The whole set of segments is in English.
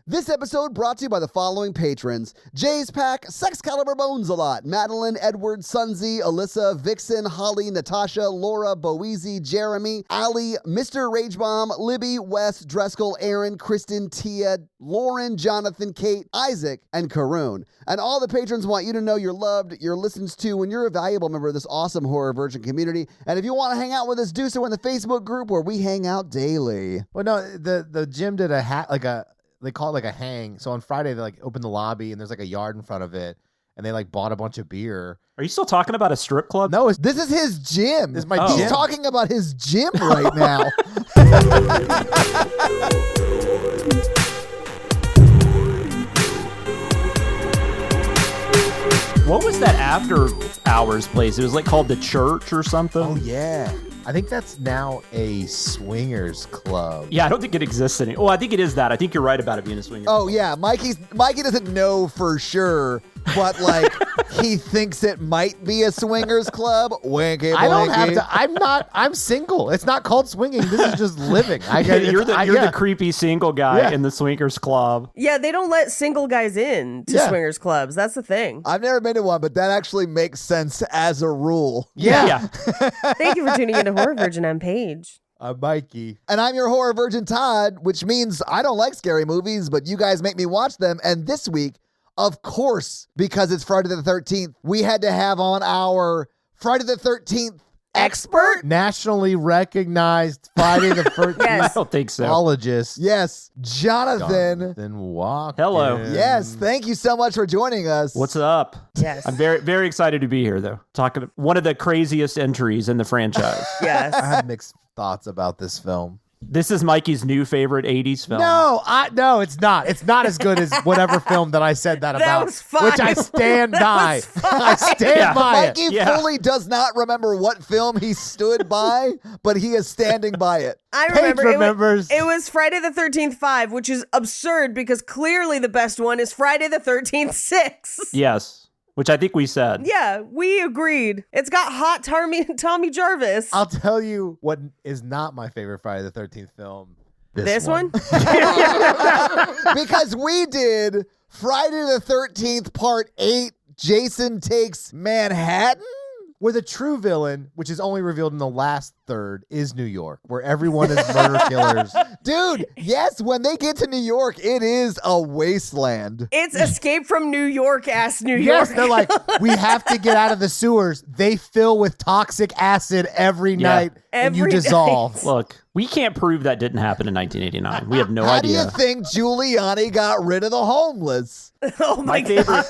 This episode brought to you by the following patrons: Jay's Pack, Sex Caliber Bones a Lot, Madeline, Edward, Sunzi, Alyssa, Vixen, Holly, Natasha, Laura, Boezy, Jeremy, Ali, Mr. Ragebomb, Libby, Wes, Dreskel, Aaron, Kristen, Tia, Lauren, Jonathan, Kate, Isaac, and Karoon. And all the patrons want you to know you're loved, you're listened to, and you're a valuable member of this awesome Horror Virgin community. And if you want to hang out with us, do so in the Facebook group where we hang out daily. Well, no, the gym did they call it like a hang. So on Friday, they like opened the lobby and there's like a yard in front of it. And they like bought a bunch of beer. Are you still talking about a strip club? No, This is his gym. This is my He's gym. talking about his gym right now. What was that after hours place? It was like called the Church or something. Oh, yeah. I think that's now a swingers club. Yeah, I don't think it exists anymore. Oh, I think it is that. I think you're right about it being a swinger. Oh, yeah. Mikey doesn't know for sure, but like he thinks it might be a swingers club. Winky, I don't have blinky. to. I'm single. It's not called swinging. This is just living. You're the creepy single guy Yeah. in the swingers club. Yeah, they don't let single guys in to swingers clubs. That's the thing. I've never been to one, but that actually makes sense as a rule. Yeah. Thank you for tuning into Horror Virgin. I'm Paige. I'm Mikey. And I'm your horror virgin, Todd, which means I don't like scary movies, but you guys make me watch them. And this week, of course, because it's Friday the 13th, we had to have on our Friday the 13th expert. Nationally recognized Friday the 13th Yes. I don't think so. ologist. Yes, Jonathan. Watkins. Hello. Yes, thank you so much for joining us. What's up? Yes. I'm very, very excited to be here, though. Talking one of the craziest entries in the franchise. Yes. I have mixed thoughts about this film. This is Mikey's new favorite 80s film. No, it's not. It's not as good as whatever film that I said that about. was fine. Which I stand by. was fine. I stand by it. Mikey Yeah. fully does not remember what film he stood by, but he is standing by it. I Paige remember remembers. It was Friday the 13th 5, which is absurd because clearly the best one is Friday the 13th 6. Yes, which I think we said. Yeah, we agreed. It's got hot Tommy Jarvis. I'll tell you what is not my favorite Friday the 13th film. This one? Because we did Friday the 13th Part 8, Jason Takes Manhattan. Where the true villain, which is only revealed in the last third, is New York, where everyone is murder killers. Dude, yes, when they get to New York, it is a wasteland. It's Escape from New York ass New Yes, York. they're like, we have to get out of the sewers. They fill with toxic acid every night, and you Every dissolve. Look, we can't prove that didn't happen in 1989. We have no How idea. do you think Giuliani got rid of the homeless? Oh my My favorite,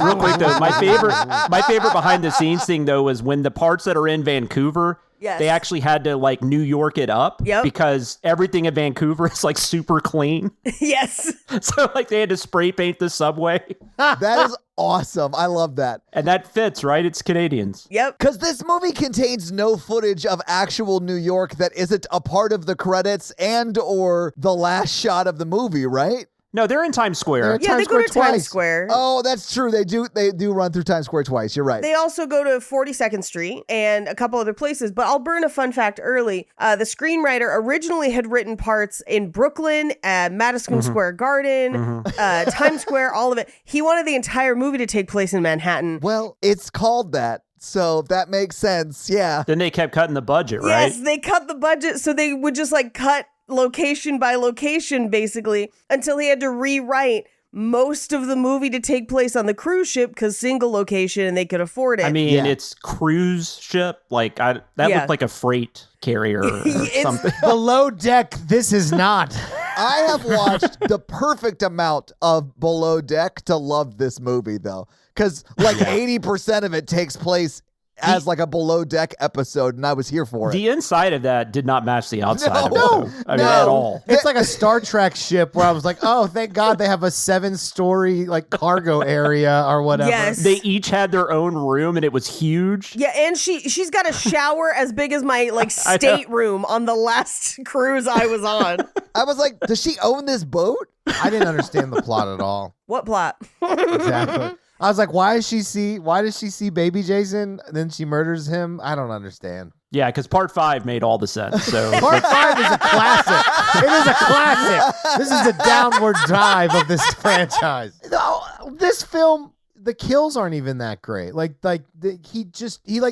real quick though, my favorite behind the scenes thing though was when the parts that are in Vancouver, Yes. they actually had to like New York it up Yep. because everything in Vancouver is like super clean. Yes. So like they had to spray paint the subway, That is awesome. I love that. and that fits, right? It's Canadians. Yep. Because this movie contains no footage of actual New York that isn't a part of the credits and or the last shot of the movie, right? No, they're in Times Square. Yeah, they Times go to Square Times twice. Square. Oh, that's true. They do run through Times Square twice. You're right. They also go to 42nd Street and a couple other places, but I'll burn a fun fact early. The screenwriter originally had written parts in Brooklyn, Madison Square Garden, Times Square, all of it. He wanted the entire movie to take place in Manhattan. Well, it's called that, so that makes sense. Yeah. Then they kept cutting the budget, right? Yes, they cut the budget, so they would just like cut location by location, basically, until he had to rewrite most of the movie to take place on the cruise ship because single location and they could afford it. I mean, Yeah. it's cruise ship. Like that Yeah. looked like a freight carrier or It's- something. Below deck, this is not. I have watched the perfect amount of Below Deck to love this movie, though, because like 80% of it takes place as like a Below Deck episode, and I was here for it. The inside of that did not match the outside of it. No, though. I mean, no. at all. It's like a Star Trek ship where I was like, oh, thank God they have a 7-story like cargo area or whatever. Yes. They each had their own room, and it was huge. Yeah, and she's got a shower as big as my like I know. stateroom on the last cruise I was on. I was like, does she own this boat? I didn't understand the plot at all. What plot? Exactly. I was like, why does she see baby Jason and then she murders him? I don't understand. Yeah, because part 5 made all the sense. So Part 5 is a classic. It is a classic. This is a downward dive of this franchise. No, this film, the kills aren't even that great. He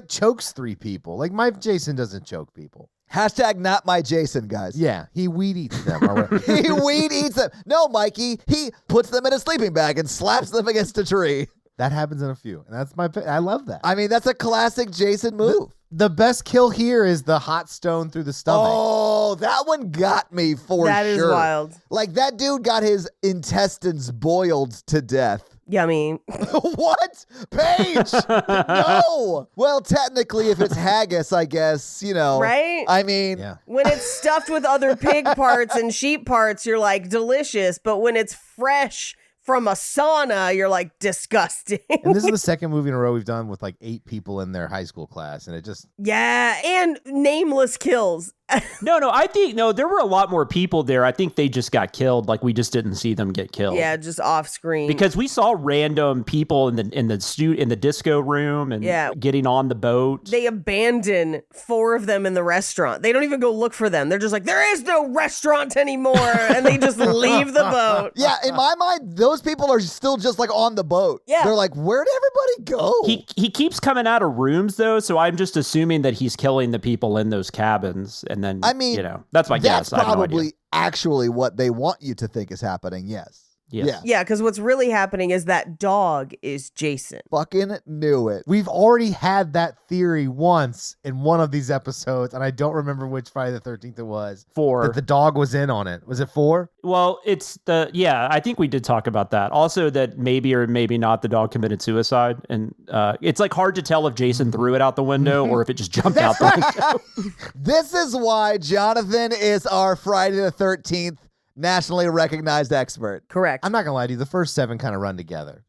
chokes 3 people. Like my Jason doesn't choke people. Hashtag not my Jason, guys. Yeah, he weed eats them. Or whatever. He weed eats them. No, Mikey, he puts them in a sleeping bag and slaps them against a tree. That happens in a few, and that's I love that. I mean, that's a classic Jason move. The best kill here is the hot stone through the stomach. Oh, that one got me for sure. That is wild. Like, that dude got his intestines boiled to death. Yummy. What? Paige! No! Well, technically, if it's haggis, I guess, Right? I mean... Yeah. When it's stuffed with other pig parts and sheep parts, you're like, delicious. But when it's fresh from a sauna, you're like, disgusting. And this is the second movie in a row we've done with like 8 people in their high school class, and it just... Yeah, and nameless kills. No, I think there were a lot more people there. I think they just got killed. Like we just didn't see them get killed. Yeah, just off screen. Because we saw random people in the disco room and getting on the boat. They abandon 4 of them in the restaurant. They don't even go look for them. They're just like, there is no restaurant anymore, and they just leave the boat. Yeah, in my mind, those people are still just like on the boat. Yeah. They're like, where'd everybody go? He keeps coming out of rooms though, so I'm just assuming that he's killing the people in those cabins, and then I mean, that's my guess. That's I have no probably idea. actually what they want you to think is happening. Yes. Yes. Yeah, because what's really happening is that dog is Jason. Fucking knew it. We've already had that theory once in one of these episodes, and I don't remember which Friday the 13th it was. 4. That the dog was in on it. Was it 4? Well, I think we did talk about that. Also that maybe or maybe not the dog committed suicide. And it's like hard to tell if Jason threw it out the window or if it just jumped out the window. This is why Jonathan is our Friday the 13th nationally recognized expert. Correct. I'm not going to lie to you. The first 7 kind of run together.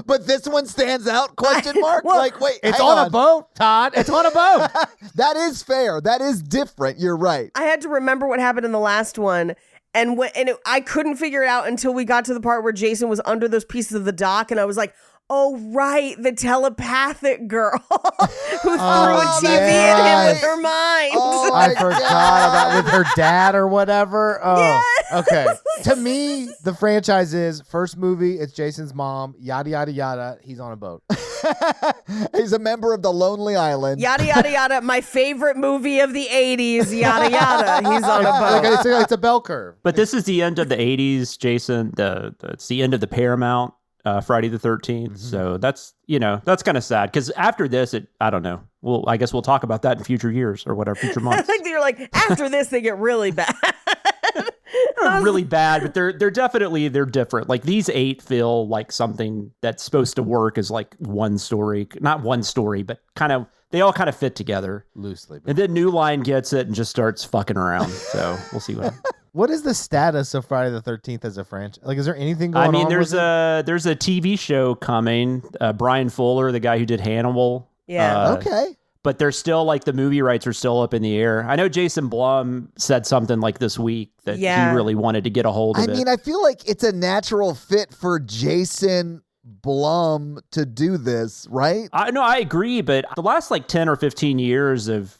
But this one stands out, question mark? Well, wait, It's hang on a boat, Todd. It's on a boat. That is fair. That is different. You're right. I had to remember what happened in the last one. And I couldn't figure it out until we got to the part where Jason was under those pieces of the dock. And I was like, oh, right, the telepathic girl who threw a TV at him with her mind. Oh, I my forgot God. about with her dad or whatever. Oh, Yes. okay. To me, the franchise is first movie, it's Jason's mom, yada, yada, yada. He's on a boat. He's a member of the Lonely Island. Yada, yada, yada. My favorite movie of the 80s, yada, yada. He's on a boat. It's a bell curve. But this is the end of the 80s, Jason. It's the end of the Paramount Friday the 13th. Mm-hmm. So that's kind of sad because after this, I don't know. Well, I guess we'll talk about that in future years or whatever, future I months. think that you're like, after this, they get really bad. They're really bad, but they're different. Like these 8 feel like something that's supposed to work as like one story, not one story, but they all kind of fit together Loosely. And then New Line gets it and just starts fucking around. So we'll see what happens. What is the status of Friday the 13th as a franchise? Like, is there anything going on? I mean, there's with it? there's a TV show coming. Brian Fuller, the guy who did Hannibal. Yeah. Okay. But they're still like the movie rights are still up in the air. I know Jason Blum said something like this week that he really wanted to get a hold of it. I mean, I feel like it's a natural fit for Jason Blum to do this, right? I agree, but the last like 10 or 15 years of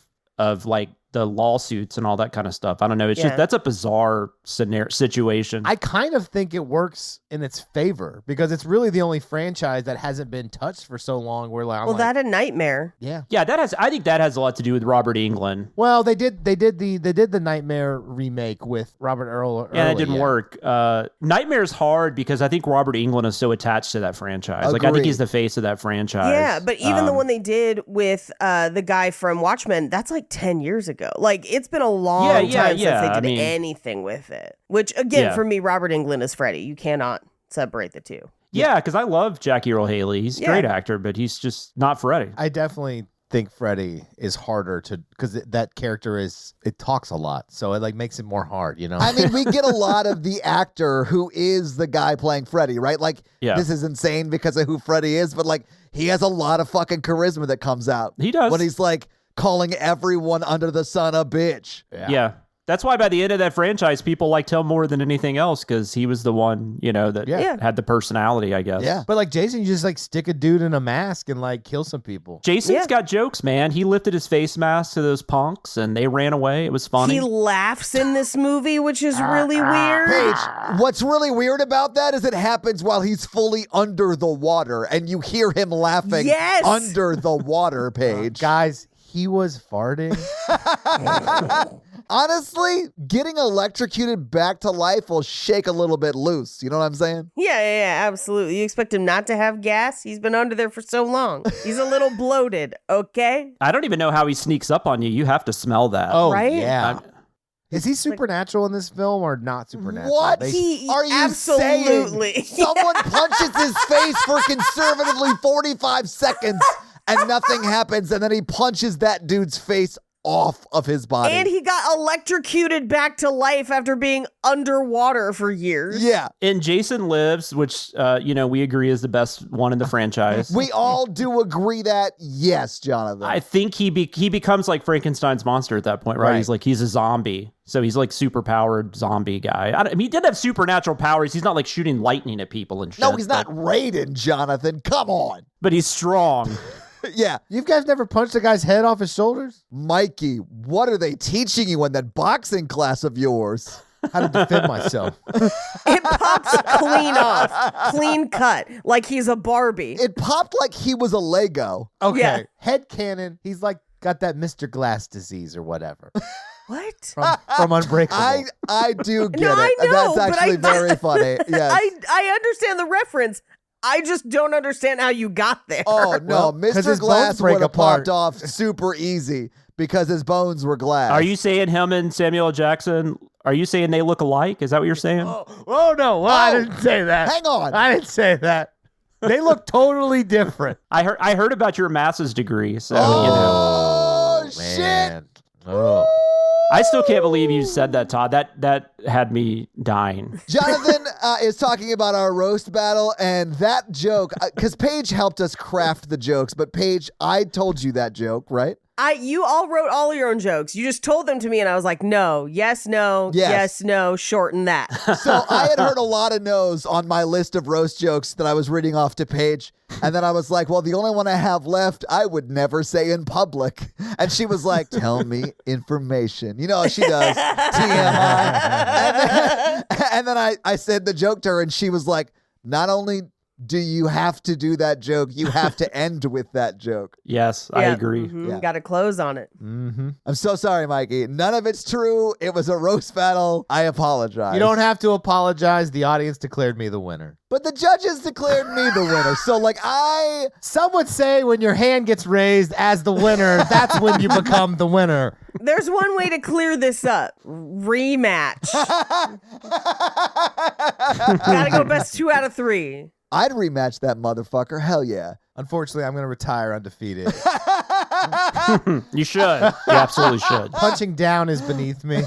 like the lawsuits and all that kind of stuff. I don't know. It's just that's a bizarre situation. I kind of think it works in its favor because it's really the only franchise that hasn't been touched for so long. Where like, that a Nightmare. Yeah. Yeah, I think that has a lot to do with Robert Englund. Well, they did the Nightmare remake with Robert Earl. Yeah, it didn't work. Nightmare's hard because I think Robert Englund is so attached to that franchise. Like I think he's the face of that franchise. Yeah, but even the one they did with the guy from Watchmen, that's like 10 years ago. Like it's been a long time since they did anything with it. Which again, for me, Robert Englund is Freddy. You cannot separate the two. Yeah, because I love Jackie Earle Haley. He's a great actor, but he's just not Freddy. I definitely think Freddy is harder to because that character it talks a lot, so it like makes it more hard. I mean, we get a lot of the actor who is the guy playing Freddy, right? Like this is insane because of who Freddy is, but like he has a lot of fucking charisma that comes out. He does when he's like calling everyone under the sun a bitch. Yeah. That's why by the end of that franchise, people liked him more than anything else because he was the one, that had the personality, I guess. Yeah. But like Jason, you just like stick a dude in a mask and like kill some people. Jason's got jokes, man. He lifted his face mask to those punks and they ran away. It was funny. He laughs in this movie, which is really weird. Paige, what's really weird about that is it happens while he's fully under the water and you hear him laughing under the water, Paige. Guys, he was farting. Honestly, getting electrocuted back to life will shake a little bit loose. You know what I'm saying? Yeah, absolutely. You expect him not to have gas? He's been under there for so long. He's a little bloated, okay? I don't even know how he sneaks up on you. You have to smell that. Oh, Right? yeah. Is he supernatural in this film or not supernatural? What He are you absolutely. saying? Someone punches his face for conservatively 45 seconds and nothing happens, and then he punches that dude's face off of his body. And he got electrocuted back to life after being underwater for years. Yeah. In Jason Lives, which, we agree is the best one in the franchise. We all do agree that, yes, Jonathan. I think he becomes like Frankenstein's monster at that point, right? He's a zombie. So he's like super powered zombie guy. He did have supernatural powers. He's not like shooting lightning at people and shit. No, he's not Raiden, Jonathan. Come on. But he's strong. Yeah. You guys never punched a guy's head off his shoulders? Mikey, what are they teaching you in that boxing class of yours? How to defend myself. It pops clean off. Clean cut. Like he's a Barbie. It popped like he was a Lego. Okay. Yeah. Head cannon. He's like got that Mr. Glass disease or whatever. What? From Unbreakable. I do get No, it. I know, That's but actually very funny. Yes. I understand the reference. I just don't understand how you got there. Oh, no. Well, 'cause Mr. his Glass bones break would have apart. popped off super easy because his bones were glass. Are you saying him and Samuel L. Jackson, are you saying they look alike? Is that what you're saying? Oh no. Well, I didn't say that. Hang on. I didn't say that. They look totally different. I heard about your master's degree, so, Oh, shit. Man. Oh. I still can't believe you said that, Todd. That had me dying. Jonathan is talking about our roast battle, and that joke, because Paige helped us craft the jokes, but Paige, I told you that joke, right? You all wrote all your own jokes. You just told them to me, and I was like, no, yes, no, yes, no, shorten that. So I had heard a lot of no's on my list of roast jokes that I was reading off to Paige. And then I was like, well, the only one I have left, I would never say in public. And she was like, tell me information. You know how she does. TMI. And then I said the joke to her, and she was like, not only do you have to do that joke, you have to end with that joke. Yes, I agree. Yeah. Got to close on it. Mm-hmm. I'm so sorry, Mikey. None of it's true. It was a roast battle. I apologize. You don't have to apologize. The audience declared me the winner. But the judges declared me the winner. So, Some would say when your hand gets raised as the winner, that's when you become the winner. There's one way to clear this up. Rematch. Gotta go best 2 out of 3. I'd rematch that motherfucker. Hell yeah. Unfortunately, I'm going to retire undefeated. You should. You absolutely should. Punching down is beneath me.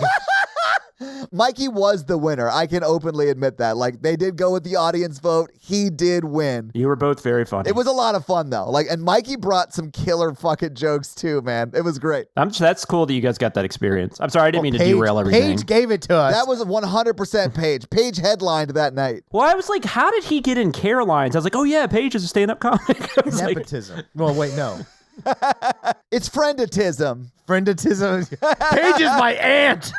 Mikey was the winner. I can openly admit that. They did go with the audience vote. He did win. You were both very funny. It was a lot of fun, though. And Mikey brought some killer fucking jokes, too, man. It was great. That's cool that you guys got that experience. I'm sorry, I didn't mean to derail everything. Paige gave it to us. That was 100% Paige. Paige headlined that night. Well, I was like, how did he get in Caroline's? I was like, oh yeah, Paige is a stand-up comic. I was like, Nepotism. Well, wait, no. It's frienditism. Frienditism. Paige is my aunt.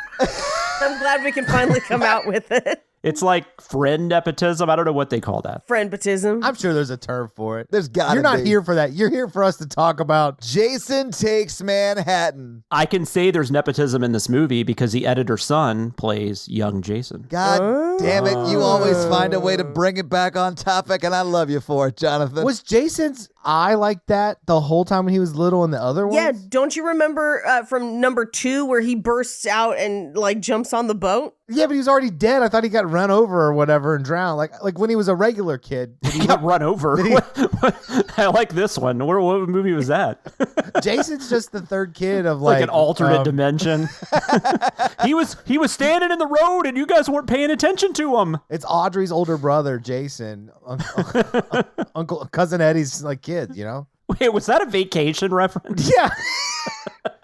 I'm glad we can finally come out with it. it's like friend nepotism. I don't know what they call that. Friendbatism. I'm sure there's a term for it. There's gotta You're not be. here for that. You're here for us to talk about. Jason Takes Manhattan. I can say there's nepotism in this movie because the editor's son plays young Jason. God damn it. You always find a way to bring it back on topic, and I love you for it, Jonathan. Was Jason's eye like that the whole time when he was little in the other ones? Yeah, don't you remember from number 2 where he bursts out and jumps on the boat? Yeah, but he was already dead. I thought he got run over or whatever and drowned. Like when he was a regular kid. He got run over. I like this one. What movie was that? Jason's just the third kid of Like an alternate dimension. He was standing in the road and you guys weren't paying attention to him. It's Audrey's older brother, Jason. Cousin Eddie's kids, you know? Wait, was that a vacation reference? Yeah.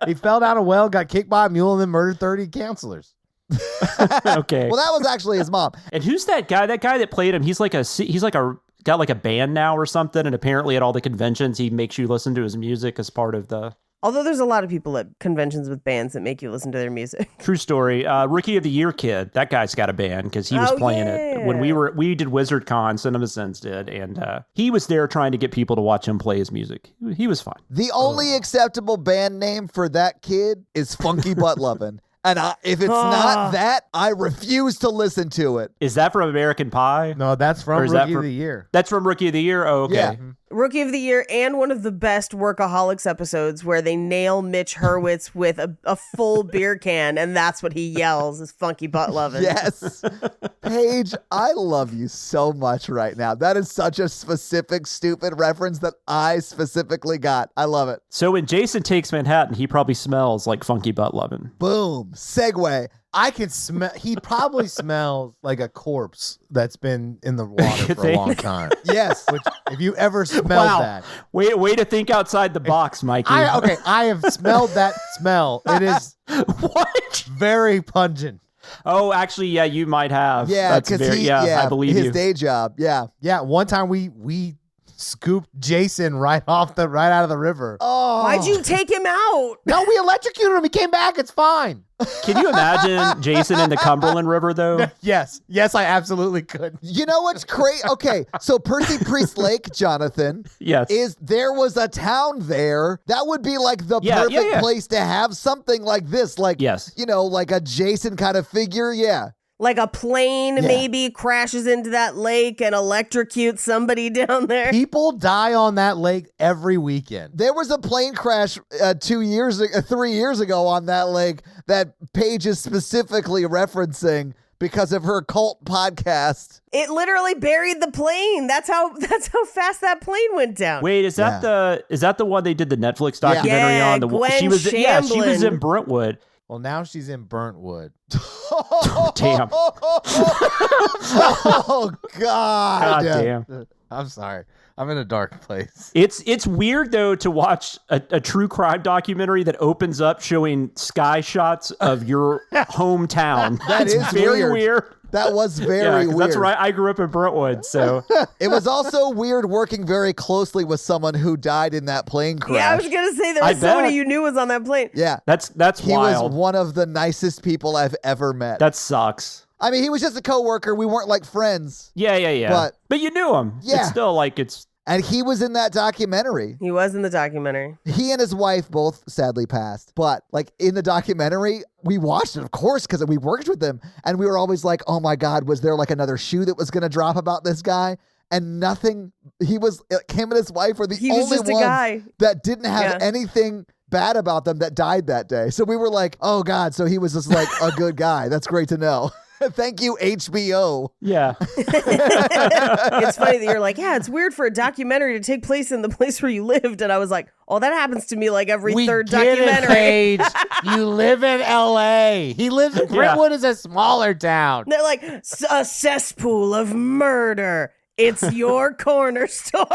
He fell down a well, got kicked by a mule, and then murdered 30 counselors. Okay. Well, that was actually his mom. And who's that guy? That guy that played him, he's got like a band now or something, and apparently at all the conventions he makes you listen to his music as part of the Although there's a lot of people at conventions with bands that make you listen to their music. true story. Rookie of the Year kid, that guy's got a band because he was playing it when we did Wizard Con, Cinema Sins did, and he was there trying to get people to watch him play his music. He was fine. The only acceptable band name for that kid is Funky Butt Lovin'. And if it's not that, I refuse to listen to it. Is that from American Pie? No, that's from Rookie of the Year. That's from Rookie of the Year? Oh, okay. Yeah. Rookie of the Year, and one of the best Workaholics episodes where they nail Mitch Hurwitz with a full beer can, and that's what he yells is Funky Butt Lovin'. Yes. Paige, I love you so much right now. That is such a specific, stupid reference that I specifically got. I love it. So when Jason takes Manhattan, he probably smells like Funky Butt Lovin'. Boom. Segue. I could smell. He probably smells like a corpse that's been in the water for a long time. Yes. Which, if you ever smelled that, Way to think outside the box, Mikey. I have smelled that smell. It is What? very pungent. Oh, actually, yeah, you might have. Yeah, That's because I believe his you. day job. Yeah. Yeah, one time we scooped Jason right out of the river. Oh. Why'd you take him out? No, we electrocuted him. He came back. It's fine. Can you imagine Jason in the Cumberland River, though? Yes, I absolutely could. You know what's crazy? Okay, so Percy Priest Lake, Jonathan, Yes. there was a town there. That would be like the perfect place to have something like this. Like, you know, like a Jason kind of figure. Yeah. Like a plane maybe crashes into that lake and electrocutes somebody down there. People die on that lake every weekend. There was a plane crash 3 years ago on that lake that Paige is specifically referencing because of her cult podcast. It literally buried the plane. That's how fast that plane went down. Wait, is that the one they did the Netflix documentary on? Gwen she was Shamblin. in Brentwood. Well, now she's in Burntwood. Damn. Oh, God. God damn. I'm sorry. I'm in a dark place. It's weird, though, to watch a true crime documentary that opens up showing sky shots of your hometown. That is very weird. That was very weird. That's right. I grew up in Brentwood, so. It was also weird working very closely with someone who died in that plane crash. Yeah, I was going to say there was somebody you knew was on that plane. Yeah. That's He wild. was one of the nicest people I've ever met. That sucks. I mean, he was just a coworker. We weren't like friends. Yeah. But you knew him. Yeah. It's still like And he was in that documentary. He was in the documentary. He and his wife both sadly passed. But like in the documentary, we watched it, of course, because we worked with him. And we were always like, oh my God, was there like another shoe that was going to drop about this guy? And nothing. Him and his wife were the only ones that didn't have anything bad about them that died that day. So we were like, oh God, so he was just like a good guy. That's great to know. Thank you, HBO. Yeah. It's funny that you're like, yeah, it's weird for a documentary to take place in the place where you lived. And I was like, oh, that happens to me like every third documentary. Paige. You live in LA. He lives in Brentwood is a smaller town. They're like, a cesspool of murder. It's your corner store.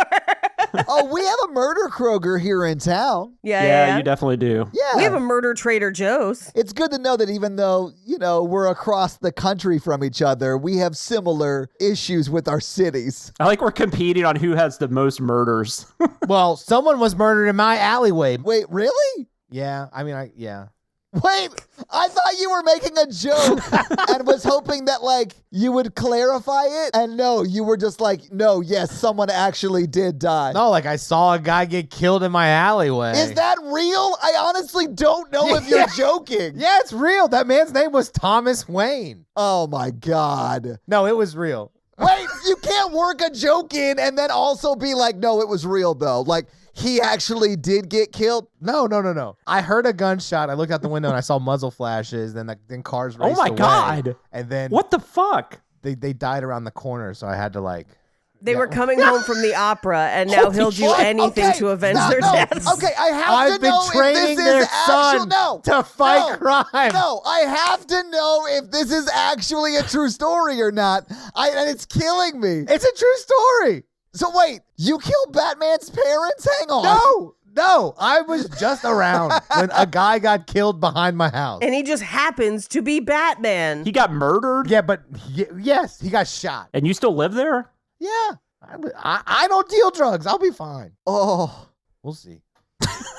Oh, we have a murder Kroger here in town. Yeah, you definitely do. Yeah. We have a murder Trader Joe's. It's good to know that even though, you know, we're across the country from each other, we have similar issues with our cities. I like we're competing on who has the most murders. Well, someone was murdered in my alleyway. Wait, really? Yeah, I mean, yeah. Wait, I thought you were making a joke and was hoping that, like, you would clarify it. And no, you were just like, no, yes, someone actually did die. No, like I saw a guy get killed in my alleyway. Is that real? I honestly don't know if you're joking. Yeah, it's real. That man's name was Thomas Wayne. Oh, my God. No, it was real. Wait, you can't work a joke in and then also be like, no, it was real, though. Like, he actually did get killed? No. I heard a gunshot. I looked out the window and I saw muzzle flashes. Then cars raced away. Oh my God. And then What the fuck? they died around the corner, so I had to like. They were coming home from the opera, and now he'll do anything to avenge their deaths. Okay, I have I've to been know training if this their is son to fight crime. No, I have to know if this is actually a true story or not. And it's killing me. It's a true story. So wait, you killed Batman's parents? Hang on. No, I was just around when a guy got killed behind my house. And he just happens to be Batman. He got murdered? Yeah, but yes, he got shot. And you still live there? Yeah, I don't deal drugs. I'll be fine. Oh, We'll see.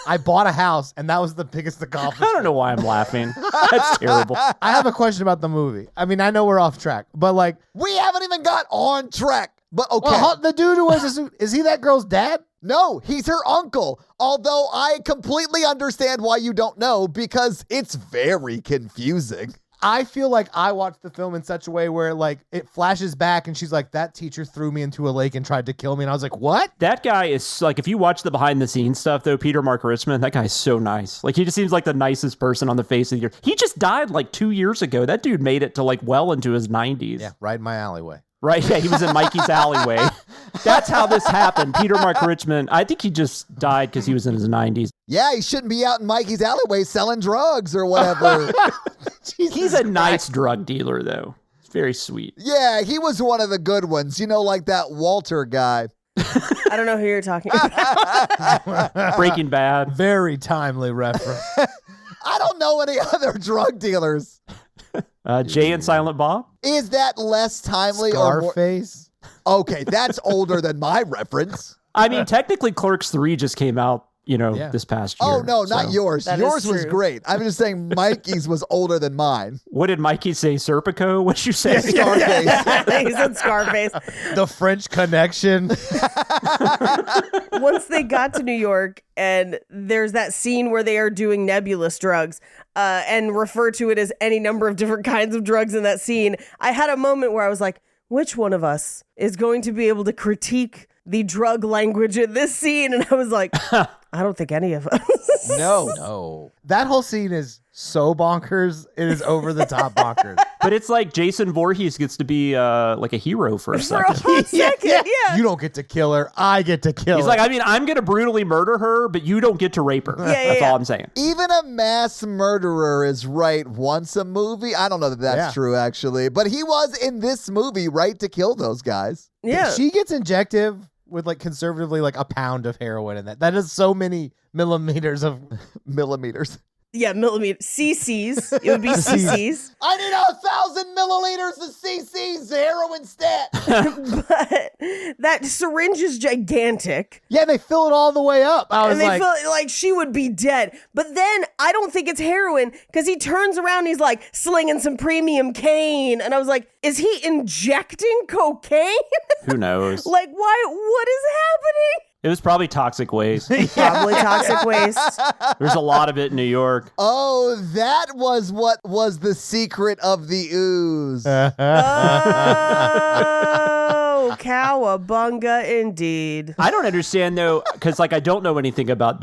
I bought a house, and that was the biggest I accomplishment. don't know why I'm laughing. That's terrible. I have a question about the movie. I mean, I know we're off track, but like, we haven't even got on track. But okay. well, the dude who wears a suit, is he that girl's dad? No, he's her uncle. Although I completely understand why you don't know, because it's very confusing. I feel like I watched the film in such a way where like it flashes back and she's like, that teacher threw me into a lake and tried to kill me. And I was like, what? That guy is like, if you watch the behind the scenes stuff though, Peter Mark Richmond, that guy's so nice. Like he just seems like the nicest person on the face of the earth. He just died like 2 years ago. That dude made it to like well into his 90s. Yeah, right in my alleyway. Right? Yeah, he was in Mikey's alleyway. That's how this happened. Peter Mark Richmond, I think he just died because he was in his 90s. Yeah, he shouldn't be out in Mikey's alleyway selling drugs or whatever. He's a nice drug dealer, though. It's very sweet. Yeah, he was one of the good ones. You know, like that Walter guy. I don't know who you're talking about. Breaking Bad. Very timely reference. I don't know any other drug dealers. Jay and Silent Bob. Is that less timely or more? Scarface. Okay, that's older than my reference. I mean, technically, Clerks 3 just came out, this past year. Oh, no, not so. yours. That Yours is was true. great. I'm just saying Mikey's was older than mine. What did Mikey say? Serpico? What'd you say? Scarface. He said Scarface. The French Connection. Once they got to New York, and there's that scene where they are doing nebulous drugs and refer to it as any number of different kinds of drugs in that scene, I had a moment where I was like, which one of us is going to be able to critique the drug language in this scene? And I was like, I don't think any of us. No. That whole scene is so bonkers. It is over the top bonkers. But it's like Jason Voorhees gets to be like a hero for a For a second. hot second, yeah. You don't get to kill her. I get to kill He's her. like, I mean, I'm going to brutally murder her, but you don't get to rape her. That's all I'm saying. Even a mass murderer is right once a movie. I don't know that that's true, actually. But he was in this movie right to kill those guys. Yeah. She gets injective with like conservatively like a pound of heroin in that. That is so many millimeters of Millimeters. Yeah, millimeter. CCs. It would be CCs. I need 1,000 milliliters of CC's heroin stat. But that syringe is gigantic. Yeah, they fill it all the way up. I was And they like, feel like she would be dead. But then I don't think it's heroin because he turns around and he's like slinging some premium cane. And I was like, is he injecting cocaine? Who knows? Like, why? What is happening? It was probably toxic waste. Probably toxic waste. There's a lot of it in New York. Oh, that was what was the secret of the ooze. Oh, cowabunga indeed. I don't understand though, because like I don't know anything about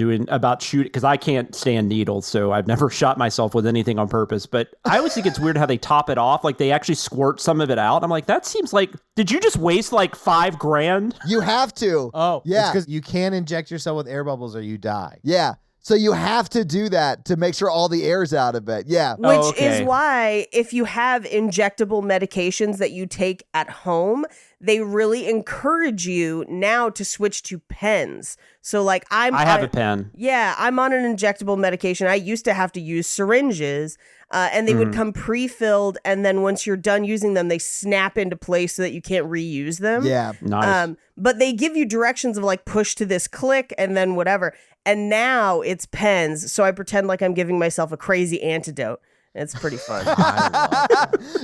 shoot because I can't stand needles, so I've never shot myself with anything on purpose. But I always think it's weird how they top it off, like they actually squirt some of it out. I'm like, that seems like, did you just waste like $5,000? You have to. oh, yeah. it's because you can't inject yourself with air bubbles or you die. Yeah. So you have to do that to make sure all the air's out of it. Yeah. Which okay. is why if you have injectable medications that you take at home, they really encourage you now to switch to pens. So like I have a pen. Yeah, I'm on an injectable medication. I used to have to use syringes and they would come pre-filled. And then once you're done using them, they snap into place so that you can't reuse them. Yeah. Nice. But they give you directions of like push to this click and then whatever. And now it's pens. So I pretend like I'm giving myself a crazy antidote. It's pretty fun.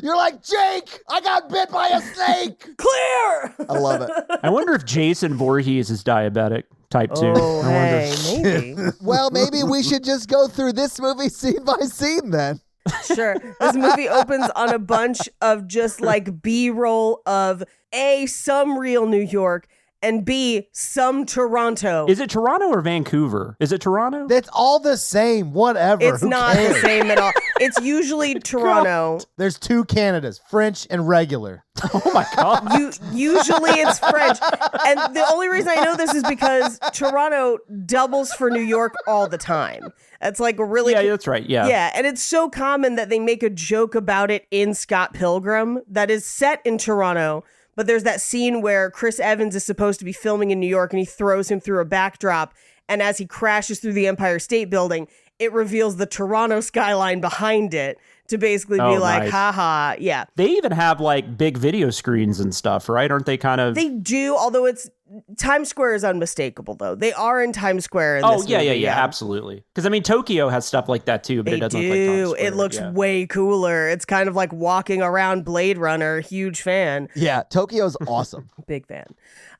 You're like, Jake, I got bit by a snake. Clear! I love it. I wonder if Jason Voorhees is diabetic type 2. Oh, I wonder. hey, maybe. Well, maybe we should just go through this movie scene by scene then. Sure. This movie opens on a bunch of just like B-roll of A, some real New York, and B, some Toronto. Is it Toronto or Vancouver? Is it Toronto? That's all the same. Whatever. It's Who not cares? the same at all. It's usually Toronto. There's two Canadas, French and regular. Oh my God. Usually it's French. And the only reason I know this is because Toronto doubles for New York all the time. That's like a really... Yeah, that's right. Yeah. Yeah, and it's so common that they make a joke about it in Scott Pilgrim that is set in Toronto. But there's that scene where Chris Evans is supposed to be filming in New York and he throws him through a backdrop And as he crashes through the Empire State Building, it reveals the Toronto skyline behind it to basically be like, nice. haha, yeah. They even have like big video screens and stuff, right? Aren't they kind of? They do, although it's Times Square is unmistakable, though. They are in Times Square in Oh, this yeah, movie, yeah, absolutely. Because, I mean, Tokyo has stuff like that, too, but They it doesn't do. look like Times Square. It looks yeah. way cooler. It's kind of like walking around Blade Runner. Huge fan. Yeah, Tokyo's awesome. Big fan.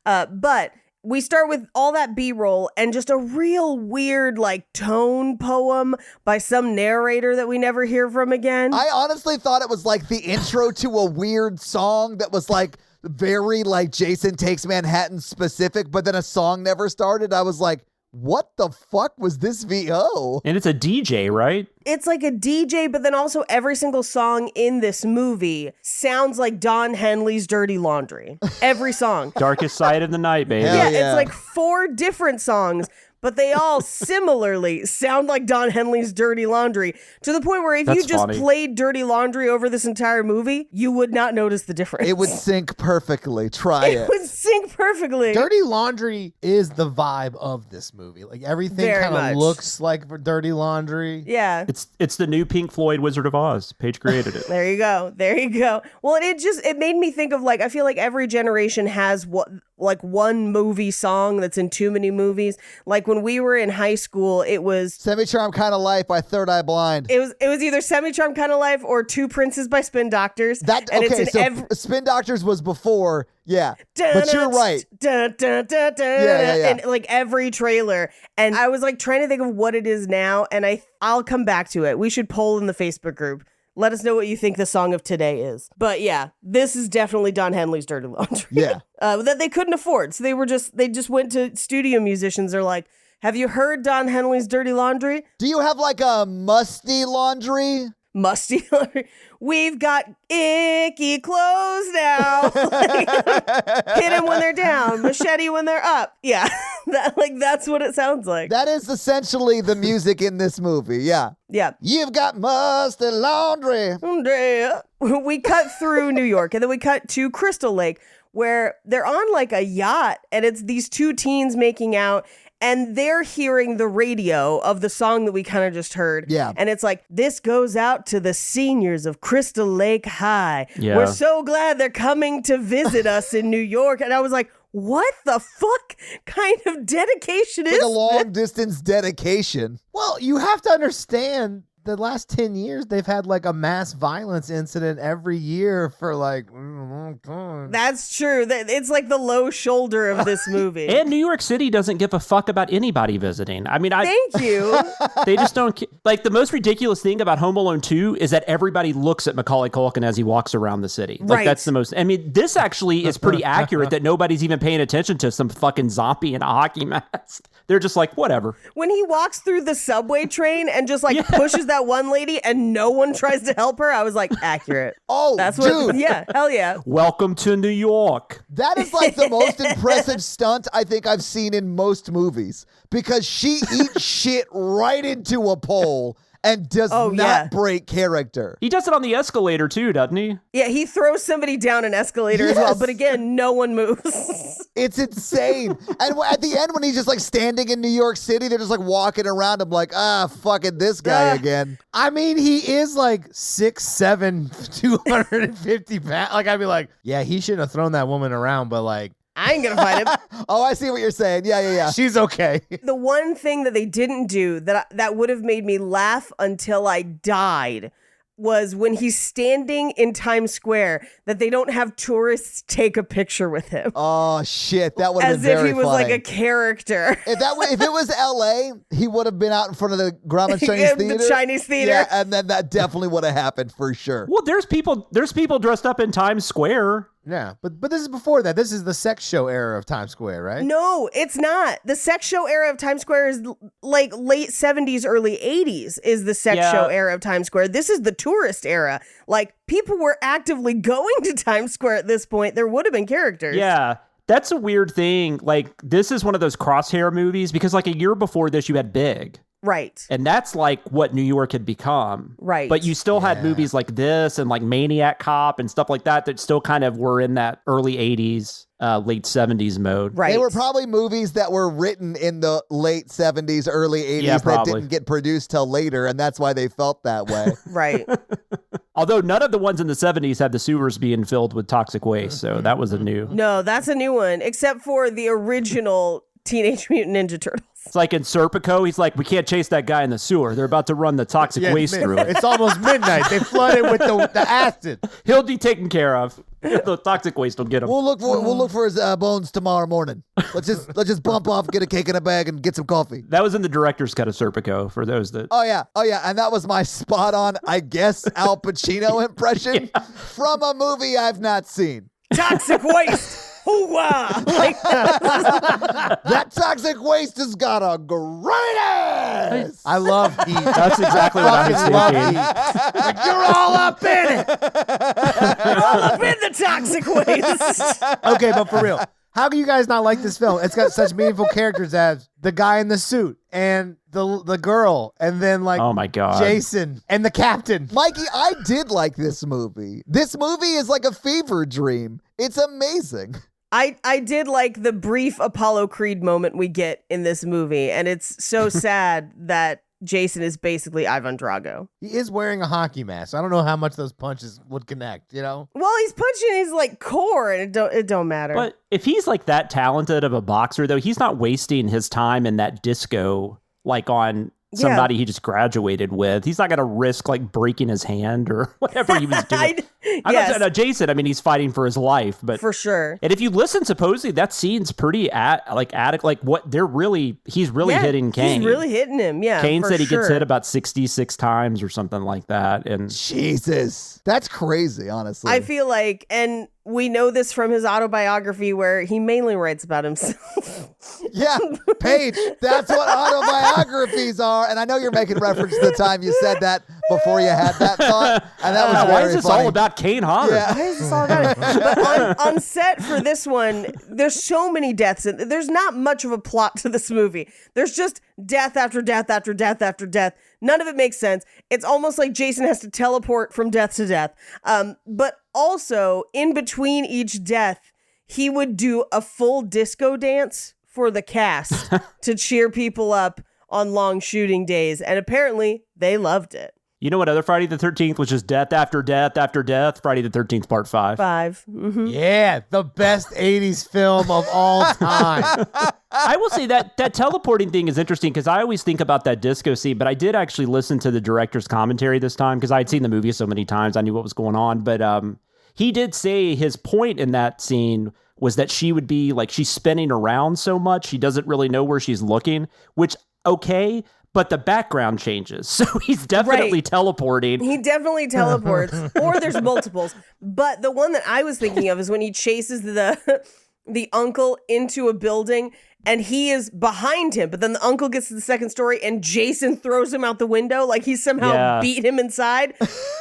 But we start with all that B-roll and just a real weird, like, tone poem by some narrator that we never hear from again. I honestly thought it was like the intro to a weird song that was like very like Jason Takes Manhattan specific, but then a song never started. I was like, what the fuck was this VO? And it's a DJ, right? It's like a DJ, but then also every single song in this movie sounds like Don Henley's Dirty Laundry. Every song. Darkest Side of the Night, baby. Hell Yeah, yeah. it's like 4 different songs, but they all similarly sound like Don Henley's Dirty Laundry, to the point where if That's you just funny. played Dirty Laundry over this entire movie, you would not notice the difference. It would sync perfectly. Try It it. would sync perfectly. Dirty Laundry is the vibe of this movie. Like everything Very kind much. of looks like Dirty Laundry. Yeah. It's the new Pink Floyd Wizard of Oz. Paige created it. There you go. There you go. Well, and it made me think of like, I feel like every generation has one movie song that's in too many movies. Like when we were in high school, it was Semi-Charmed Kind of Life by Third Eye Blind. it was either Semi-Charmed Kind of Life or Two Princes by Spin Doctors. That and okay, it's so in Spin Doctors was before, yeah. But you're right. Yeah. And like every trailer. And I was like trying to think of what it is now, and I'll come back to it. We should poll in the Facebook group. Let us know what you think the song of today is. But yeah, this is definitely Don Henley's Dirty Laundry. Yeah. That they couldn't afford. So they just went to studio musicians. They're like, have you heard Don Henley's Dirty Laundry? Do you have like a musty laundry? Musty laundry. We've got icky clothes now. Hit them when they're down, machete when they're up. Yeah, that's what it sounds like. That is essentially the music in this movie. Yeah. Yeah. You've got musty laundry. We cut through New York, and then we cut to Crystal Lake, where they're on like a yacht, and it's these 2 teens making out. And they're hearing the radio of the song that we kind of just heard. Yeah. And it's like, this goes out to the seniors of Crystal Lake High. Yeah. We're so glad they're coming to visit us in New York. And I was like, what the fuck kind of dedication is Like a this? long distance dedication. Well, you have to understand the last 10 years, they've had like a mass violence incident every year for like a long time. That's true. It's like the low shoulder of this movie. And New York City doesn't give a fuck about anybody visiting. I mean, Thank you. they just don't. Like, the most ridiculous thing about Home Alone 2 is that everybody looks at Macaulay Culkin as he walks around the city. Like, Right. that's the most. I mean, this actually is pretty accurate that nobody's even paying attention to some fucking zombie in a hockey mask. They're just like, whatever. When he walks through the subway train and just like pushes that one lady and no one tries to help her, I was like, accurate. Oh, That's what. dude. Yeah, hell yeah. Welcome to New York. That is like the most impressive stunt I think I've seen in most movies, because she eats shit right into a pole and does Oh, not yeah. break character. He does it on the escalator too, doesn't he? Yeah, he throws somebody down an escalator as well, Yes. but again, no one moves. It's insane. And at the end, when he's just like standing in New York City, they're just like walking around him like, fucking this guy again. I mean, he is like 6'7", 250 pounds. Like, I'd be like, yeah, he shouldn't have thrown that woman around, but like, I ain't gonna fight him. Oh, I see what you're saying. Yeah. she's okay. The one thing that they didn't do that would have made me laugh until I died was when he's standing in Times Square, that they don't have tourists take a picture with him. Oh, shit. That would have As been if very he was funny. like a character. If it was LA, he would have been out in front of the Grauman Chinese Theater. The Chinese theater. Yeah, and then that definitely would have happened for sure. Well, there's people dressed up in Times Square. Yeah, but this is before that. This is the sex show era of Times Square, right? No, it's not. The sex show era of Times Square is like late 70s, early 80s is the sex Yeah. show era of Times Square. This is the tourist era. Like, people were actively going to Times Square at this point. There would have been characters. Yeah. That's a weird thing. Like, this is one of those crosshair movies because, like, a year before this, you had Big. Right. And that's like what New York had become. Right. But you still had Yeah. movies like this and like Maniac Cop and stuff like that still kind of were in that early 80s, late 70s mode. Right. They were probably movies that were written in the late 70s, early 80s Yeah, that probably. didn't get produced till later, and that's why they felt that way. Right. Although none of the ones in the 70s had the sewers being filled with toxic waste. So that was a new. No, that's a new one, except for the original Teenage Mutant Ninja Turtles. It's like in Serpico, he's like, we can't chase that guy in the sewer. They're about to run the toxic waste through it. It's almost midnight. They flood it with the acid. He'll be taken care of. The toxic waste will get him. We'll look for his bones tomorrow morning. Let's just bump off, get a cake in a bag, and get some coffee. That was in the director's cut of Serpico for those that. Oh yeah, and that was my spot on, I guess, Al Pacino impression from a movie I've not seen. Toxic waste. Hoo-wah! Like, That toxic waste has got a great ass. I love heat. That's exactly what I was Fucking love thinking. heat. Like, you're all up in it. all up in the toxic waste. Okay, but for real, how can you guys not like this film? It's got such meaningful characters as the guy in the suit and the girl, and then like Oh my God. Jason and the captain. Mikey, I did like this movie. This movie is like a fever dream. It's amazing. I did like the brief Apollo Creed moment we get in this movie, and it's so sad that Jason is basically Ivan Drago. He is wearing a hockey mask. I don't know how much those punches would connect, you know? Well, he's punching his like core, and it don't matter. But if he's like that talented of a boxer, though, he's not wasting his time in that disco like on somebody he just graduated with. He's not going to risk like breaking his hand or whatever he was doing. Yes. No, Jason, I mean, he's fighting for his life, but For sure. And if you listen, supposedly that scene's pretty addict. Like what he's really hitting Kane. He's really hitting him. Yeah. Kane for said he sure. gets hit about 66 times or something like that. And Jesus. That's crazy, honestly. I feel like, and we know this from his autobiography where he mainly writes about himself. Yeah, Paige, that's what autobiographies are. And I know you're making reference to the time you said that before you had that thought. And that was why very is this funny. all about Kane Hodder? Yeah. Why is this all about it? But on set for this one, there's so many deaths. And there's not much of a plot to this movie. There's just death after death after death after death. None of it makes sense. It's almost like Jason has to teleport from death to death. But also, in between each death, he would do a full disco dance for the cast to cheer people up on long shooting days. And apparently, they loved it. You know what other Friday the 13th was just death after death after death? Friday the 13th part 5. 5. Mm-hmm. Yeah, the best 80s film of all time. I will say that teleporting thing is interesting because I always think about that disco scene, but I did actually listen to the director's commentary this time because I had seen the movie so many times. I knew what was going on. But he did say his point in that scene was that she would be like, she's spinning around so much, she doesn't really know where she's looking, which, okay, but the background changes. So he's definitely Right. teleporting. He definitely teleports, or there's multiples. But the one that I was thinking of is when he chases the uncle into a building and he is behind him, but then the uncle gets to the second story and Jason throws him out the window like he somehow beat him inside,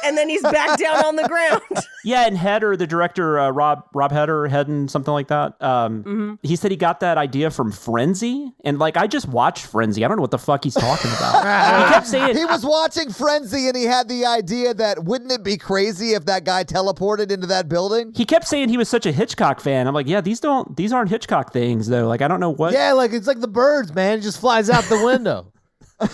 and then he's back down on the ground. Yeah, and Heder, the director, Rob Heder, Hedden, something like that. He said he got that idea from Frenzy, and like I just watched Frenzy. I don't know what the fuck he's talking about. He kept saying He was watching Frenzy and he had the idea that wouldn't it be crazy if that guy teleported into that building? he kept saying he was such a Hitchcock fan. I'm like, yeah, these aren't Hitchcock things though. Like I don't know what. Yeah, like it's like the birds, man. It just flies out the window.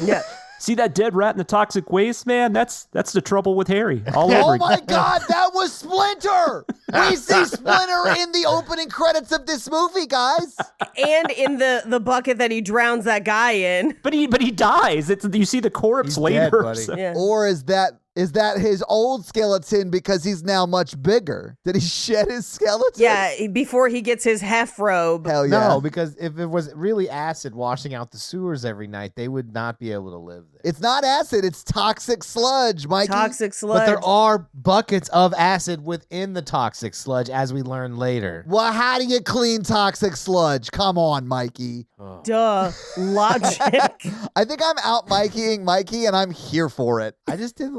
Yeah. See that dead rat in the toxic waste, man? That's the trouble with Harry all over Oh again. my God, that was Splinter! We see Splinter in the opening credits of this movie, guys. And in the bucket that he drowns that guy in. But he dies. You see the corpse He's later. dead, buddy. so- Yeah. Or is that his old skeleton because he's now much bigger? Did he shed his skeleton? Yeah, before he gets his hef robe. Hell yeah. No, because if it was really acid washing out the sewers every night, they would not be able to live there. It's not acid, it's toxic sludge, Mikey. Toxic sludge. But there are buckets of acid within the toxic sludge, as we learn later. Well, how do you clean toxic sludge? Come on, Mikey. Duh. Logic. I think I'm out Mikeying Mikey and I'm here for it. I just don't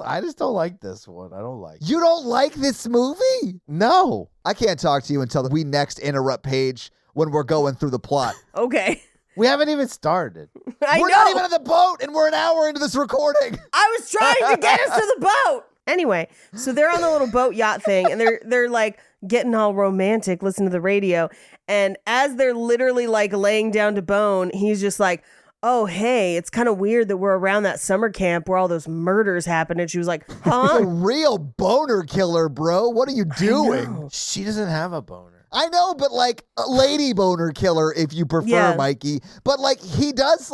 like this one. I don't like it. You don't like this movie? No. I can't talk to you until we next interrupt Paige when we're going through the plot. Okay. We haven't even started. I We're know. not even on the boat, and we're an hour into this recording. I was trying to get us to the boat. Anyway, so they're on the little boat yacht thing, and they're like getting all romantic, listening to the radio. And as they're literally like laying down to bone, he's just like, oh, hey, it's kind of weird that we're around that summer camp where all those murders happened. And she was like, He's huh? a real boner killer, bro. What are you doing? She doesn't have a boner. I know, but like a lady boner killer, if you prefer, Yeah. Mikey. But like he does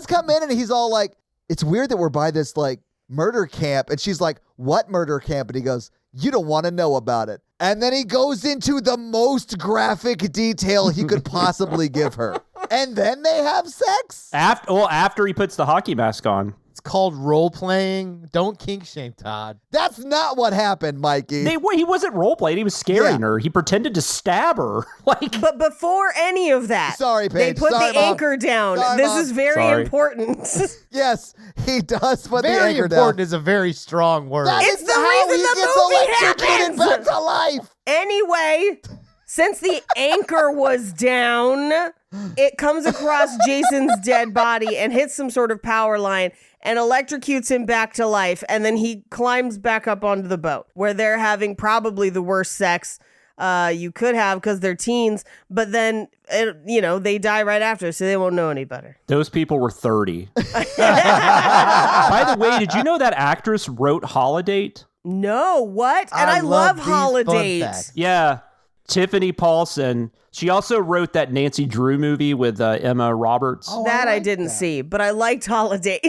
come in and he's all like, it's weird that we're by this like murder camp. And she's like, what murder camp? And he goes, you don't want to know about it. And then he goes into the most graphic detail he could possibly give her. And then they have sex? After he puts the hockey mask on. It's called role playing. Don't kink shame Todd. That's not what happened, Mikey. He wasn't role playing. He was scaring Yeah. her. He pretended to stab her. Like, But before any of that, Sorry, they Paige. put Sorry, the Mom. anchor down. Sorry, This Mom. is very Sorry. important. Yes, he does put the Very anchor important down. is a very strong word. That It's is the how reason he the gets movie electrocuted back happens. to life. Anyway, since the anchor was down, it comes across Jason's dead body and hits some sort of power line and electrocutes him back to life. And then he climbs back up onto the boat where they're having probably the worst sex you could have because they're teens. But then, they die right after, so they won't know any better. those people were 30. By the way, did you know that actress wrote Holiday? No, what? And I love these fun holidays. facts. Yeah. Tiffany Paulson. She also wrote that Nancy Drew movie with Emma Roberts. Oh, That I like didn't that. see, but I liked Holiday.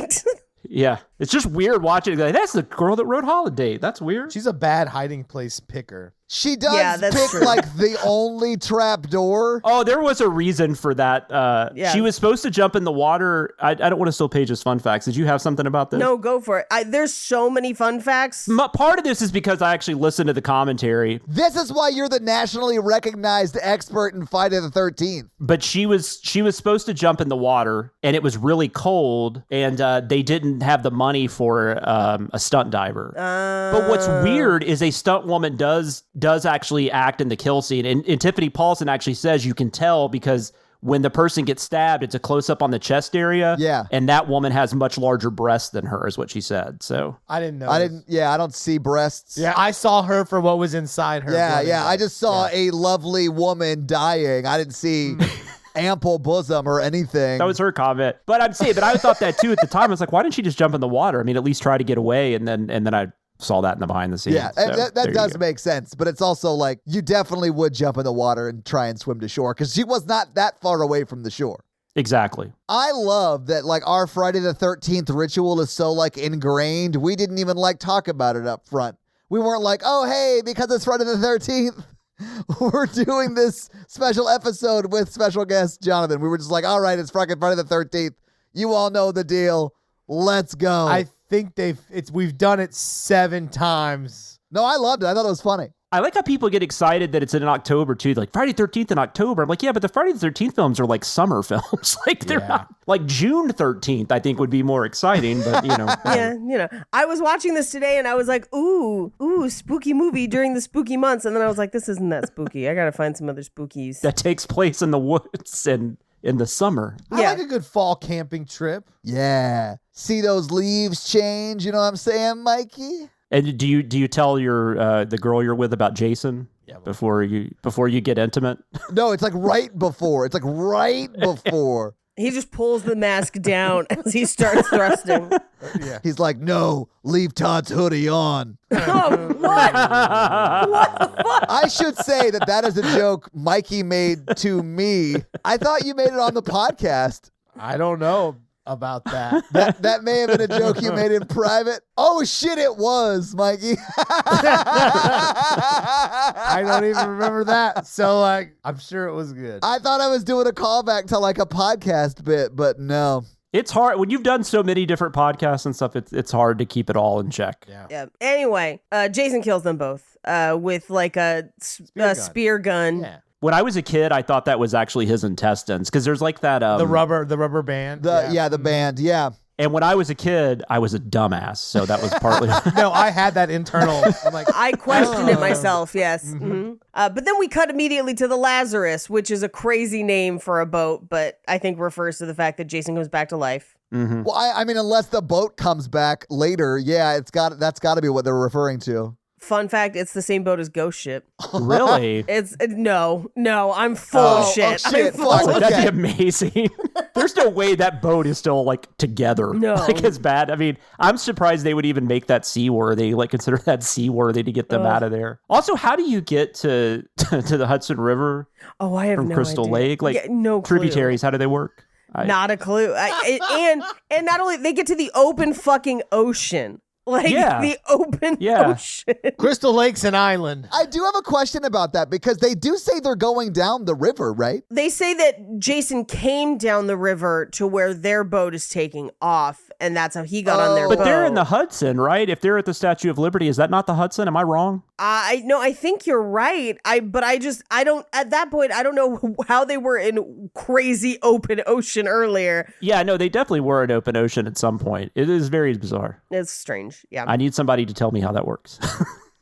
Yeah. It's just weird watching it. Like, that's the girl that wrote Holiday. That's weird. She's a bad hiding place picker. She does Yeah, that's pick true. like the only trap door. Oh, there was a reason for that. Yeah. She was supposed to jump in the water. I don't want to steal Paige's fun facts. Did you have something about this? No, go for it. There's so many fun facts. Part of this is because I actually listened to the commentary, This is why you're the nationally recognized expert in Friday the 13th. but she was supposed to jump in the water, and it was really cold, and they didn't have the money for a stunt diver. But what's weird is a stunt woman does actually act in the kill scene, and Tiffany Paulson actually says you can tell because when the person gets stabbed, it's a close up on the chest area. Yeah. And that woman has much larger breasts than her, is what she said. So I didn't know. I don't see breasts. Yeah, I saw her for what was inside her. Yeah, bloody yeah. I body. just saw a lovely woman dying. I didn't see ample bosom or anything. that was her comment. But I thought that too at the time. I was like, why didn't she just jump in the water? I mean, at least try to get away. And then I saw that in the behind the scenes. Yeah, So, and that there you does go. make sense, but it's also like you definitely would jump in the water and try and swim to shore because she was not that far away from the shore. Exactly. I love that like our Friday the 13th ritual is so like ingrained. We didn't even like talk about it up front. We weren't like, oh, hey, because it's Friday the 13th, we're doing this special episode with special guest Jonathan. We were just like, all right, it's fucking Friday the 13th. You all know the deal. Let's go. I think we've done it 7 times. No, I loved it. I thought it was funny. I like how people get excited that it's in October too. Like Friday 13th in October. I'm like, yeah, but the Friday the 13th films are like summer films. Like they're Yeah. not like June 13th, I think would be more exciting, but Yeah, I was watching this today and I was like, ooh, spooky movie during the spooky months. And then I was like, this isn't that spooky. I got to find some other spookies. that takes place in the woods and in the summer. I Yeah. like a good fall camping trip. Yeah. See those leaves change, you know what I'm saying, Mikey? And do you tell your the girl you're with about Jason before you get intimate? No, it's like right before. It's like right before. He just pulls the mask down as he starts thrusting. He's like, no, leave Todd's hoodie on. Oh, what? What the fuck? I should say that is a joke Mikey made to me. I thought you made it on the podcast. I don't know about that. That may have been a joke you made in private. Oh, shit, it was, Mikey. I don't even remember that. So, I'm sure it was good. I thought I was doing a callback to like a podcast bit, but no. It's hard when you've done so many different podcasts and stuff. It's hard to keep it all in check. Yeah. Anyway, Jason kills them both with like a spear gun. Yeah. When I was a kid, I thought that was actually his intestines because there's like that The rubber band. The band, yeah. And when I was a kid, I was a dumbass. So that was partly. No, I had that internal. I'm like, I questioned it myself, yes. But then we cut immediately to the Lazarus, which is a crazy name for a boat, but I think refers to the fact that Jason comes back to life. Well, I mean, unless the boat comes back later, yeah, that's got to be what they're referring to. Fun fact, it's the same boat as Ghost Ship. Really? No, I'm full of shit. Oh, shit. I'm full Fuck. of That'd Okay. be amazing. There's no way that boat is still like together. No. Like it's bad. I mean, I'm surprised they would even make that seaworthy, like consider that seaworthy to get them out of there. Also, how do you get to the Hudson River Oh, I have from no Crystal idea. Lake? Like Yeah, no clue. tributaries, how do they work? Not a clue. And not only they get to the open fucking ocean. Like Yeah. the open Yeah. ocean. Crystal Lake's an island. I do have a question about that because they do say they're going down the river, right? They say that Jason came down the river to where their boat is taking off, and that's how he got on their Oh. boat. But they're in the Hudson, right? If they're at the Statue of Liberty, is that not the Hudson? Am I wrong? I think you're right. I don't at that point I don't know how they were in crazy open ocean earlier. Yeah, no, they definitely were in open ocean at some point. It is very bizarre. It's strange. Yeah. I need somebody to tell me how that works.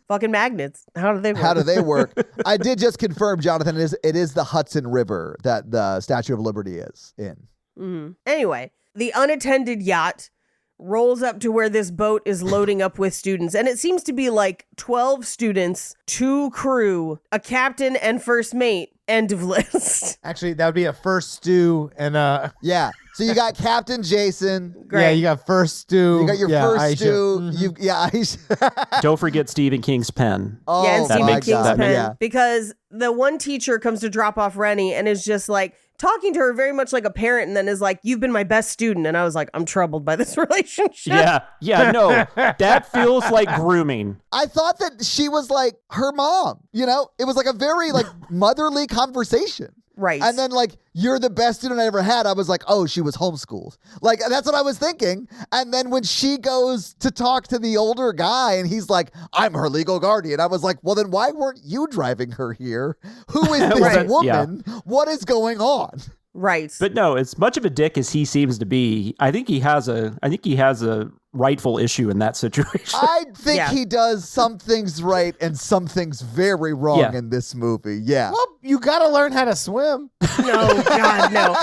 Fucking magnets. How do they work? How do they work? I did just confirm, Jonathan, it is the Hudson River that the Statue of Liberty is in. Anyway, the unattended yacht rolls up to where this boat is loading up with students. And it seems to be like 12 students, 2 crew, a captain and first mate. End of list. Actually, that would be a first stew and Yeah. So you got Captain Jason. Great. yeah, you got first stew. You got your first Aisha. stew. Aisha. Don't forget Stephen King's pen. Oh, Yeah, and that Stephen my makes- King's God. pen. Yeah. Because the one teacher comes to drop off Rennie and is just like talking to her very much like a parent, and then is like, "You've been my best student." And I was like, I'm troubled by this relationship. Yeah, no. That feels like grooming. I thought that she was like her mom. You know, it was like a very like motherly conversation. Right. And then like, you're the best student I ever had. I was like, oh, she was homeschooled. Like, that's what I was thinking. And then when she goes to talk to the older guy and he's like, I'm her legal guardian. I was like, well, then why weren't you driving her here? Who is this Right. woman? What is going on? Right. But no, as much of a dick as he seems to be, I think he has a rightful issue in that situation. I think Yeah. he does some things right and some things very wrong Yeah. in this movie. Yeah. Well, you got to learn how to swim. No, God, no.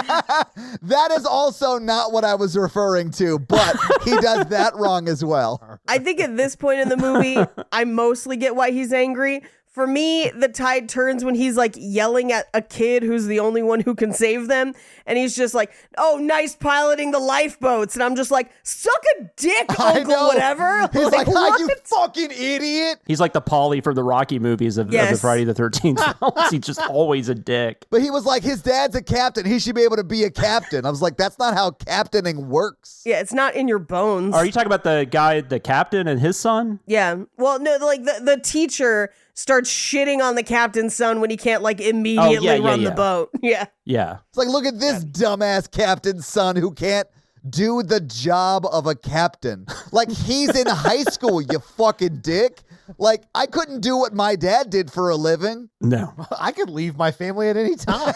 That is also not what I was referring to, but he does that wrong as well. I think at this point in the movie, I mostly get why he's angry. For me, the tide turns when he's like yelling at a kid who's the only one who can save them. And he's just like, oh, nice piloting the lifeboats. And I'm just like, suck a dick, I uncle, know. whatever. He's like, "Ah, what? you fucking idiot. He's like the Polly from the Rocky movies of the Yes. Friday the 13th films. He's just always a dick. But he was like, his dad's a captain. He should be able to be a captain. I was like, that's not how captaining works. Yeah, it's not in your bones. Are you talking about the guy, the captain and his son? Yeah. Well, no, like the teacher starts shitting on the captain's son when he can't like immediately run the boat. Yeah. Yeah. It's like, look at this dumbass captain's son who can't do the job of a captain. Like, he's in high school, you fucking dick. Like, I couldn't do what my dad did for a living. No. I could leave my family at any time.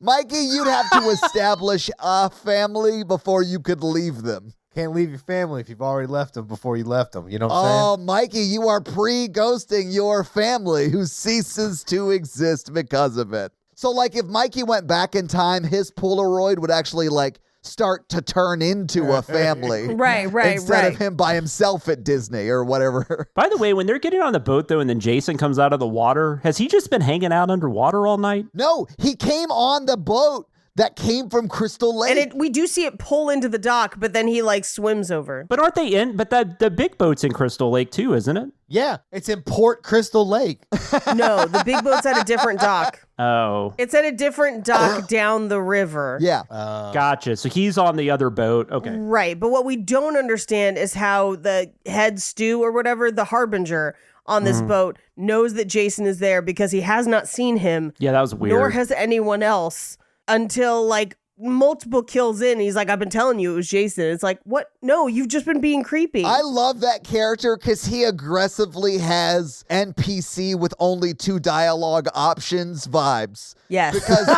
Mikey, you'd have to establish a family before you could leave them. Can't leave your family if you've already left them before you left them. You know what I'm Oh, saying? Mikey, you are pre-ghosting your family who ceases to exist because of it. So, like, if Mikey went back in time, his Polaroid would actually, like, start to turn into a family. Right. Instead of him by himself at Disney or whatever. By the way, when they're getting on the boat, though, and then Jason comes out of the water, has he just been hanging out underwater all night? No, he came on the boat that came from Crystal Lake. And we do see it pull into the dock, but then he like swims over. But aren't they in? But the big boat's in Crystal Lake, too, isn't it? Yeah, it's in Port Crystal Lake. No, the big boat's at a different dock. Oh, It's at a different dock down the river. Yeah. gotcha. So he's on the other boat. Okay. Right. But what we don't understand is how the head stew or whatever, the harbinger on this boat, knows that Jason is there because he has not seen him, Yeah, that was weird. nor has anyone else until like multiple kills in, he's like, I've been telling you it was Jason. It's like, what? No, you've just been being creepy. I love that character because he aggressively has NPC with only 2 dialogue options vibes. Yes. Because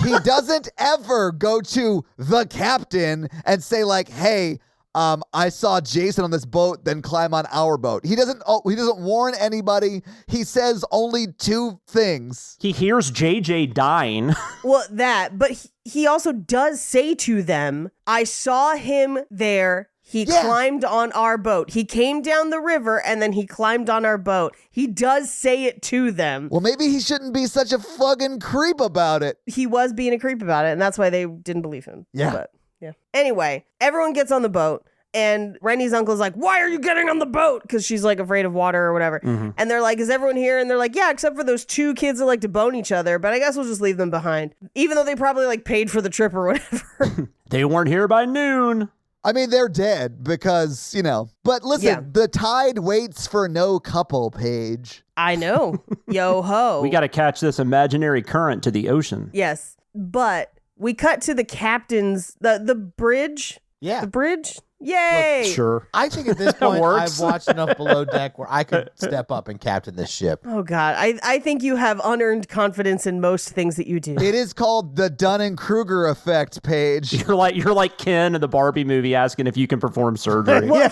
he doesn't ever go to the captain and say like, hey, I saw Jason on this boat, then climb on our boat. He doesn't warn anybody. He says only 2 things. He hears JJ dying. Well, but he also does say to them, I saw him there. He climbed on our boat. He came down the river and then he climbed on our boat. He does say it to them. Well, maybe he shouldn't be such a fucking creep about it. He was being a creep about it, and that's why they didn't believe him. Yeah. But, yeah. Anyway, everyone gets on the boat. And Rennie's uncle's like, why are you getting on the boat? Because she's like afraid of water or whatever. Mm-hmm. And they're like, is everyone here? And they're like, yeah, except for those 2 kids that like to bone each other. But I guess we'll just leave them behind. Even though they probably like paid for the trip or whatever. They weren't here by noon. I mean, they're dead because, But listen, the tide waits for no couple, Paige. I know. Yo ho. We got to catch this imaginary current to the ocean. Yes. But we cut to the captain's, the bridge. Yeah. The bridge. Yay! Look, sure. I think at this point, works. I've watched enough Below Deck where I could step up and captain this ship. Oh, God. I think you have unearned confidence in most things that you do. It is called the Dunning-Kruger effect, Paige. You're like Ken in the Barbie movie asking if you can perform surgery. Well,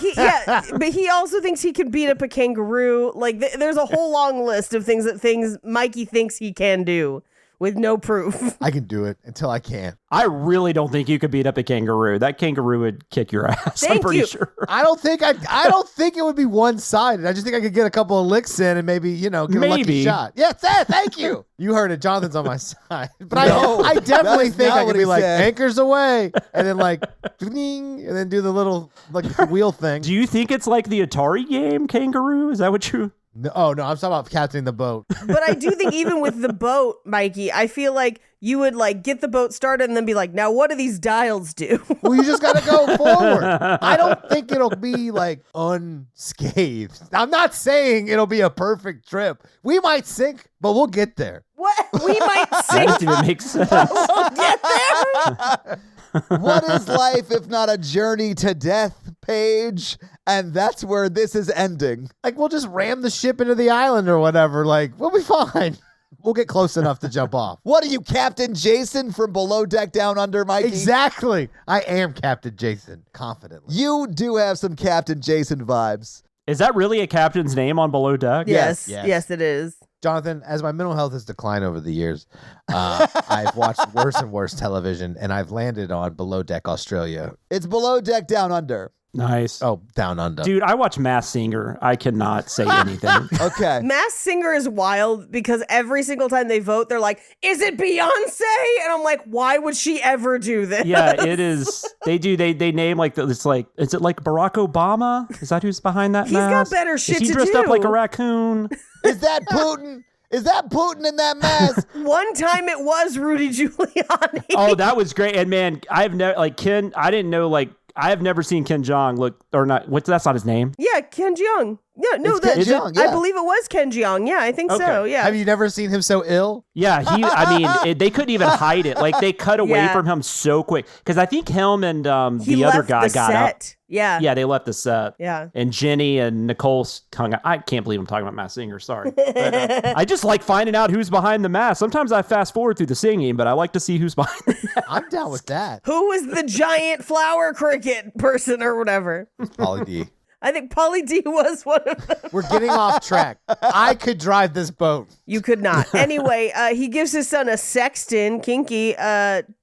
but he also thinks he can beat up a kangaroo. Like, there's a whole long list of things Mikey thinks he can do with no proof. I can do it until I can't. I really don't think you could beat up a kangaroo. That kangaroo would kick your ass. I'm Thank pretty you. sure. I don't think it would be one-sided. I just think I could get a couple of licks in and maybe, give a lucky shot. Yeah, thank you. You heard it. Jonathan's on my side. But No, I definitely that is think not I what could be he like, said. anchors away, and then like, ding, and then do the little like wheel thing. Do you think it's like the Atari game Kangaroo? Is that what you... No, I'm talking about captaining the boat. But I do think even with the boat, Mikey, I feel like you would like get the boat started and then be like, now what do these dials do? Well, you just got to go forward. I don't think it'll be like unscathed. I'm not saying it'll be a perfect trip. We might sink, but we'll get there. What? We might That sink. doesn't even make sense. We'll get there. What is life if not a journey to death, Paige? And that's where this is ending. Like, we'll just ram the ship into the island or whatever. Like, we'll be fine. We'll get close enough to jump off. What are you, Captain Jason from Below Deck Down Under, Mikey? Exactly. I am Captain Jason, confidently. You do have some Captain Jason vibes. Is that really a captain's name on Below Deck? Yes. Yes. Yes, it is. Jonathan, as my mental health has declined over the years, I've watched worse and worse television, and I've landed on Below Deck Australia. It's Below Deck Down Under. Nice. Oh, Down Under. Dude, I watch Masked Singer. I cannot say anything. Okay. Masked Singer is wild because every single time they vote, they're like, is it Beyonce? And I'm like, why would she ever do this? Yeah, it is. They name like, it's like, is it like Barack Obama? Is that who's behind that He's got mask? better shit to Is he dressed do. up like a raccoon? Is that Putin? Is that Putin in that mask? One time it was Rudy Giuliani. Oh, that was great. And man, I've never, like Ken, I didn't know, like, I have never seen Ken Jeong look, or not, that's not his name. Yeah, Ken Jeong. Yeah, no, It's Ken Jeong, I yeah. believe it was Ken Jeong. Yeah, I think so. Okay. Yeah. Have you never seen him so ill? Yeah, they couldn't even hide it. Like, they cut away Yeah. from him so quick. Because I think him and He the other left guy the got set. up. Yeah. Yeah, they left the set. Yeah. And Jenny and Nicole hung out. I can't believe I'm talking about Masked Singer. Sorry. I just like finding out who's behind the mask. Sometimes I fast forward through the singing, but I like to see who's behind the mask. I'm down with that. Who was the giant flower cricket person or whatever? Pauly D. I think Pauly D was one of them. We're getting off track. I could drive this boat. You could not. Anyway, he gives his son a sextant, Kinky,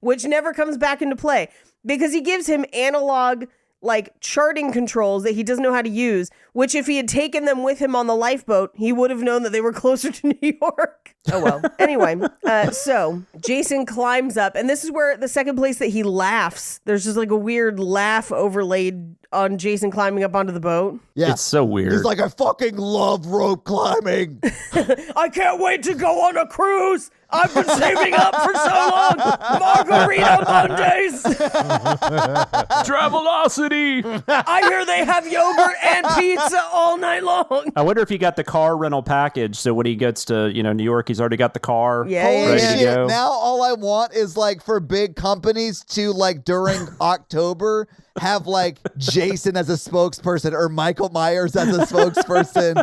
which never comes back into play because he gives him analog like charting controls that he doesn't know how to use, which if he had taken them with him on the lifeboat, he would have known that they were closer to New York. Oh, well. Anyway, so Jason climbs up, and this is where the second place that he laughs. There's just like a weird laugh overlaid on Jason climbing up onto the boat. Yeah. It's so weird. He's like, I fucking love rope climbing. I can't wait to go on a cruise. I've been saving up for so long. Margarita Mondays. Travelocity. I hear they have yogurt and pizza all night long. I wonder if he got the car rental package. So when he gets to, New York, he's already got the car Yeah, Holy ready shit. to go. Now all I want is like for big companies to like during October have like Jason as a spokesperson or Michael Myers as a spokesperson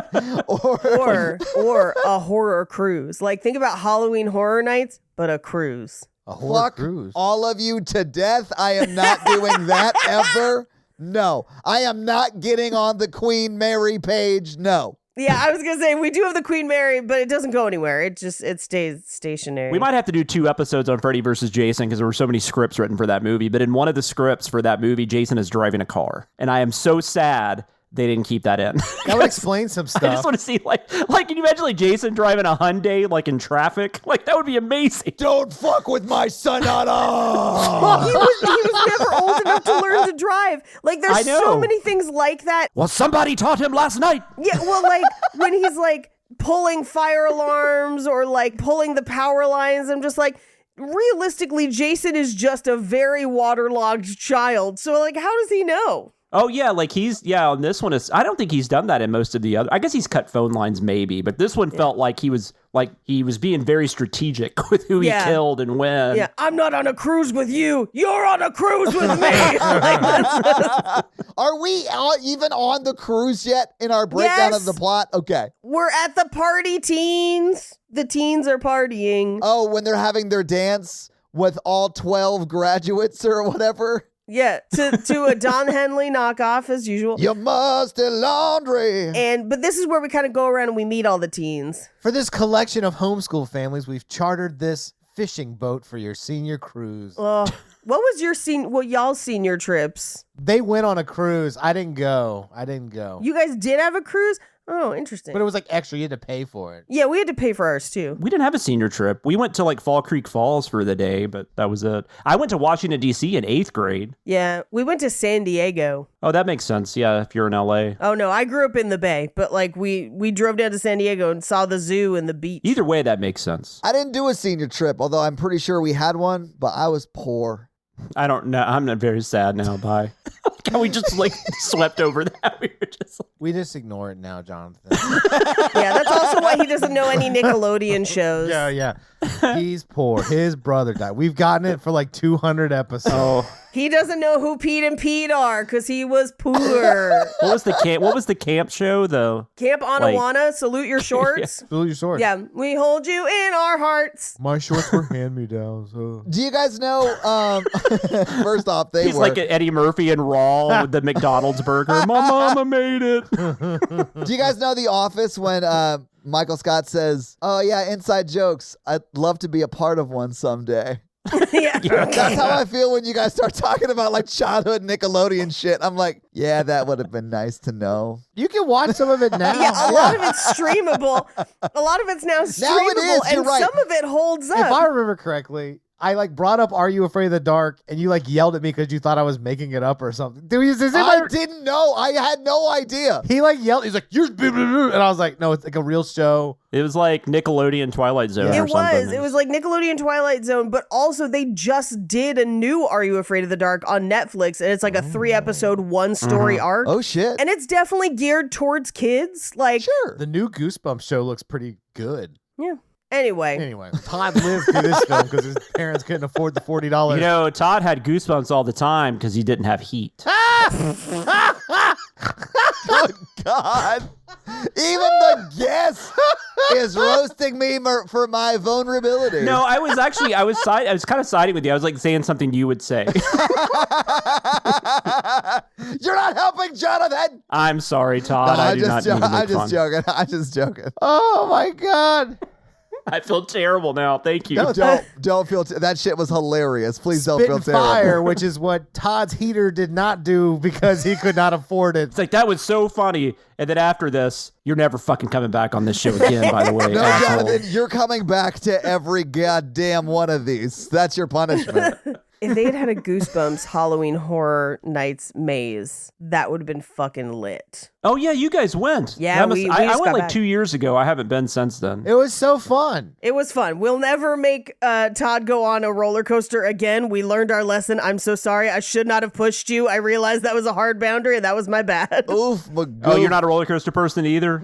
Or a horror cruise. Like, think about Halloween Horror Nights, but a cruise. A horror fuck cruise. all of you to death. I am not doing that ever. No, I am not getting on the Queen Mary page. No. Yeah, I was going to say, we do have the Queen Mary, but it doesn't go anywhere. It stays stationary. We might have to do 2 episodes on Freddy versus Jason because there were so many scripts written for that movie. But in one of the scripts for that movie, Jason is driving a car. And I am so sad they didn't keep that in. That would explain some I stuff. just want to see, like, can you imagine, like, Jason driving a Hyundai, like, in traffic? Like, that would be amazing. Don't fuck with my sonata. he was never old enough to learn to drive. Like, I there's know. so many things like that. Well, somebody taught him last night. Yeah, well, like, when he's, like, pulling fire alarms or, like, pulling the power lines, I'm just like, realistically, Jason is just a very waterlogged child. So, like, how does he know? Oh, yeah, like, on this one, I don't think he's done that in most of the other. I guess he's cut phone lines, maybe. But this one felt like he was being very strategic with who he killed and when. Yeah, I'm not on a cruise with you. You're on a cruise with me. Like, Are we even on the cruise yet in our breakdown of the plot? Okay. we're at the party, teens. The teens are partying. Oh, when they're having their dance with all 12 graduates or whatever. Yeah, to a Don Henley knockoff as usual. You must do laundry. But this is where we kind of go around and we meet all the teens. For this collection of homeschool families, we've chartered this fishing boat for your senior cruise. What was y'all's senior trips? They went on a cruise. I didn't go. You guys did have a cruise? Oh, interesting. But it was like extra. You had to pay for it. Yeah, we had to pay for ours too. We didn't have a senior trip. We went to, like, Fall Creek Falls for the day, but that was it. I went to Washington, D.C. in 8th grade. Yeah, we went to San Diego. Oh, that makes sense. Yeah, if you're in L.A. Oh no, I grew up in the Bay, but like we drove down to San Diego and saw the zoo and the beach. Either way, that makes sense. I didn't do a senior trip, although I'm pretty sure we had one, but I was poor. I don't know. I'm not very sad now. Bye. Can we just, like, swept over that? We were just like... We just ignore it now, Jonathan. Yeah, that's also why he doesn't know any Nickelodeon shows. Yeah. He's poor. His brother died. We've gotten it for like 200 episodes. He doesn't know who Pete and Pete are because he was poor. What was the camp show, though? Camp Anawana, salute your shorts. Fill your sword. Yeah, we hold you in our hearts. My shorts were hand-me-downs. Do you guys know, first off, He's were. like Eddie Murphy and Raw with the McDonald's burger. My mama made it. Do you guys know The Office when Michael Scott says, "Oh yeah, inside jokes. I'd love to be a part of one someday." Yeah. That's how I feel when you guys start talking about like childhood Nickelodeon shit. I'm like, yeah, that would have been nice to know. You can watch some of it now. Yeah, a lot of it's streamable. A lot of it's now streamable, Now it is, you're and right. some of it holds up. If I remember correctly, I like brought up "Are You Afraid of the Dark?" and you like yelled at me because you thought I was making it up or something. I didn't know. I had no idea. He like yelled. He's like, "You're," and I was like, "No, it's like a real show." It was like Nickelodeon Twilight Zone or It something. was. It was like Nickelodeon Twilight Zone, but also they just did a new Are You Afraid of the Dark on Netflix, and it's like a 3-episode, one-story arc. Oh shit. And it's definitely geared towards kids. Like, Sure. The new Goosebumps show looks pretty good. yeah. Anyway. Anyway, Todd lived through this film because his parents couldn't afford the $40. You know, Todd had goosebumps all the time because he didn't have heat. Good God. Even the guest is roasting me for my vulnerability. No, I was kind of siding with you. I was like saying something you would say. You're not helping, Jonathan. I'm sorry, Todd. I do not mean to make I'm just fun. joking. I'm just joking. Oh my God. I feel terrible now. Thank you. Don't feel that shit was hilarious. Please don't feel Spitting terrible. fire, which is what Todd's heater did not do because he could not afford it. It's like, that was so funny. And then after this, you're never fucking coming back on this show again, by the way. No, asshole. Jonathan, you're coming back to every goddamn one of these. That's your punishment. If they had had a Goosebumps Halloween Horror Nights maze, that would have been fucking lit. Oh yeah, you guys went. Yeah, I we I just went got like back. 2 years ago. I haven't been since then. It was so fun. It was fun. We'll never make Todd go on a roller coaster again. We learned our lesson. I'm so sorry. I should not have pushed you. I realized that was a hard boundary, and that was my bad. Oof. Oh, you're not a roller coaster person either?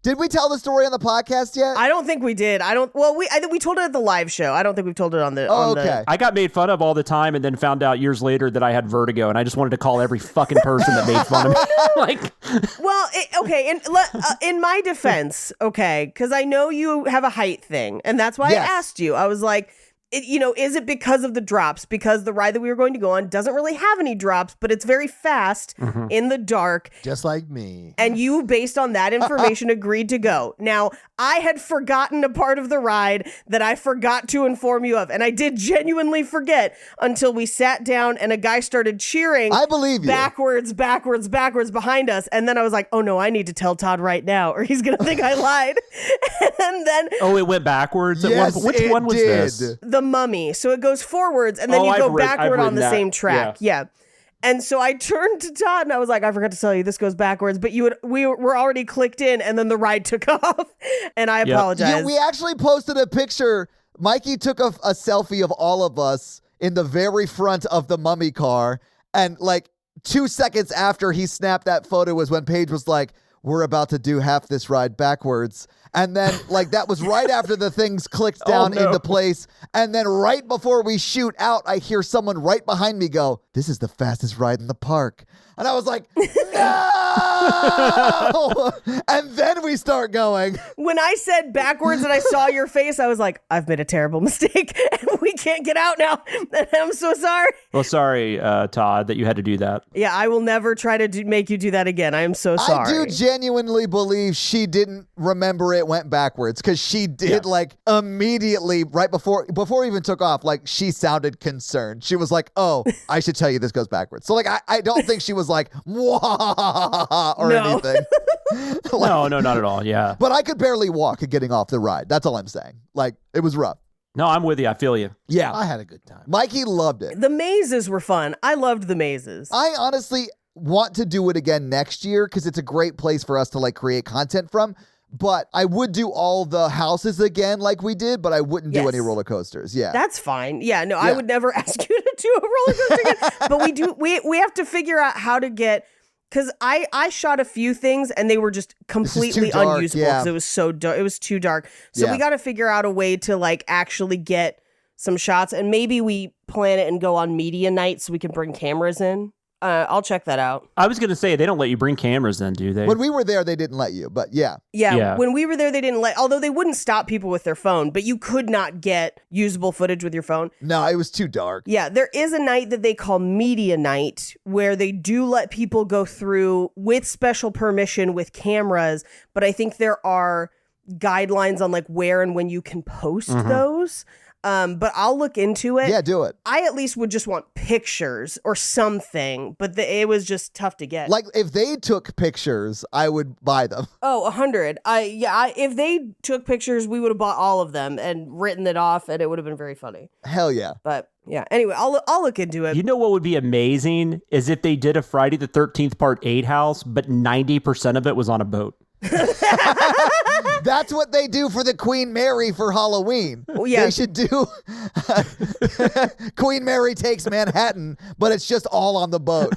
Did we tell the story on the podcast yet? I don't think we did. I think we told it at the live show. I don't think we've told it on the. Oh, on the- okay. I got made fun of all the time and then found out years later that I had vertigo, and I just wanted to call every fucking person that made fun of me. Like, Well, okay. In my defense, okay, because I know you have a height thing, and that's why Yes. I asked you. I was like, is it because of the drops? Because the ride that we were going to go on doesn't really have any drops, but it's very fast in the dark. Just like me. And you, based on that information, agreed to go. Now, I had forgotten a part of the ride that I forgot to inform you of. And I did genuinely forget until we sat down and a guy started cheering. I believe you. Backwards behind us. And then I was like, oh no, I need to tell Todd right now or he's going to think I lied. And then oh, it went backwards at Yes, one point. Which it one was did. this? the Mummy. So it goes forwards and then Oh, you I've go read- I've backward on ridden the that. same track. Yeah. And so I turned to Todd and I was like, I forgot to tell you, this goes backwards. But we were already clicked in and then the ride took off. And I apologize. Yeah, we actually posted a picture. Mikey took a selfie of all of us in the very front of the Mummy car. And like 2 seconds after he snapped that photo was when Paige was like, we're about to do half this ride backwards. And then like that was right after the things clicked down no. into place. And then right before we shoot out, I hear someone right behind me go, this is the fastest ride in the park. And I was like, no! And then we start going. When I said backwards and I saw your face, I was like, I've made a terrible mistake and we can't get out now. And I'm so sorry. Well, sorry, Todd, that you had to do that. Yeah, I will never try to make you do that again. I am so sorry. I do genuinely believe she didn't remember it went backwards because she did like immediately right before we even took off, like she sounded concerned. She was like, oh, I should tell you this goes backwards. So like, I don't think she was like, "Mwah," or No. anything. No, not at all. Yeah. But I could barely walk getting off the ride. That's all I'm saying. Like it was rough. No, I'm with you. I feel you. Yeah. I had a good time. Mikey loved it. The mazes were fun. I loved the mazes. I honestly want to do it again next year because it's a great place for us to like create content from. But I would do all the houses again like we did, but I wouldn't do Yes. any roller coasters. Yeah. That's fine. Yeah, no, I Yeah. would never ask you to do a roller coaster again. But we have to figure out how to get, because I shot a few things and they were just completely dark, unusable yeah. because it was so dark. It was too dark. So Yeah. we got to figure out a way to like actually get some shots, and maybe we plan it and go on media night so we can bring cameras in. I'll check that out. I was going to say, they don't let you bring cameras in, do they? When we were there, they didn't let you, but yeah. Yeah, when we were there, they didn't although they wouldn't stop people with their phone, but you could not get usable footage with your phone. No, it was too dark. Yeah, there is a night that they call media night where they do let people go through with special permission with cameras, but I think there are guidelines on like where and when you can post those. But I'll look into it. Yeah, do it. I at least would just want pictures or something, but it was just tough to get. Like if they took pictures, I would buy them. Oh, 100. If they took pictures, we would have bought all of them and written it off, and it would have been very funny. Hell yeah. But yeah, anyway, I'll look into it. You know what would be amazing is if they did a Friday the 13th Part 8 house, but 90% of it was on a boat. That's what they do for the Queen Mary for Halloween. yeah. They should do Queen Mary Takes Manhattan, but it's just all on the boat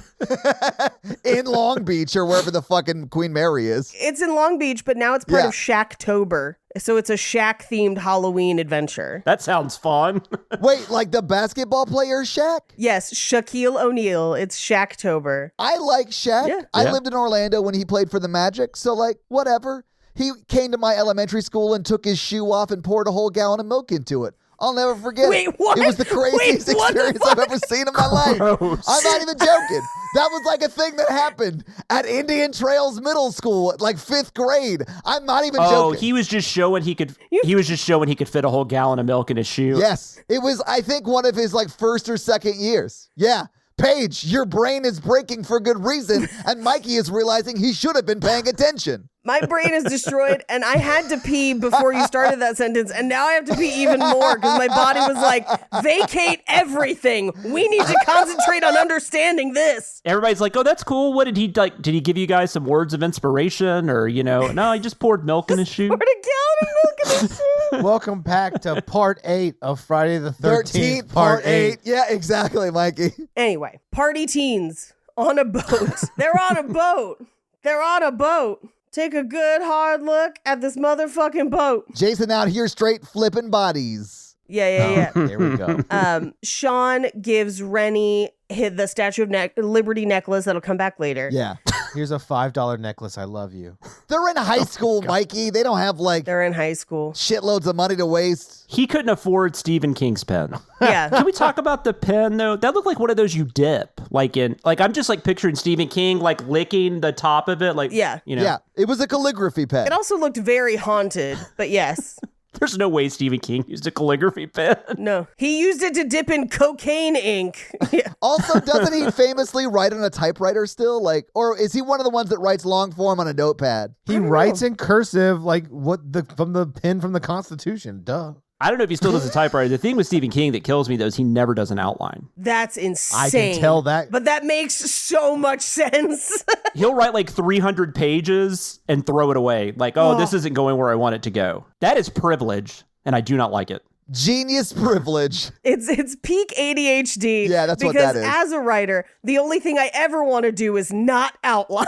in Long Beach or wherever the fucking Queen Mary is. It's in Long Beach, but now it's part Yeah. of Shacktober. So it's a Shack-themed Halloween adventure. That sounds fun. Wait, like the basketball player Shaq? Yes, Shaquille O'Neal. It's Shacktober. I like Shaq. Yeah. I Yeah. lived in Orlando when he played for the Magic, so like whatever. He came to my elementary school and took his shoe off and poured a whole gallon of milk into it. I'll never forget Wait, it. what? It was the craziest Wait, what the experience I've ever seen in my life. Gross. I'm not even joking. That was like a thing that happened at Indian Trails Middle School, like 5th grade. I'm not even Oh, joking. he was just showing he could. He was just showing he could fit a whole gallon of milk in his shoe. Yes. It was, I think, one of his like first or second years. Yeah. Paige, your brain is breaking for good reason, and Mikey is realizing he should have been paying attention. My brain is destroyed, and I had to pee before you started that sentence, and now I have to pee even more because my body was like, vacate everything. We need to concentrate on understanding this. Everybody's like, oh, that's cool. What did he like? Did he give you guys some words of inspiration, or no, he just poured milk in his shoe. Poured a gallon of milk in his shoe. Welcome back to part 8 of Friday the 13th, part 8. Yeah, exactly, Mikey. Anyway, party teens on a boat. They're on a boat. They're on a boat. Take a good hard look at this motherfucking boat. Jason out here straight flipping bodies. Yeah. There we go. Sean gives Rennie the Statue of Liberty necklace that'll come back later. Yeah. Here's a $5 necklace. I love you. They're in high school, Mikey. They don't have They're in high school. shitloads of money to waste. He couldn't afford Stephen King's pen. Yeah. Can we talk about the pen though? That looked like one of those you dip, I'm just picturing Stephen King licking the top of it, Yeah. Yeah, it was a calligraphy pen. It also looked very haunted, but yes. There's no way Stephen King used a calligraphy pen. No. He used it to dip in cocaine ink. Yeah. Also, doesn't he famously write on a typewriter still? Or is he one of the ones that writes long form on a notepad? He writes in cursive from the pen from the Constitution. Duh. I don't know if he still does a typewriter. The thing with Stephen King that kills me though is he never does an outline. That's insane. I can tell that. But that makes so much sense. He'll write 300 pages and throw it away. This isn't going where I want it to go. That is privilege, and I do not like it. Genius privilege. It's peak ADHD. Yeah, that's what that is. Because as a writer, the only thing I ever want to do is not outline.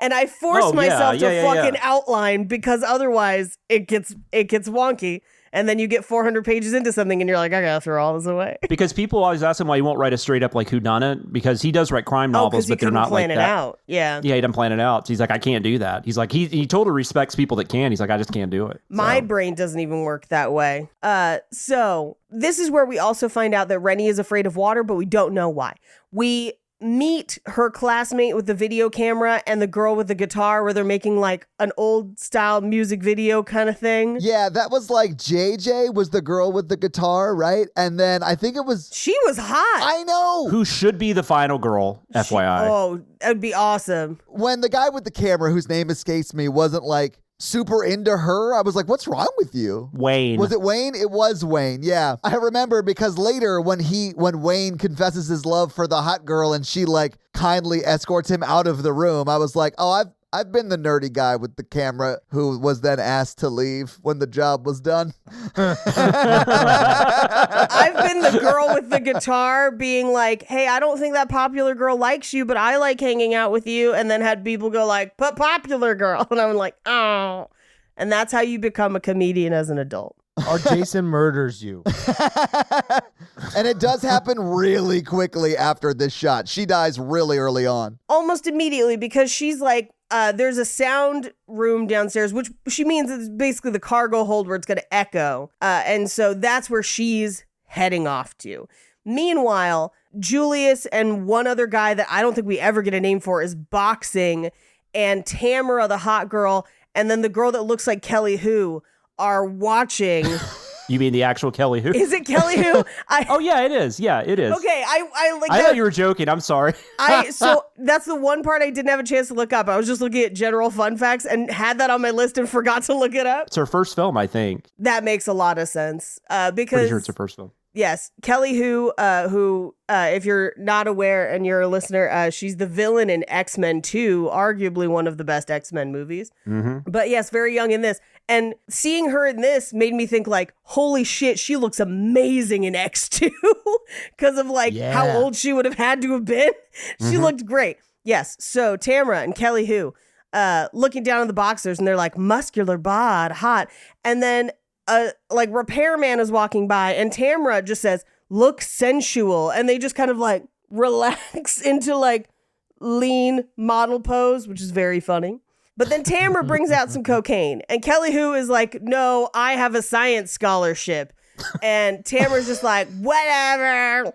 And I force myself to fucking outline because otherwise it gets wonky. And then you get 400 pages into something and you're like, I gotta throw all this away. Because people always ask him why he won't write a straight up whodunit, because he does write crime novels, but they're not like that. Plan it out. Yeah. Yeah, he doesn't plan it out. So he's like, I can't do that. He's like, he totally respects people that can. He's like, I just can't do it. My brain doesn't even work that way. So this is where we also find out that Rennie is afraid of water, but we don't know why. We meet her classmate with the video camera and the girl with the guitar where they're making an old style music video kind of thing. Yeah, that was JJ was the girl with the guitar, right? And then I think it was... She was hot. I know! Who should be the final girl, FYI. Oh, that would be awesome. When the guy with the camera, whose name escapes me, wasn't super into her, I was like, what's wrong with you? Wayne. Was it Wayne? It was Wayne, yeah. I remember because later when Wayne confesses his love for the hot girl and she kindly escorts him out of the room, I was like, oh, I've been the nerdy guy with the camera who was then asked to leave when the job was done. I've been the girl with the guitar being like, hey, I don't think that popular girl likes you, but I like hanging out with you. And then had people go but popular girl. And I'm like, oh. And that's how you become a comedian as an adult. Or Jason murders you. And it does happen really quickly after this shot. She dies really early on. Almost immediately, because she's like, there's a sound room downstairs, which she means is basically the cargo hold where it's going to echo. And so that's where she's heading off to. Meanwhile, Julius and one other guy that I don't think we ever get a name for is boxing, and Tamara, the hot girl, and then the girl that looks like Kelly Who are watching. You mean the actual Kelly Who? Is it Kelly Who? Oh yeah, it is. Yeah, it is. Okay, I thought you were joking. I'm sorry. So that's the one part I didn't have a chance to look up. I was just looking at general fun facts and had that on my list and forgot to look it up. It's her first film, I think. That makes a lot of sense. Because Pretty sure it's her first film. Yes, Kelly Who, if you're not aware and you're a listener, she's the villain in X-Men 2, arguably one of the best X-Men movies. Mm-hmm. But yes, very young in this. And seeing her in this made me think holy shit, she looks amazing in X2 because of how old she would have had to have been. She looked great. Yes, so Tamara and Kelly Who, looking down at the boxers and they're like, muscular bod, hot. And then repairman is walking by and Tamara just says, look sensual. And they just kind of relax into lean model pose, which is very funny. But then Tamara brings out some cocaine and Kelly Who is like, no, I have a science scholarship. And Tamara's just like, whatever,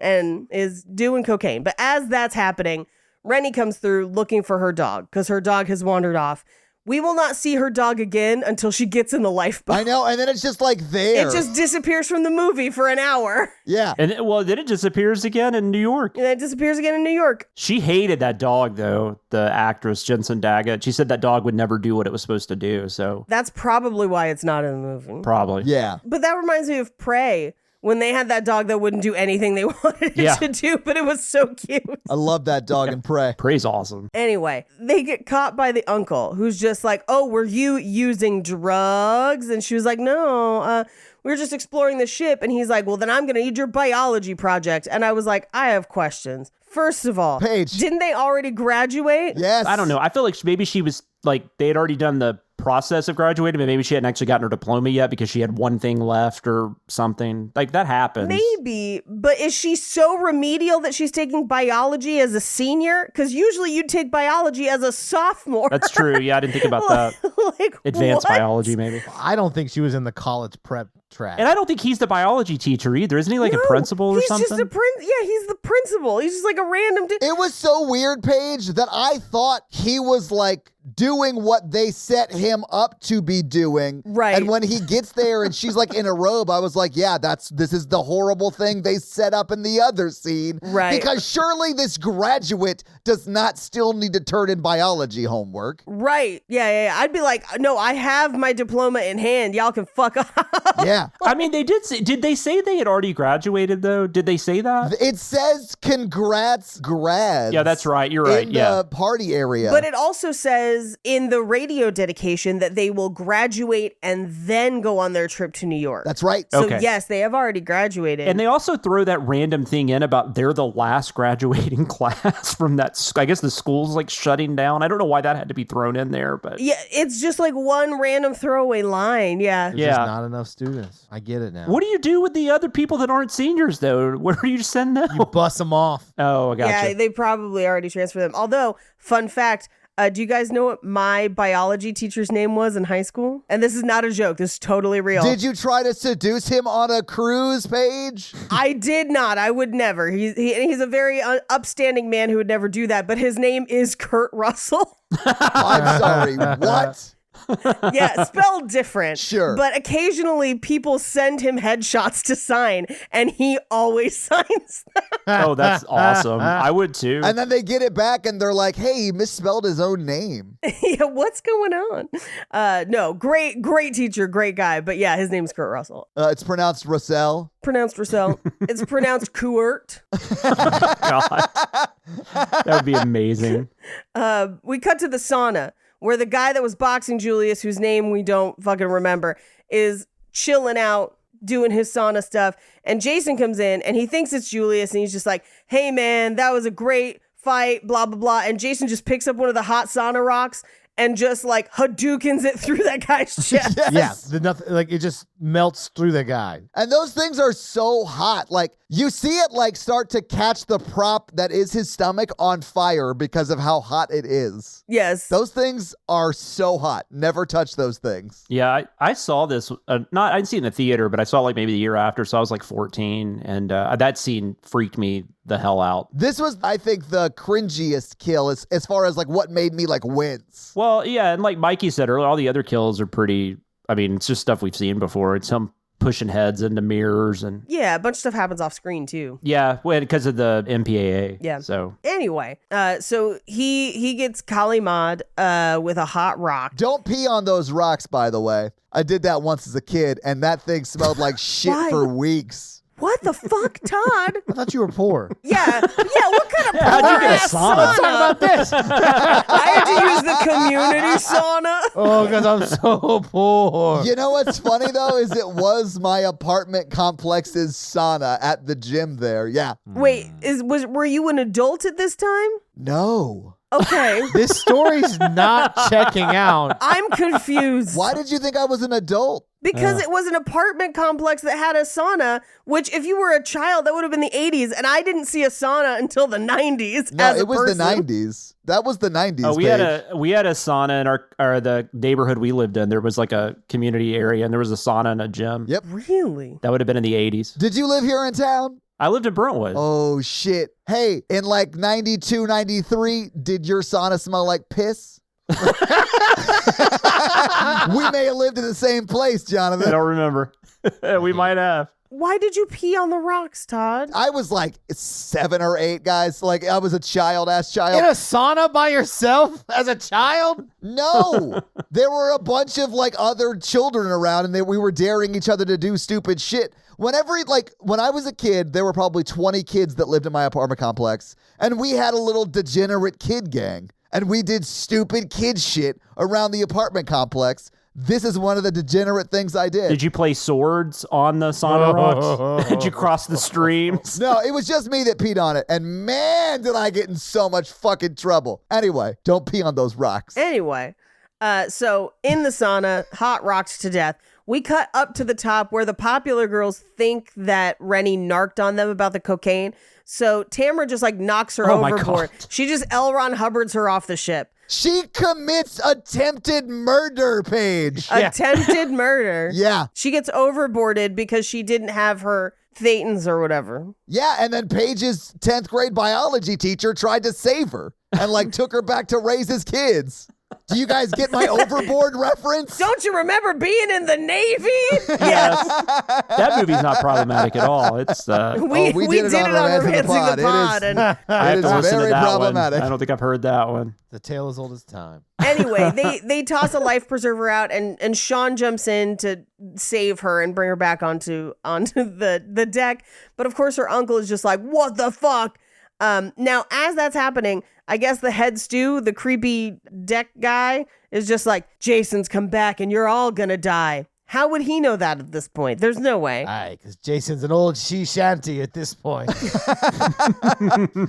and is doing cocaine. But as that's happening, Rennie comes through looking for her dog because her dog has wandered off. we will not see her dog again until she gets in the lifeboat. I know, and then it's just like there. It just disappears from the movie for an hour. Yeah. And then it disappears again in New York. And then it disappears again in New York. She hated that dog, though, the actress Jensen Daggett. She said that dog would never do what it was supposed to do, so That's probably why it's not in the movie. probably. Yeah. But that reminds me of Prey, when they had that dog that wouldn't do anything they wanted it to do, but it was so cute. I love that dog in Prey. Prey's awesome. Anyway, they get caught by the uncle, who's just like, oh, were you using drugs? And she was like, no, we were just exploring the ship. And he's like, well, then I'm going to need your biology project. And I was like, I have questions. First of all, Paige. didn't they already graduate? Yes. I don't know. I feel like maybe she was like, they had already done the process of graduating, but maybe she hadn't actually gotten her diploma yet because she had one thing left or something. Like, that happens. Maybe, but is she so remedial that she's taking biology as a senior? Because usually you'd take biology as a sophomore. That's true. Yeah, I didn't think about that. Like, Advanced what? biology, maybe. I don't think she was in the college prep track. And I don't think he's the biology teacher either. Isn't he like a No, principal or he's something? just he's the principal. He's just like a random dude. It was so weird, Paige, that I thought he was like doing what they set him up to be doing. Right. And when he gets there and she's like in a robe, I was like, yeah, this is the horrible thing they set up in the other scene. Right. Because surely this graduate does not still need to turn in biology homework. Right. Yeah. I'd be like, no, I have my diploma in hand. Y'all can fuck off. Yeah. I mean, did they say they had already graduated, though? Did they say that? It says congrats, grads. Yeah, that's right. You're right. In Yeah. the party area. But it also says in the radio dedication that they will graduate and then go on their trip to New York. That's right. So Okay. yes, they have already graduated. And they also throw that random thing in about they're the last graduating class from that. I guess the school's like shutting down. I don't know why that had to be thrown in there, but yeah, it's just like one random throwaway line. Yeah. There's Yeah. just not enough students. I get it now. what do you do with the other people that aren't seniors, though? Where do you send them? You bust them off. Oh, I gotcha. Yeah, they probably already transferred them. Although, fun fact, do you guys know what my biology teacher's name was in high school? And this is not a joke. This is totally real. Did you try to seduce him on a cruise, Paige? I did not. I would never. He's a very upstanding man who would never do that. But his name is Kurt Russell. I'm sorry. What? Yeah, spelled different. Sure. But occasionally people send him headshots to sign, and he always signs them. Oh, that's awesome. I would too. And then they get it back and they're like, hey, he misspelled his own name. Yeah, what's going on? No, great teacher, great guy. But yeah, his name's Kurt Russell. It's pronounced Russell. Pronounced Russell. It's pronounced Kuert. God. That would be amazing. We cut to the sauna where the guy that was boxing Julius, whose name we don't fucking remember, is chilling out, doing his sauna stuff. And Jason comes in and he thinks it's Julius and he's just like, hey man, that was a great fight, blah, blah, blah. And Jason just picks up one of the hot sauna rocks and just like Hadoukens it through that guy's chest. Yes. Yeah, like it just melts through the guy. And those things are so hot. Like, you see it like start to catch the prop that is his stomach on fire because of how hot it is. Yes. Those things are so hot. Never touch those things. Yeah, I saw this. I didn't see it in the theater, but I saw it like maybe the year after. So I was like 14, and that scene freaked me the hell out. This was, I think, the cringiest kill as far as like what made me like wince. Well, yeah, and like Mikey said earlier, all the other kills are pretty. I mean, it's just stuff we've seen before. It's him pushing heads into mirrors and Yeah, a bunch of stuff happens off screen too. yeah, because of the MPAA. Yeah. So Anyway, so he gets Kalimad with a hot rock. Don't pee on those rocks, by the way. I did that once as a kid, and that thing smelled like shit Why? for weeks. What the fuck, Todd? I thought you were poor. Yeah, what kind of how'd you get a poor-ass sauna? Let's talk about this. I had to use the community sauna. Oh, because I'm so poor. You know what's funny, though, is it was my apartment complex's sauna at the gym there. Yeah. Wait, were you an adult at this time? No. Okay. This story's not checking out. I'm confused. Why did you think I was an adult? Because it was an apartment complex that had a sauna, which if you were a child, that would have been the 80s. And I didn't see a sauna until the 90s. No, as a it was person. the 90s. That was the 90s. oh, we Paige. had a sauna in our the neighborhood we lived in. There was like a community area, and there was a sauna and a gym. Yep. Really? That would have been in the 80s. Did you live here in town? I lived in Brentwood. Oh, shit. Hey, in like 92, 93, did your sauna smell like piss? We may have lived in the same place, I Jonathan. don't remember. We might have. Why did you pee on the rocks, Todd? I was like 7 or 8, guys. Like, I was a child-ass child. In a sauna by yourself as a child? No, there were a bunch of like other children around, and we were daring each other to do stupid shit. When I was a kid, there were probably 20 kids that lived in my apartment complex, and we had a little degenerate kid gang, and we did stupid kid shit around the apartment complex. This is one of the degenerate things I did. Did you play swords on the sauna rocks? Did you cross the streams? No, it was just me that peed on it, and man, did I get in so much fucking trouble. Anyway, don't pee on those rocks. Anyway, so in the sauna, hot rocked to death. We cut up to the top where the popular girls think that Rennie narked on them about the cocaine. So Tamara just like knocks her Oh my overboard. God. She just L. Ron Hubbards her off the ship. She commits attempted murder, Paige. Attempted murder. Yeah. She gets overboarded because she didn't have her thetans or whatever. Yeah, and then Paige's 10th grade biology teacher tried to save her and like took her back to raise his kids. Do you guys get my overboard reference? Don't you remember being in the Navy? Yes. That movie's not problematic at all. It's we did it on Romancing the Pod. And I have It to is listen very to that problematic. one. I don't think I've heard that one. The tale as old as time. anyway, they toss a life preserver out, and Sean jumps in to save her and bring her back onto the deck. But of course, her uncle is just like, "What the fuck?" Now, as that's happening, I guess the head stew, the creepy deck guy, is just like, Jason's come back and you're all gonna die. How would he know that at this point? There's no way. Aye, because Jason's an old she shanty at this point.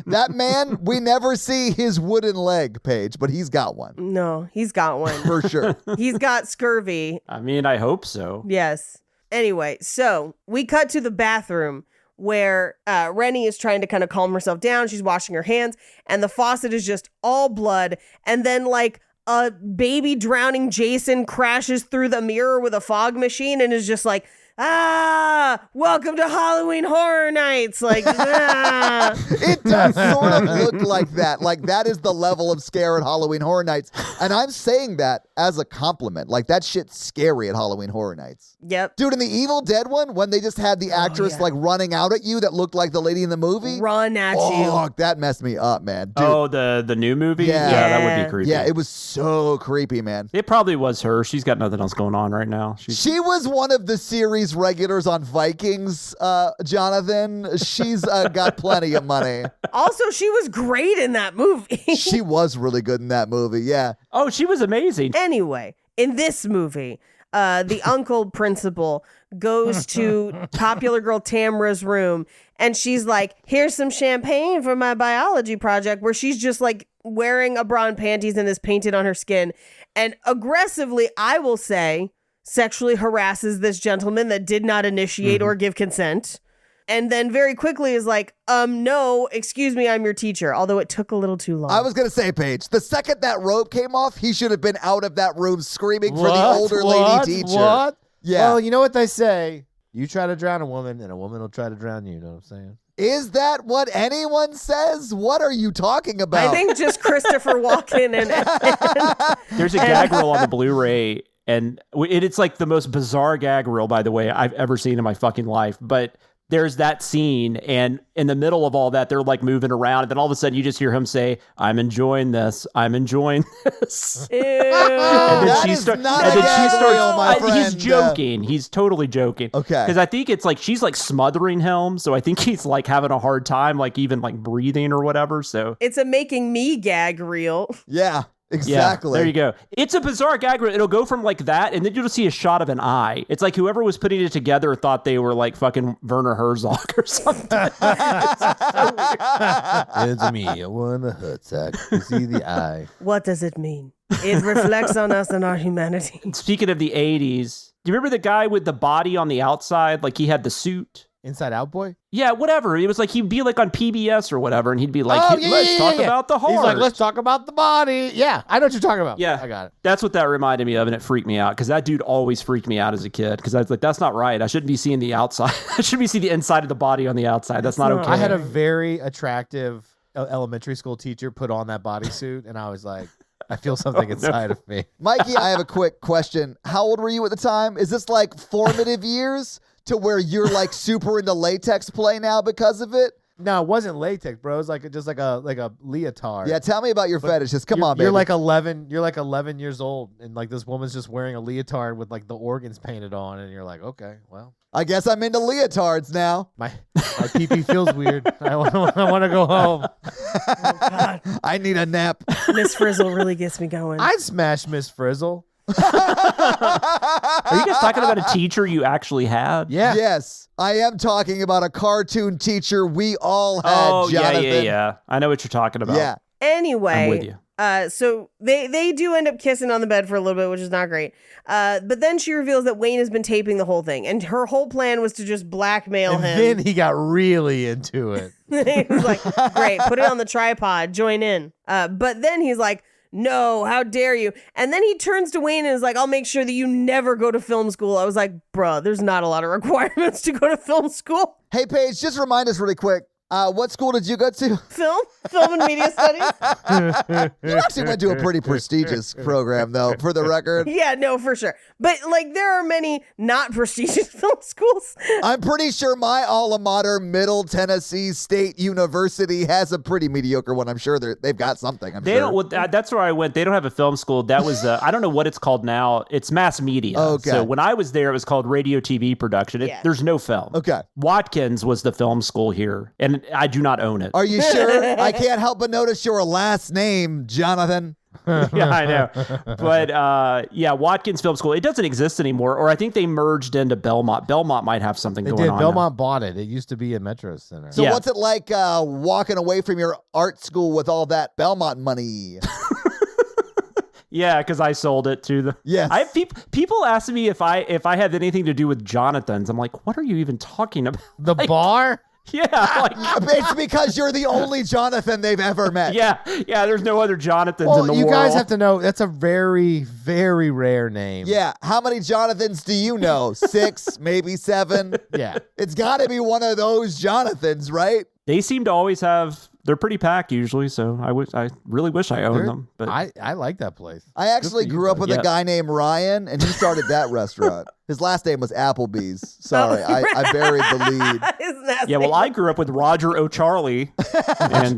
That man, we never see his wooden leg, Paige, but he's got one. No, he's got one. For sure. He's got scurvy. I mean, I hope so. Yes. Anyway, so we cut to the bathroom where Rennie is trying to kind of calm herself down. She's washing her hands, and the faucet is just all blood. And then like a baby drowning Jason crashes through the mirror with a fog machine and is just like, welcome to Halloween Horror Nights. Like, It does sort of look like that. Like, that is the level of scare at Halloween Horror Nights. And I'm saying that as a compliment. Like, that shit's scary at Halloween Horror Nights. Yep. Dude, in the Evil Dead one, when they just had the actress like running out at you that looked like the lady in the movie. Run at Oh, you. that messed me up, man. Dude. Oh, the new movie? Yeah. That would be creepy. Yeah, it was so creepy, man. It probably was her. She's got nothing else going on right now. She was one of the series regulars on Vikings, Jonathan. She's got plenty of money. Also, she was great in that movie. She was really good in that movie, yeah. Oh, she was amazing. Anyway, in this movie, the uncle principal goes to popular girl Tamara's room, and she's like, here's some champagne for my biology project, where she's just like wearing a bra and panties and is painted on her skin, and aggressively, I will say, sexually harasses this gentleman that did not initiate or give consent. And then very quickly is like, no, excuse me, I'm your teacher. Although it took a little too long. I was going to say, Paige, the second that rope came off, he should have been out of that room screaming for the older lady teacher. What? Yeah. Well, you know what they say. You try to drown a woman, and a woman will try to drown you. You know what I'm saying? Is that what anyone says? What are you talking about? I think just Christopher Walken and There's a gag reel on the Blu-ray, and it's like the most bizarre gag reel, by the way, I've ever seen in my fucking life. But there's that scene, and in the middle of all that, they're like moving around, and then all of a sudden you just hear him say, I'm enjoying this. I'm enjoying this. ew. And That is not a gag reel, my He's friend. joking. He's totally joking. Okay. Because I think it's like she's like smothering him, so I think he's like having a hard time, like even like breathing or whatever. So It's a making me gag reel. Yeah, exactly. yeah, there you go. It's a bizarre gag reel. It'll go from like that, and then you'll see a shot of an eye. It's like whoever was putting it together thought they were like fucking Werner Herzog or something. It's me, a one hut sack. You see the eye. What does it mean? It reflects on us and our humanity. Speaking of the 80s, do you remember the guy with the body on the outside? Like he had the suit. Inside Out Boy? Yeah, whatever. It was like he'd be like on PBS or whatever, and he'd be like, Oh, let's talk about the heart. He's like, let's talk about the body. Yeah, I know what you're talking about. Yeah. I got it. That's what that reminded me of, and it freaked me out because that dude always freaked me out as a kid because I was like, that's not right. I shouldn't be seeing the outside. I should be seeing the inside of the body on the outside. That's not okay. I had a very attractive elementary school teacher put on that bodysuit, and I was like, I feel something inside of me. Mikey, I have a quick question. How old were you at the time? Is this like formative years to where you're like super into latex play now because of it? No, it wasn't latex, bro. It was just like a leotard. Yeah, tell me about your fetishes. Come on, baby. You're like 11. You're like 11 years old, and like this woman's just wearing a leotard with like the organs painted on, and you're like, okay, well, I guess I'm into leotards now. my pee-pee feels weird. I want to go home. Oh, God. I need a nap. Miss Frizzle really gets me going. I'd smash Miss Frizzle. Are you guys talking about a teacher you actually had? Yeah. Yes, I am talking about a cartoon teacher we all had, Oh, Jonathan. yeah. I know what you're talking about. Yeah. Anyway, I'm with you. So they do end up kissing on the bed for a little bit, which is not great. But then she reveals that Wayne has been taping the whole thing, and her whole plan was to just blackmail And him. then he got really into it. He was like, great, put it on the tripod, join in. But then he's like, no, how dare you? And then he turns to Wayne and is like, I'll make sure that you never go to film school. I was like, bruh, there's not a lot of requirements to go to film school. Hey, Paige, just remind us really quick. What school did you go to? Film and media studies. You actually went to a pretty prestigious program, though, for the record. Yeah, no, for sure. But like, there are many not prestigious film schools. I'm pretty sure my alma mater, Middle Tennessee State University, has a pretty mediocre one. I'm sure they've got something. I'm They sure. don't. Well, that's where I went. They don't have a film school. That was I don't know what it's called now. It's mass media. Okay. So when I was there, it was called radio TV production. Yeah. There's no film. Okay. Watkins was the film school here, and I do not own it. Are you sure? I can't help but notice your last name, Jonathan. Yeah, I know. But yeah, Watkins Film School. It doesn't exist anymore, or I think they merged into Belmont. Belmont might have something They going did. on. Belmont bought it. It used to be a Metro Center. So Yeah. what's it like walking away from your art school with all that Belmont money? Yeah, because I sold it to the. Yes. I people ask me if I had anything to do with Jonathan's. I'm like, what are you even talking about? The bar? Yeah, like, It's because you're the only Jonathan they've ever met. yeah. There's no other Jonathans in the Well, you world. guys have to know that's a very, very rare name. Yeah. How many Jonathans do you know? 6, maybe 7? Yeah. It's got to be one of those Jonathans, right? They seem to always have. They're pretty packed usually, so I really wish I owned them. But I like that place. I actually Good for you, grew up bud. with Yeah. a guy named Ryan, and he started that restaurant. His last name was Applebee's. Sorry, I buried the lead. Isn't that yeah, well, I grew up with Roger O'Charlie and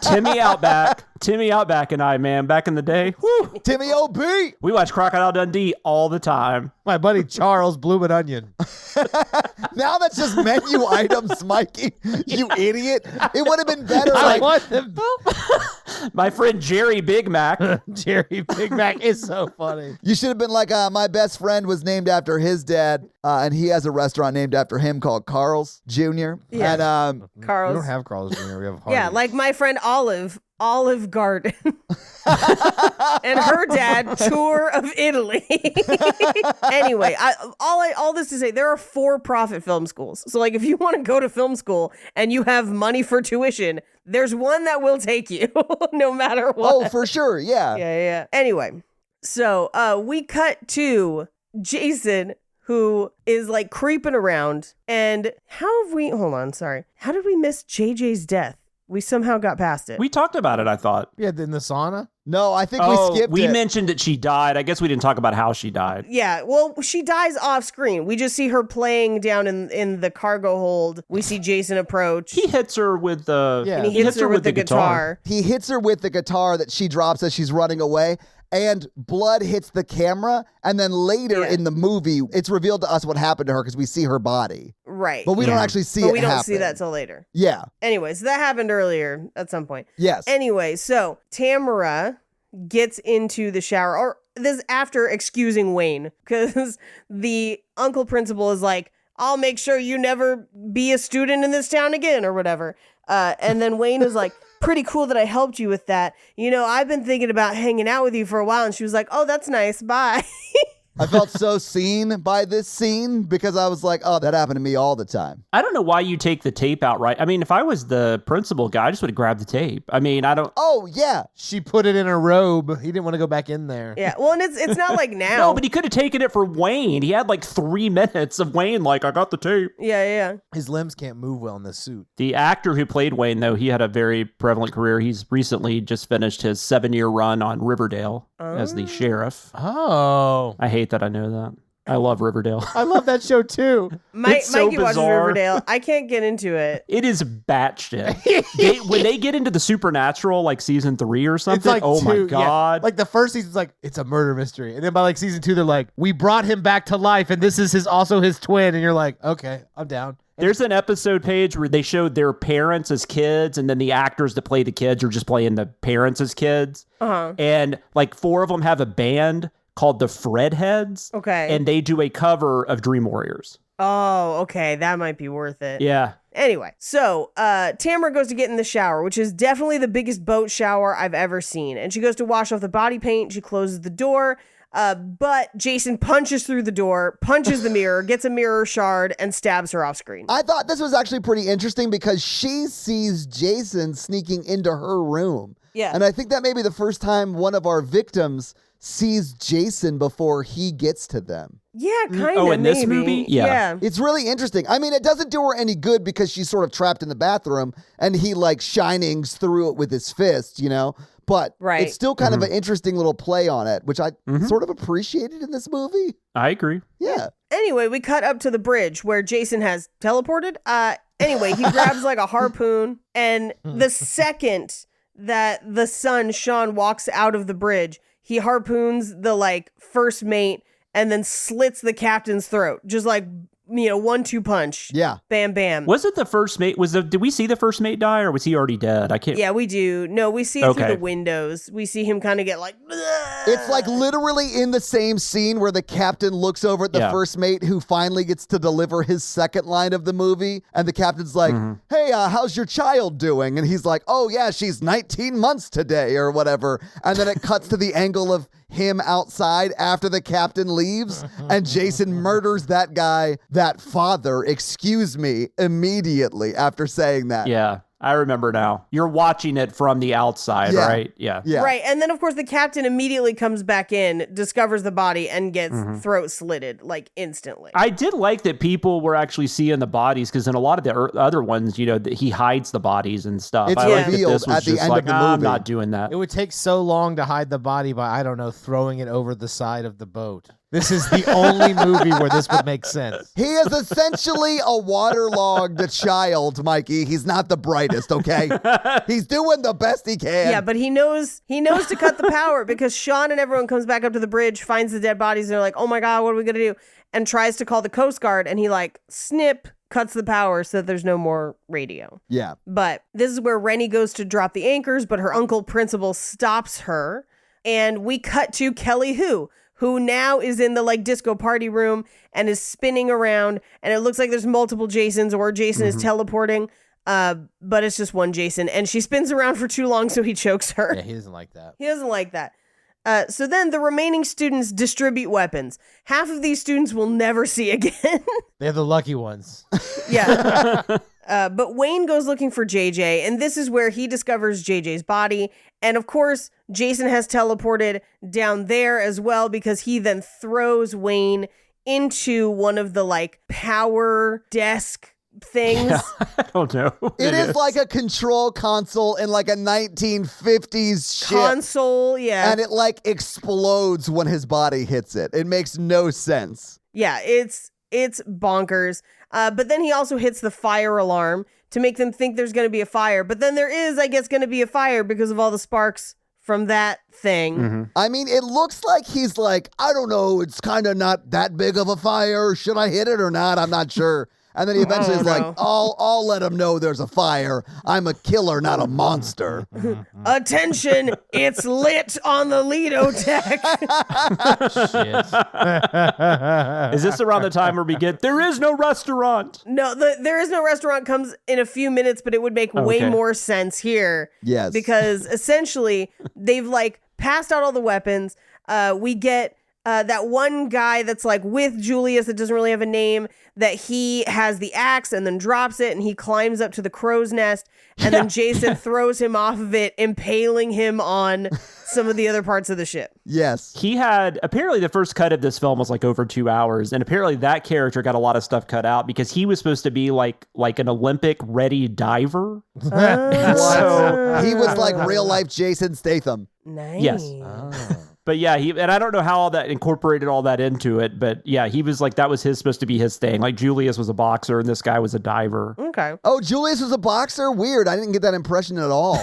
Timmy Outback and I, man, back in the day. Whew, Timmy O.B. we watched Crocodile Dundee all the time. My buddy Charles Bloomin' Onion. Now that's just menu items, Mikey. You idiot. It would have been better. I Like, want them. My friend Jerry Big Mac. Jerry Big Mac is so funny. you should have been like, my best friend was named after his dad, and he has a restaurant named after him called Carl's Jr. Yeah. And We Carl's. don't have Carl's Jr. We have Yeah, Hardee's. like my friend Olive Garden. And her dad, tour of Italy. Anyway, all this to say, there are for-profit film schools. So like if you want to go to film school and you have money for tuition, there's one that will take you no matter what. oh, for sure. Yeah. Yeah. Anyway, so we cut to Jason, who is like creeping around. And how did we miss JJ's death? We somehow got past it. We talked about it, I thought. Yeah, in the sauna. No, I think we skipped we it. mentioned that she died. I guess we didn't talk about how she died. Yeah, well, she dies off screen. We just see her playing down in the cargo hold. We see Jason approach. He hits her with the Yeah. and he hits her with the guitar. He hits her with the guitar that she drops as she's running away, and blood hits the camera. And then later Yeah. in the movie, it's revealed to us what happened to her because we see her body. Right. But we don't Yeah. actually see But it we don't happen. see that till later. Yeah. Anyway, so that happened earlier at some point. Yes. Anyway, so Tamara gets into the shower, or this is after excusing Wayne, because the uncle principal is like, I'll make sure you never be a student in this town again, or whatever. And then Wayne is like, pretty cool that I helped you with that. You know, I've been thinking about hanging out with you for a while. And she was like, oh, that's nice. Bye. I felt so seen by this scene because I was like, oh, that happened to me all the time. I don't know why you take the tape out, right? I mean, if I was the principal guy, I just would have grabbed the tape. I mean, I don't... Oh, yeah. She put it in her robe. He didn't want to go back in there. Yeah, well, and it's not like now. No, but he could have taken it for Wayne. He had like 3 minutes of Wayne like, I got the tape. Yeah. His limbs can't move well in this suit. The actor who played Wayne, though, he had a very prevalent career. He's recently just finished his 7-year run on Riverdale as the sheriff. Oh. I hate that I know that. I love Riverdale. I love that show too. It's so Mikey watches bizarre. Riverdale. I can't get into it. It is batshit. When they get into the supernatural, like season 3 or something, It's like oh my two- God. Yeah. Like the first season's like, it's a murder mystery. And then by like season 2, they're like, we brought him back to life and this is also his twin. And you're like, okay, I'm down. There's an episode page where they showed their parents as kids, and then the actors that play the kids are just playing the parents as kids. Uh-huh. And like 4 of them have a band called the Fredheads. Okay. And they do a cover of Dream Warriors. Oh, okay. That might be worth it. Yeah. Anyway, so Tamara goes to get in the shower, which is definitely the biggest boat shower I've ever seen. And she goes to wash off the body paint. She closes the door. But Jason punches through the door, punches the mirror, gets a mirror shard, and stabs her off screen. I thought this was actually pretty interesting because she sees Jason sneaking into her room. Yeah. And I think that may be the first time one of our victims sees Jason before he gets to them. Yeah, kind of. Oh, in this movie? Yeah. It's really interesting. I mean, it doesn't do her any good because she's sort of trapped in the bathroom and he like shinings through it with his fist, you know? But Right. it's still kind of an interesting little play on it, which I sort of appreciated in this movie. I agree. Yeah. Anyway, we cut up to the bridge where Jason has teleported. Anyway, he grabs like a harpoon, and the second that the son, Sean, walks out of the bridge, he harpoons the like first mate and then slits the captain's throat. Just like, 1-2 punch. Yeah. Bam, bam. Was it the first mate? Did we see the first mate die, or was he already dead? I can't. Yeah, we do. No, we see it through Okay. the windows. We see him kind of get like... It's like literally in the same scene where the captain looks over at the Yeah. first mate who finally gets to deliver his second line of the movie. And the captain's like, hey, how's your child doing? And he's like, oh, yeah, she's 19 months today or whatever. And then it cuts to the angle of him outside after the captain leaves. And Jason murders that guy, that father, immediately after saying that. Yeah, I remember now. You're watching it from the outside, Yeah. right? Yeah. Yeah. Right, and then of course the captain immediately comes back in, discovers the body, and gets throat slitted like instantly. I did like that people were actually seeing the bodies, because in a lot of the other ones, that he hides the bodies and stuff. It's I like that revealed this was at the just end like, of the I'm movie." not doing that. It would take so long to hide the body by, I don't know, throwing it over the side of the boat. This is the only movie where this would make sense. He is essentially a waterlogged child, Mikey. He's not the brightest, okay? He's doing the best he can. Yeah, but he knows to cut the power because Sean and everyone comes back up to the bridge, finds the dead bodies, and they're like, oh my God, what are we gonna do? And tries to call the Coast Guard, and he like cuts the power so that there's no more radio. Yeah. But this is where Rennie goes to drop the anchors, but her uncle principal stops her. And we cut to Kelly who now is in the like disco party room and is spinning around. And it looks like there's multiple Jasons, or Jason is teleporting. But it's just one Jason. And she spins around for too long, so he chokes her. Yeah, he doesn't like that. He doesn't like that. So then the remaining students distribute weapons. Half of these students will never see again. They're the lucky ones. Yeah. But Wayne goes looking for JJ, and this is where he discovers JJ's body. And of course, Jason has teleported down there as well, because he then throws Wayne into one of the like power desk things. I don't know. It is like a control console in like a 1950s ship. Console, yeah. And it like explodes when his body hits it. It makes no sense. Yeah, it's bonkers. But then he also hits the fire alarm to make them think there's going to be a fire. But then there is, I guess, going to be a fire because of all the sparks from that thing. I mean, it looks like he's like, I don't know, it's kind of not that big of a fire. Should I hit it or not? I'm not sure. And then he eventually is like, know. I'll let him know there's a fire. I'm a killer, not a monster. Attention, it's lit on the Lido deck. Shit. Is this around the time where we get, there is no restaurant? No, there is no restaurant comes in a few minutes, but it would make way Okay. more sense here. Yes. Because essentially they've like passed out all the weapons. We get that one guy that's like with Julius that doesn't really have a name, that he has the axe and then drops it and he climbs up to the crow's nest and then Jason throws him off of it, impaling him on some of the other parts of the ship. Yes. He had, apparently the first cut of this film was like over 2 hours, and apparently that character got a lot of stuff cut out because he was supposed to be like an Olympic ready diver. So he was like real life Jason Statham. Nice. Yes. But yeah, and I don't know how all that incorporated all that into it, but yeah, he was like, that was supposed to be his thing. Like Julius was a boxer and this guy was a diver. Okay. Oh, Julius was a boxer? Weird. I didn't get that impression at all.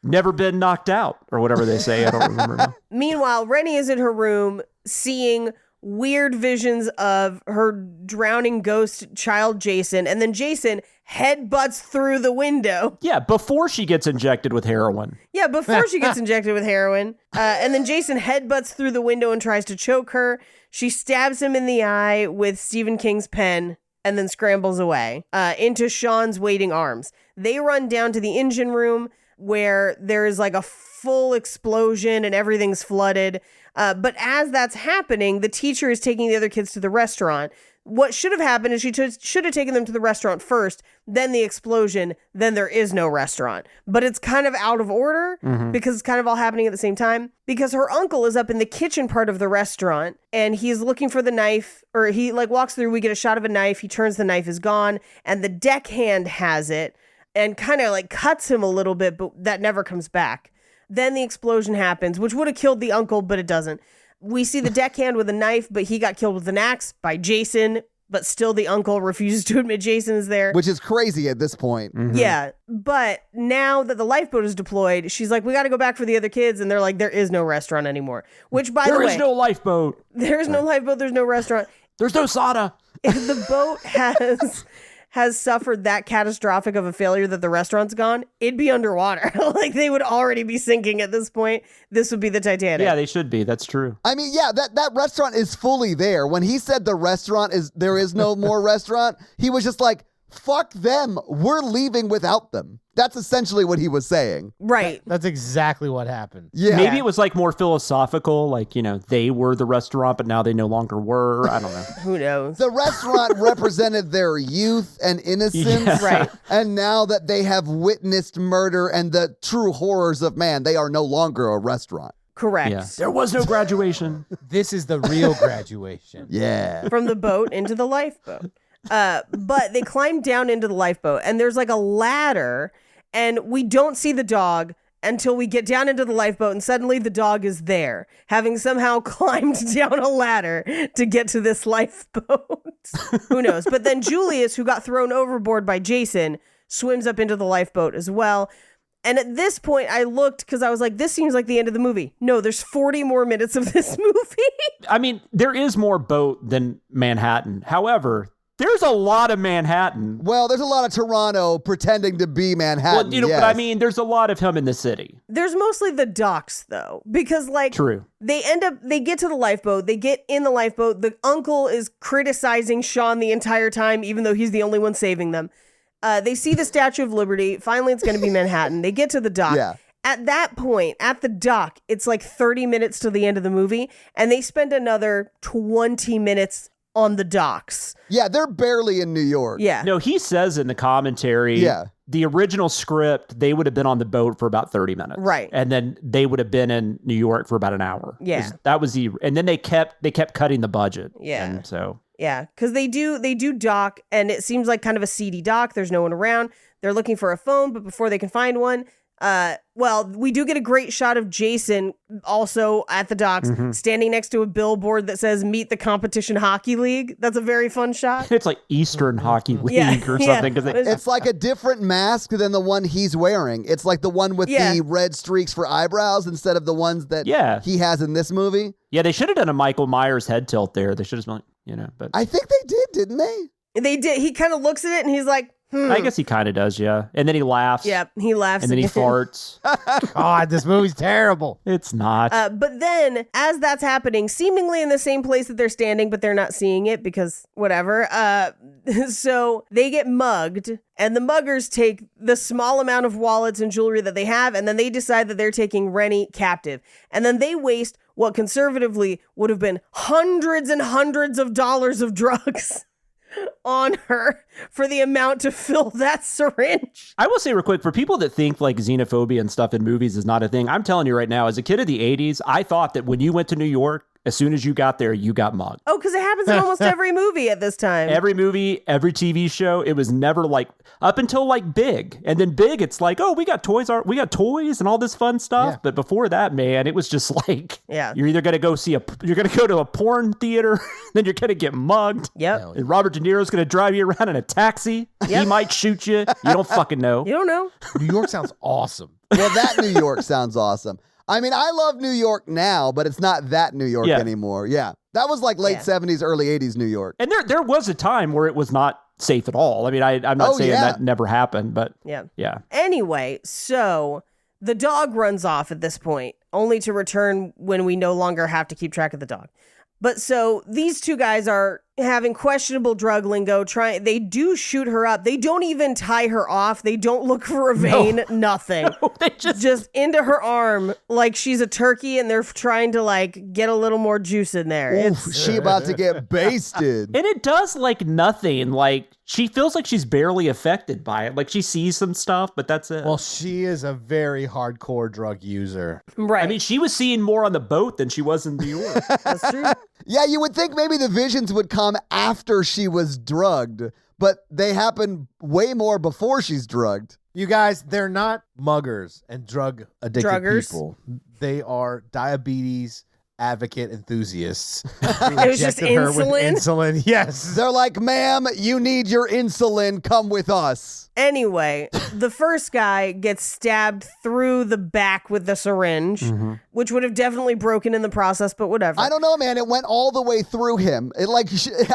Never been knocked out or whatever they say. I don't remember now. Meanwhile, Rennie is in her room seeing weird visions of her drowning ghost child Jason, and then Jason headbutts through the window. Yeah, before she gets injected with heroin. Yeah, before she gets injected with heroin. And then Jason headbutts through the window and tries to choke her. She stabs him in the eye with Stephen King's pen and then scrambles away into Sean's waiting arms. They run down to the engine room where there is like a full explosion and everything's flooded. But as that's happening, the teacher is taking the other kids to the restaurant. What should have happened is she should have taken them to the restaurant first, then the explosion, then there is no restaurant. But it's kind of out of order because it's kind of all happening at the same time. Because her uncle is up in the kitchen part of the restaurant and he's looking for the knife, or he like walks through, we get a shot of a knife, he turns, the knife is gone, and the deckhand has it and kind of like cuts him a little bit, but that never comes back. Then the explosion happens, which would have killed the uncle, but it doesn't. We see the deckhand with a knife, but he got killed with an axe by Jason, but still the uncle refuses to admit Jason is there. Which is crazy at this point. Yeah, but now that the lifeboat is deployed, she's like, we got to go back for the other kids, and they're like, there is no restaurant anymore. Which, by the way... There is no lifeboat. There's no lifeboat, there's no restaurant. There's no sauna. If the boat has suffered that catastrophic of a failure that the restaurant's gone, it'd be underwater. Like they would already be sinking at this point. This would be the Titanic. Yeah, they should be. That's true. I mean, yeah, that restaurant is fully there. When he said there is no more restaurant, he was just like, fuck them. We're leaving without them. That's essentially what he was saying. Right. That's exactly what happened. Yeah. Maybe it was like more philosophical, like, they were the restaurant, but now they no longer were. I don't know. Who knows? The restaurant represented their youth and innocence. Yeah. Right. And now that they have witnessed murder and the true horrors of man, they are no longer a restaurant. Correct. Yeah. There was no graduation. This is the real graduation. Yeah. From the boat into the lifeboat. But they climb down into the lifeboat and there's like a ladder and we don't see the dog until we get down into the lifeboat and suddenly the dog is there, having somehow climbed down a ladder to get to this lifeboat. Who knows? But then Julius, who got thrown overboard by Jason, swims up into the lifeboat as well. And at this point, I looked because I was like, this seems like the end of the movie. No, there's 40 more minutes of this movie. I mean, there is more boat than Manhattan. However, there's a lot of Manhattan. Well, there's a lot of Toronto pretending to be Manhattan. Well, yes. but I mean, there's a lot of him in the city. There's mostly the docks, though, because like True. they get to the lifeboat. They get in the lifeboat. The uncle is criticizing Sean the entire time, even though he's the only one saving them. They see the Statue of Liberty. Finally, it's going to be Manhattan. They get to the dock. Yeah. At that point, at the dock, it's like 30 minutes to the end of the movie, and they spend another 20 minutes on the docks. Yeah, they're barely in New York. Yeah. No, he says in the commentary, the original script, they would have been on the boat for about 30 minutes. Right. And then they would have been in New York for about an hour. Yeah. That was and then they kept cutting the budget. Yeah. And so. Yeah, because they do dock, and it seems like kind of a seedy dock. There's no one around. They're looking for a phone, but before they can find one, we do get a great shot of Jason also at the docks, standing next to a billboard that says "Meet the Competition Hockey League." That's a very fun shot. It's like Eastern Hockey League or something. Cause it's like a different mask than the one he's wearing. It's like the one with the red streaks for eyebrows instead of the ones that he has in this movie. Yeah, they should have done a Michael Myers head tilt there. They should have been, but I think they did, didn't they? They did. He kind of looks at it and he's like, I guess he kind of does, yeah. And then he laughs. Yep, he laughs And then he again. farts. God, this movie's terrible. It's not. But then, as that's happening, seemingly in the same place that they're standing, but they're not seeing it because whatever. So they get mugged, and the muggers take the small amount of wallets and jewelry that they have, and then they decide that they're taking Rennie captive. And then they waste what conservatively would have been hundreds and hundreds of dollars of drugs on her for the amount to fill that syringe. I will say real quick, for people that think like xenophobia and stuff in movies is not a thing, I'm telling you right now, as a kid of the 80s, I thought that when you went to New York, as soon as you got there, you got mugged. Oh, because it happens in almost every movie at this time. Every movie, every TV show, it was never like up until like Big. And then Big, it's like, oh, we got toys and all this fun stuff. Yeah. But before that, man, it was just like, Yeah. you're either going to go to a porn theater, then you're going to get mugged. Yep. And Robert De Niro's going to drive you around in a taxi. Yep. He might shoot you. You don't fucking know. You don't know. New York sounds awesome. Well, that New York sounds awesome. I mean, I love New York now, but it's not that New York Yeah. anymore. Yeah. That was like late Yeah. 70s, early 80s New York. And there was a time where it was not safe at all. I mean, I'm not Oh, saying yeah. that never happened, but Yeah. yeah. Anyway, so the dog runs off at this point, only to return when we no longer have to keep track of the dog. But so these two guys are having questionable drug lingo. They do shoot her up. They don't even tie her off. They don't look for a vein. Nothing. They just into her arm like she's a turkey, and they're trying to like get a little more juice in there. Oof, she about to get basted. and it does like nothing. Like she feels like she's barely affected by it. Like she sees some stuff, but that's it. Well, she is a very hardcore drug user. Right. I mean, she was seeing more on the boat than she was in New York. that's true. Yeah, you would think maybe the visions would come after she was drugged, but they happen way more before she's drugged. You guys, they're not muggers and drug addicted Druggers. people. They are diabetes advocate enthusiasts. It was just Injected her with insulin? Insulin, yes. They're like, ma'am, you need your insulin. Come with us. Anyway, the first guy gets stabbed through the back with the syringe, which would have definitely broken in the process, but whatever. I don't know, man. It went all the way through him. It like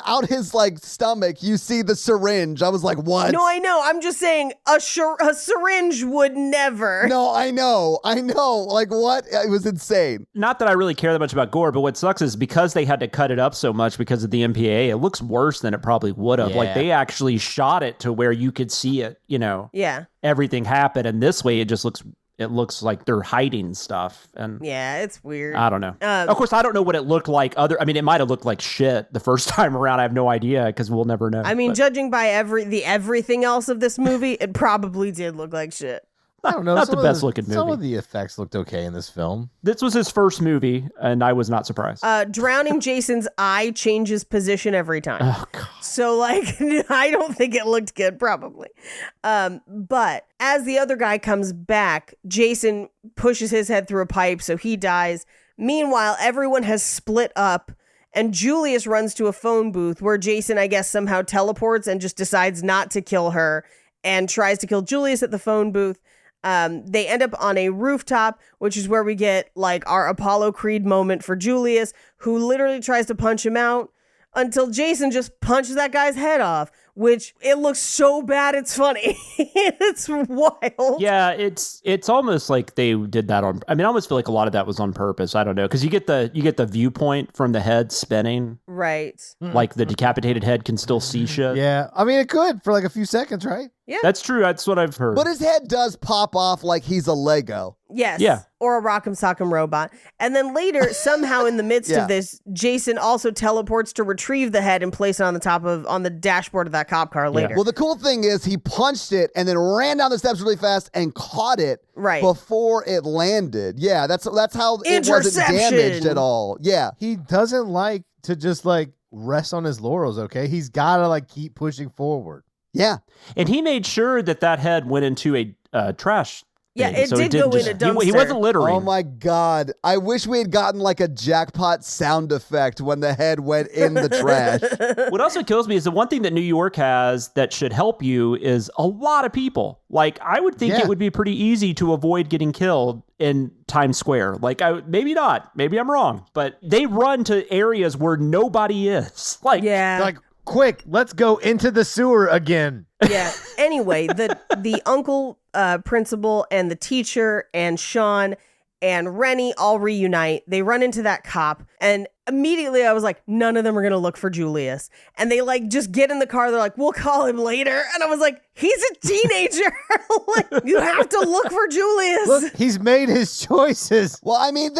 out his like stomach. You see the syringe. I was like, what? No, I know. I'm just saying a syringe would never. No, I know. Like what? It was insane. Not that I really care that much about gore, but what sucks is because they had to cut it up so much because of the MPA, it looks worse than it probably would have. Like Yeah. they actually shot it to where you could see it, Yeah. everything happen. And this way it looks like they're hiding stuff. And Yeah, it's weird. I don't know. Of course, I don't know what it looked like. It might have looked like shit the first time around. I have no idea because we'll never know. I mean, But judging by everything else of this movie, it probably did look like shit. I don't know. Not some the of best looking Some movie. of the effects looked okay in this film. this was his first movie, and I was not surprised. Drowning Jason's eye changes position every time. Oh, God. So, like, I don't think it looked good, probably. But as the other guy comes back, Jason pushes his head through a pipe, so he dies. Meanwhile, everyone has split up, and Julius runs to a phone booth where Jason, I guess, somehow teleports and just decides not to kill her and tries to kill Julius at the phone booth. They end up on a rooftop, which is where we get like our Apollo Creed moment for Julius, who literally tries to punch him out until Jason just punches that guy's head off, which it looks so bad it's funny. It's wild. Yeah, it's almost like they did that on. I mean, I almost feel like a lot of that was on purpose. I don't know, because you get the viewpoint from the head spinning, Right. like the decapitated head can still see shit. Yeah. I mean, it could for like a few seconds, right? Yeah. That's true. That's what I've heard. But his head does pop off like he's a Lego. Yes. Yeah. Or a Rock'em Sock'em robot. And then later, somehow in the midst Yeah. of this, Jason also teleports to retrieve the head and place it on the dashboard of that cop car later. Well, the cool thing is he punched it and then ran down the steps really fast and caught it Right. before it landed. Yeah, that's how it wasn't Interception. damaged at all. Yeah. He doesn't like to just like rest on his laurels, okay? He's got to like keep pushing forward. Yeah. and he made sure that head went into a trash. Yeah, thing, it so did didn't go in a dumpster. He wasn't littering. Oh my God. I wish we had gotten like a jackpot sound effect when the head went in the trash. What also kills me is the one thing that New York has that should help you is a lot of people. Like, I would think Yeah. it would be pretty easy to avoid getting killed in Times Square. Like, maybe not. Maybe I'm wrong. But they run to areas where nobody is. Like, Yeah. Like, quick, let's go into the sewer again. Yeah. Anyway, the uncle principal and the teacher and Sean and Rennie all reunite. They run into that cop, and immediately I was like, none of them are going to look for Julius. And they like just get in the car. They're like, we'll call him later. And I was like, he's a teenager. Like, you have to look for Julius. Look, he's made his choices. Well, I mean,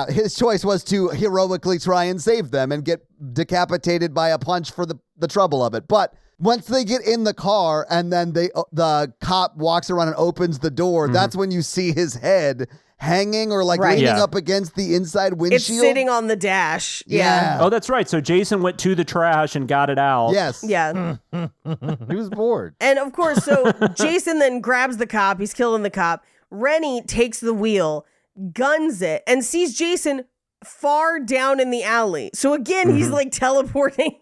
his choice was to heroically try and save them and get decapitated by a punch for the trouble of it. But once they get in the car and then the cop walks around and opens the door, that's when you see his head hanging or like leaning up against the inside windshield. It's sitting on the dash. Yeah. Oh, that's right. So Jason went to the trash and got it out. Yes. Yeah. He was bored. And of course, so Jason then grabs the cop. He's killing the cop. Rennie takes the wheel, guns it, and sees Jason far down in the alley. So again, he's like teleporting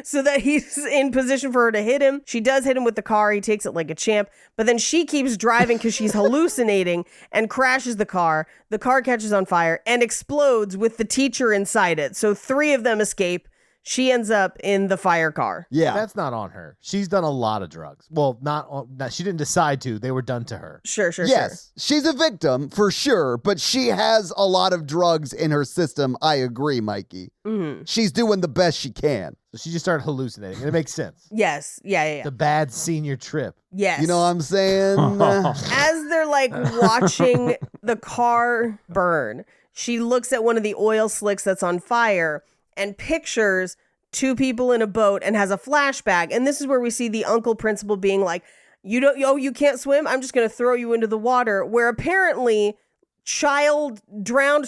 so that he's in position for her to hit him. She does hit him with the car. He takes it like a champ. But then she keeps driving because she's hallucinating and crashes the car. The car catches on fire and explodes with the teacher inside it. So 3 of them escape. She ends up in the fire car. Yeah. That's not on her. She's done a lot of drugs. Well, she didn't decide to. They were done to her. Sure. Yes, she's a victim for sure, but she has a lot of drugs in her system. I agree, Mikey. Mm-hmm. She's doing the best she can. So she just started hallucinating, and it makes sense. Yes. Yeah. The bad senior trip. Yes. You know what I'm saying? As they're like watching the car burn, she looks at one of the oil slicks that's on fire and pictures 2 people in a boat and has a flashback. And this is where we see the uncle principal being like, you can't swim? I'm just going to throw you into the water, where apparently drowned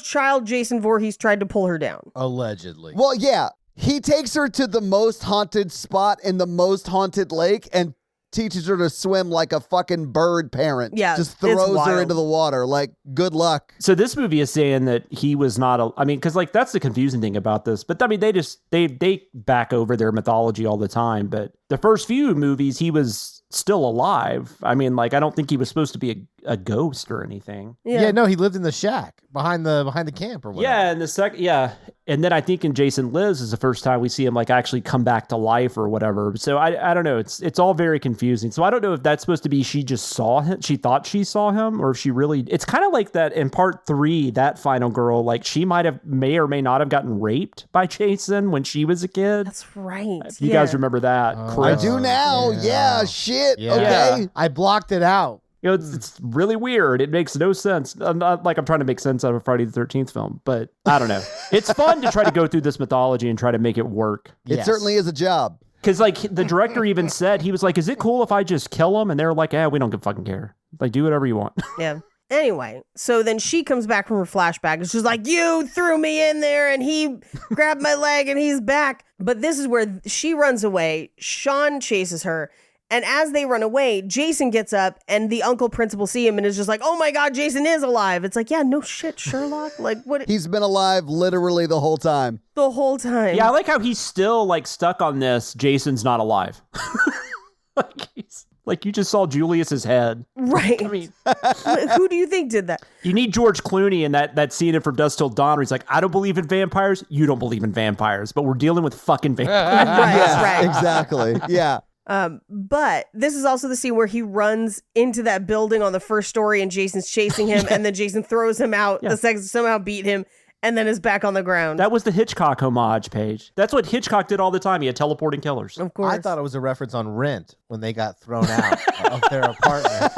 child Jason Voorhees tried to pull her down. Allegedly. Well, yeah. He takes her to the most haunted spot in the most haunted lake and teaches her to swim like a fucking bird parent. Yeah, just it's throws her wild. into the water. Like, good luck. So this movie is saying that he was not because like that's the confusing thing about this. But I mean, they back over their mythology all the time. But the first few movies, he was still alive. I mean, like I don't think he was supposed to be a ghost or anything. Yeah, no, he lived in the shack behind the camp or whatever. Yeah, and the second, and then I think in Jason Lives is the first time we see him like actually come back to life or whatever. So I don't know. It's all very confusing. So I don't know if that's supposed to be she just saw him, she thought she saw him, or if she really. It's kind of like that in part 3. That final girl, like she may or may not have gotten raped by Jason when she was a kid. That's right. If you guys remember that? I do now. Yeah, shit. Yeah. Okay. I blocked it out. You know, it's really weird. It makes no sense. I'm not like I'm trying to make sense out of a Friday the 13th film, but I don't know. It's fun to try to go through this mythology and try to make it work. It certainly is a job. Because like the director even said, he was like, is it cool if I just kill him? And they were like, we don't fucking care. Like, do whatever you want. Yeah. Anyway, so then she comes back from her flashback and she's like, you threw me in there and he grabbed my leg and he's back. But this is where she runs away. Sean chases her. And as they run away, Jason gets up and the uncle principal see him and is just like, oh my God, Jason is alive. It's like, yeah, no shit, Sherlock. Like, what? He's been alive literally the whole time. The whole time. Yeah, I like how he's still like stuck on this. Jason's not alive. Like you just saw Julius's head. Right. I mean, who do you think did that? you need George Clooney in that scene in From Dusk Till Dawn where he's like, I don't believe in vampires. You don't believe in vampires, but we're dealing with fucking vampires. Right. Exactly. Yeah. But this is also the scene where he runs into that building on the first story and Jason's chasing him and then Jason throws him out. The sex somehow beat him and then is back on the ground. That was the Hitchcock homage page. That's what Hitchcock did all the time. He had teleporting killers. Of course. I thought it was a reference on Rent when they got thrown out of their apartment.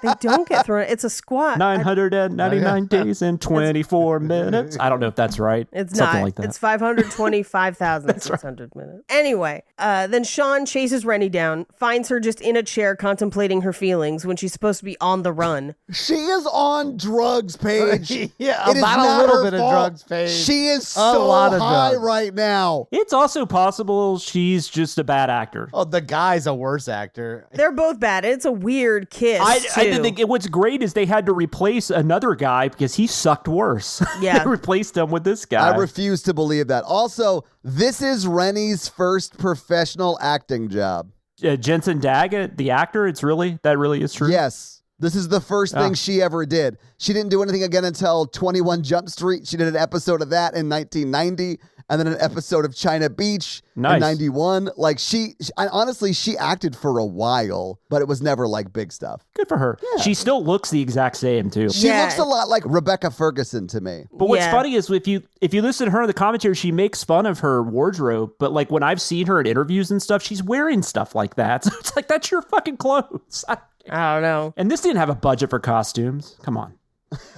They don't get thrown. It's a squat. 999 days and 24 minutes. I don't know if that's right. It's something not. like that. It's 525,600 minutes. Anyway, then Sean chases Rennie down, finds her just in a chair contemplating her feelings when she's supposed to be on the run. She is on drugs, Paige. Yeah, It is about not a little her bit of fault. drugs, Paige. She is A so lot of high drugs. right now. It's also possible she's just a bad actor. Oh, the guy's a worse actor. They're both bad. It's a weird kiss. I too. did think what's great is they had to replace another guy because he sucked worse. Yeah. They replaced him with this guy. I refuse to believe that. Also, this is Rennie's first professional acting job. Jensen Daggett, the actor, that really is true. Yes. This is the first thing she ever did. She didn't do anything again until 21 Jump Street. She did an episode of that in 1990. and then an episode of China Beach Nice. in 91. Like honestly, she acted for a while, but it was never like big stuff. Good for her. Yeah. She still looks the exact same too. She Yeah. looks a lot like Rebecca Ferguson to me. But what's Yeah. funny is if you listen to her in the commentary, she makes fun of her wardrobe. But like when I've seen her in interviews and stuff, she's wearing stuff like that. So it's like, that's your fucking clothes. I don't know. And this didn't have a budget for costumes. Come on.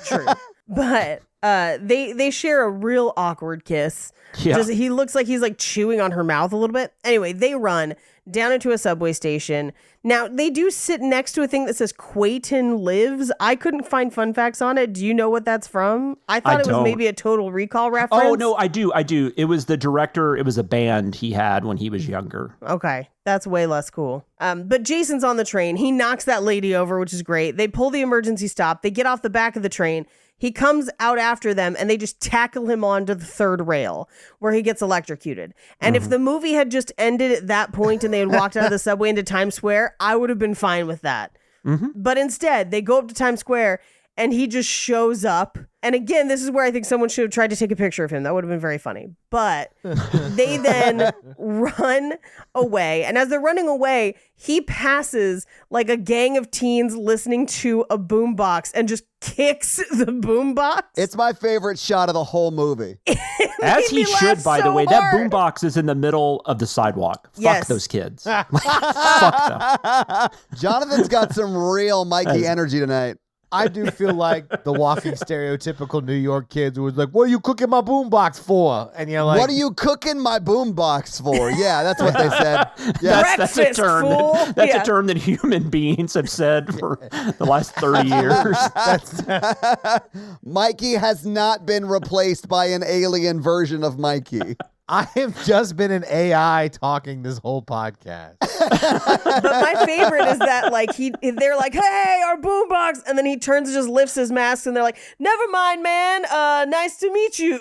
True. But they share a real awkward kiss. Yeah. He looks like he's like chewing on her mouth a little bit. Anyway, they run down into a subway station. Now, they do sit next to a thing that says Quayton Lives. I couldn't find fun facts on it. Do you know what that's from? I thought it was don't. maybe a Total Recall reference. Oh, no, I do. It was the director. It was a band he had when he was younger. Okay, that's way less cool. But Jason's on the train. He knocks that lady over, which is great. They pull the emergency stop. They get off the back of the train. He comes out after them and they just tackle him onto the third rail where he gets electrocuted. And if the movie had just ended at that point and they had walked out of the subway into Times Square, I would have been fine with that. But instead, they go up to Times Square and he just shows up. And again, this is where I think someone should have tried to take a picture of him. That would have been very funny. But they then run away. And as they're running away, he passes like a gang of teens listening to a boombox and just kicks the boombox. It's my favorite shot of the whole movie. As he me laugh should, by the so way. That hard. boombox is in the middle of the sidewalk. Yes. Fuck those kids. Fuck them. Jonathan's got some real Mikey energy tonight. I do feel like the walking stereotypical New York kids who was like, what are you cooking my boombox for? And you're like, What are you cooking my boombox for? Yeah, that's what they said. Yeah. That's a Breakfast, term. fool. That's Yeah. a term that human beings have said for the last 30 years. Mikey has not been replaced by an alien version of Mikey. I have just been an AI talking this whole podcast. But my favorite is that like they're like, hey, our boombox, and then he turns and just lifts his mask, and they're like, never mind, man. Nice to meet you.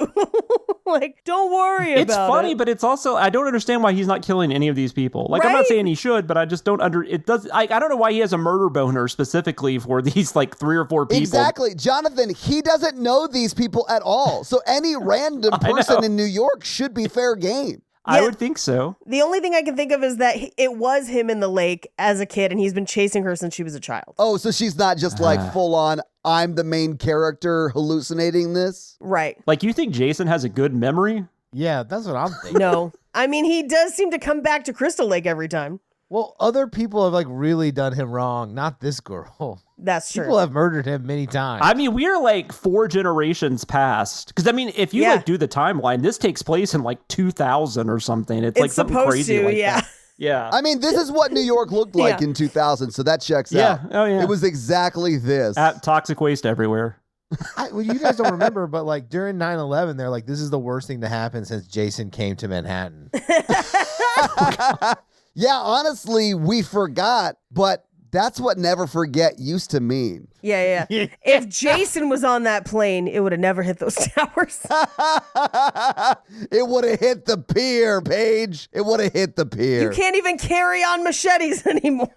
Like, don't worry about it. It's funny, but it's also, I don't understand why he's not killing any of these people. Like, I'm not Right? saying he should, but I just don't I don't know why he has a murder boner specifically for these like 3 or 4 people. Exactly. Jonathan, he doesn't know these people at all. So any random person in New York should be fair game. I Yeah. would think so. The only thing I can think of is that it was him in the lake as a kid, and he's been chasing her since she was a child. Oh, so she's not just like full on, I'm the main character hallucinating this? Right. Like, you think Jason has a good memory? Yeah, that's what I'm thinking. No. I mean, he does seem to come back to Crystal Lake every time. Well, other people have like really done him wrong, not this girl. That's true. People have murdered him many times. I mean, we are like 4 generations past. Because, I mean, if you Yeah. like do the timeline, this takes place in like 2000 or something. It's like something supposed crazy to, like yeah. that. Yeah. I mean, this is what New York looked like Yeah. in 2000, so that checks Yeah. out. Oh, yeah. It was exactly this. Toxic waste everywhere. Well, you guys don't remember, but like during 9/11, they're like, this is the worst thing to happen since Jason came to Manhattan. Yeah, honestly, we forgot, but that's what never forget used to mean. Yeah. If Jason was on that plane, it would have never hit those towers. It would have hit the pier, Paige. It would have hit the pier. You can't even carry on machetes anymore.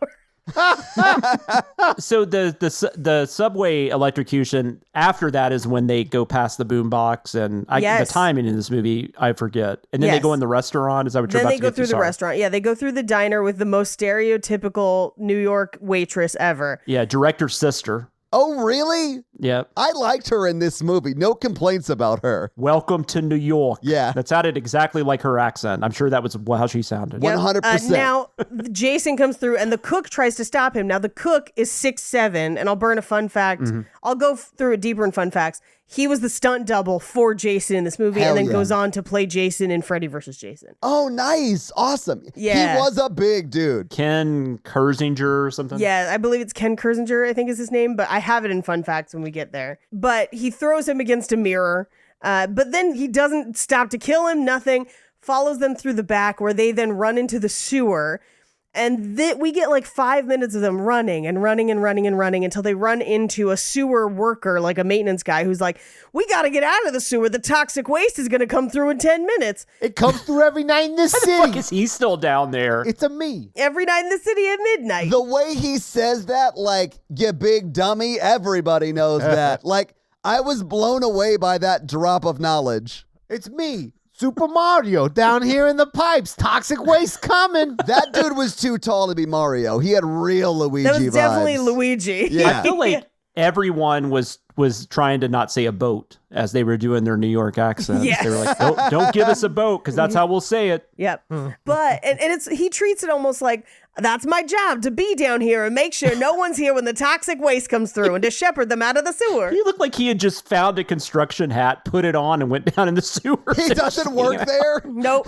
So the subway electrocution after that is when they go past the boombox, and Yes. the timing in this movie I forget. And then they Yes. go in the restaurant. Is that what you're Then about they to go get to? through the Sorry. restaurant. Yeah, they go through the diner with the most stereotypical New York waitress ever. Yeah, director's sister. Oh, really? Yeah. I liked her in this movie. No complaints about her. Welcome to New York. Yeah. That sounded exactly like her accent. I'm sure that was how she sounded. Yep. 100%. Now, Jason comes through and the cook tries to stop him. Now, the cook is 6'7", and I'll burn a fun fact. Mm-hmm. I'll go through it deeper in fun facts. He was the stunt double for Jason in this movie Hell and then yeah. goes on to play Jason in Freddy vs. Jason. Oh, nice. Awesome. Yeah. He was a big dude. Ken Kersinger or something. Yeah, I believe it's Ken Kersinger, I think is his name, but I have it in fun facts when we get there. But he throws him against a mirror, but then he doesn't stop to kill him, nothing, follows them through the back where they then run into the sewer. And we get like 5 minutes of them running until they run into a sewer worker, like a maintenance guy who's like, we got to get out of the sewer. The toxic waste is going to come through in 10 minutes. It comes through every night in this Why the fuck city. is he still down there? It's a me. Every night in the city at midnight. The way he says that, like, you big dummy, everybody knows that. Like, I was blown away by that drop of knowledge. It's me. Super Mario down here in the pipes. Toxic waste coming. That dude was too tall to be Mario. He had real Luigi That was definitely vibes. Luigi. Yeah. I feel like everyone was trying to not say a boat as they were doing their New York accents. Yes. They were like, don't give us a boat because that's how we'll say it. Yep. But and he treats it almost like that's my job to be down here and make sure no one's here when the toxic waste comes through and to shepherd them out of the sewer. He looked like he had just found a construction hat, put it on, and went down in the sewer. He doesn't work there. Nope.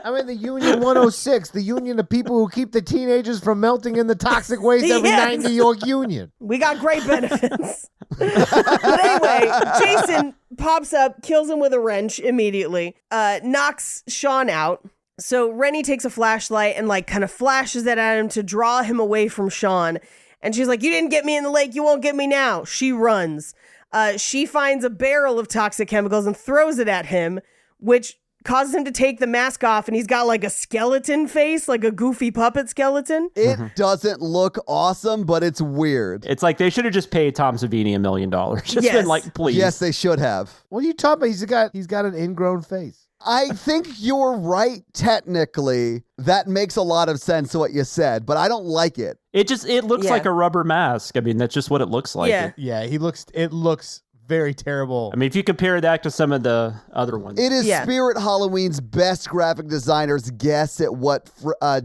I'm in the Union 106, the union of people who keep the teenagers from melting in the toxic waste every Yes. night in New York Union. We got great benefits. But anyway, Jason pops up, kills him with a wrench immediately, knocks Sean out. So Rennie takes a flashlight and like kind of flashes it at him to draw him away from Sean. And she's like, you didn't get me in the lake. You won't get me now. She runs. She finds a barrel of toxic chemicals and throws it at him, which causes him to take the mask off. And he's got like a skeleton face, like a goofy puppet skeleton. It doesn't look awesome, but it's weird. It's like they should have just paid Tom Savini $1 million. Just Yes. been like, please. Yes, they should have. What are you talking about? He's got an ingrown face. I think you're right, technically. That makes a lot of sense to what you said, but I don't like it. It looks Yeah. like a rubber mask. I mean, that's just what it looks like. Yeah. Yeah, it looks very terrible. I mean, if you compare that to some of the other ones. It is Yeah. Spirit Halloween's best graphic designer's guess at what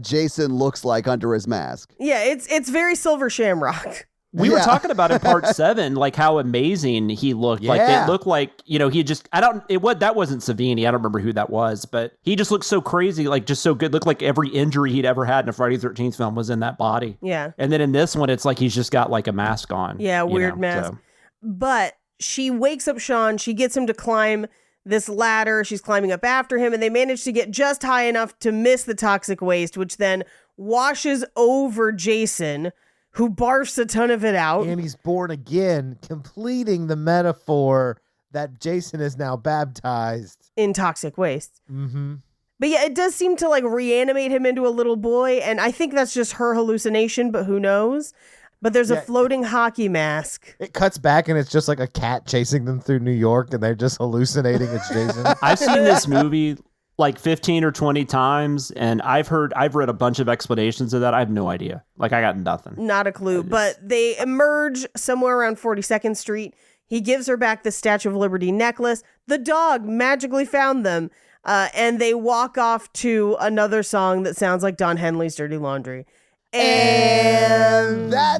Jason looks like under his mask. Yeah, it's very Silver Shamrock. We were Yeah. talking about in part 7, like how amazing he looked. Like Yeah. it looked like, that wasn't Savini. I don't remember who that was, but he just looked so crazy, like just so good. Looked like every injury he'd ever had in a Friday the 13th film was in that body. Yeah. And then in this one, it's like he's just got like a mask on. Yeah, you weird know, mask. so. But she wakes up Sean. She gets him to climb this ladder. She's climbing up after him, and they manage to get just high enough to miss the toxic waste, which then washes over Jason, who barfs a ton of it out. And he's born again, completing the metaphor that Jason is now baptized. In toxic waste. Mm-hmm. But yeah, it does seem to like reanimate him into a little boy, and I think that's just her hallucination, but who knows? But there's a Yeah. floating hockey mask. It cuts back and it's just like a cat chasing them through New York and they're just hallucinating it's Jason. I've seen this movie like 15 or 20 times, and I've read a bunch of explanations of that. I have no idea. Like, I got nothing. Not a clue, but they emerge somewhere around 42nd Street. He gives her back the Statue of Liberty necklace. The dog magically found them, and they walk off to another song that sounds like Don Henley's Dirty Laundry. And That's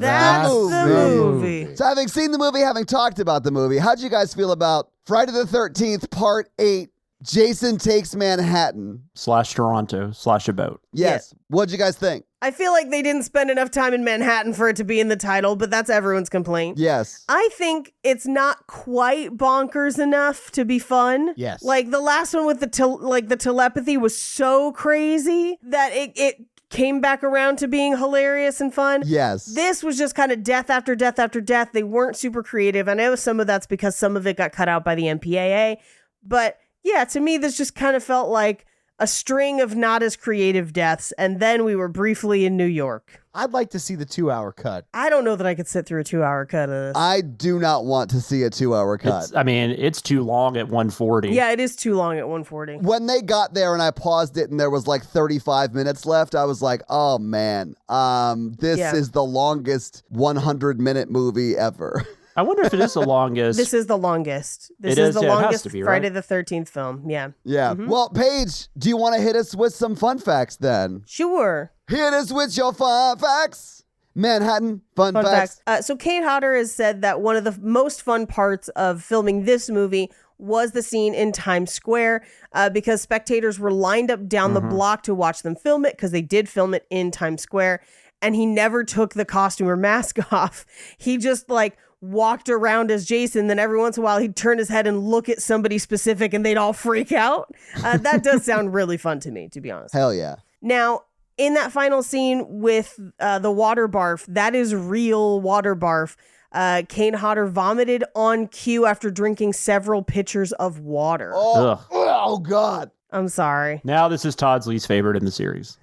the movie. So having seen the movie, having talked about the movie, how'd you guys feel about Friday the 13th, Part 8, Jason Takes Manhattan? / Toronto / a boat. Yes. What'd you guys think? I feel like they didn't spend enough time in Manhattan for it to be in the title, but that's everyone's complaint. Yes. I think it's not quite bonkers enough to be fun. Yes. Like the last one with the telepathy was so crazy that it came back around to being hilarious and fun. Yes. This was just kind of death after death after death. They weren't super creative. I know some of that's because some of it got cut out by the MPAA, but yeah, to me, this just kind of felt like a string of not as creative deaths, and then we were briefly in New York. I'd like to see the 2-hour cut. I don't know that I could sit through a 2-hour cut of this. I do not want to see a 2-hour cut. It's too long at 140. Yeah, it is too long at 140. When they got there and I paused it and there was like 35 minutes left, I was like, oh man, this Yeah. is the longest 100-minute movie ever. I wonder if it is the longest. This is the longest. This It is is, the yeah, it has longest to be, right? Friday the 13th film. Yeah. Yeah. Well, Paige, do you want to hit us with some fun facts then? Sure. Hit us with your fun facts. Manhattan fun Fun facts. facts. So Kate Hodder has said that one of the most fun parts of filming this movie was the scene in Times Square because spectators were lined up down the block to watch them film it because they did film it in Times Square. And he never took the costume or mask off. He just like walked around as Jason. Then every once in a while he'd turn his head and look at somebody specific and they'd all freak out. That does sound really fun to me, to be honest. Hell yeah. Now, in that final scene with the water barf, that is real water barf. Kane Hodder vomited on cue after drinking several pitchers of water. Ugh. Oh God. I'm sorry. Now this is Todd's least favorite in the series.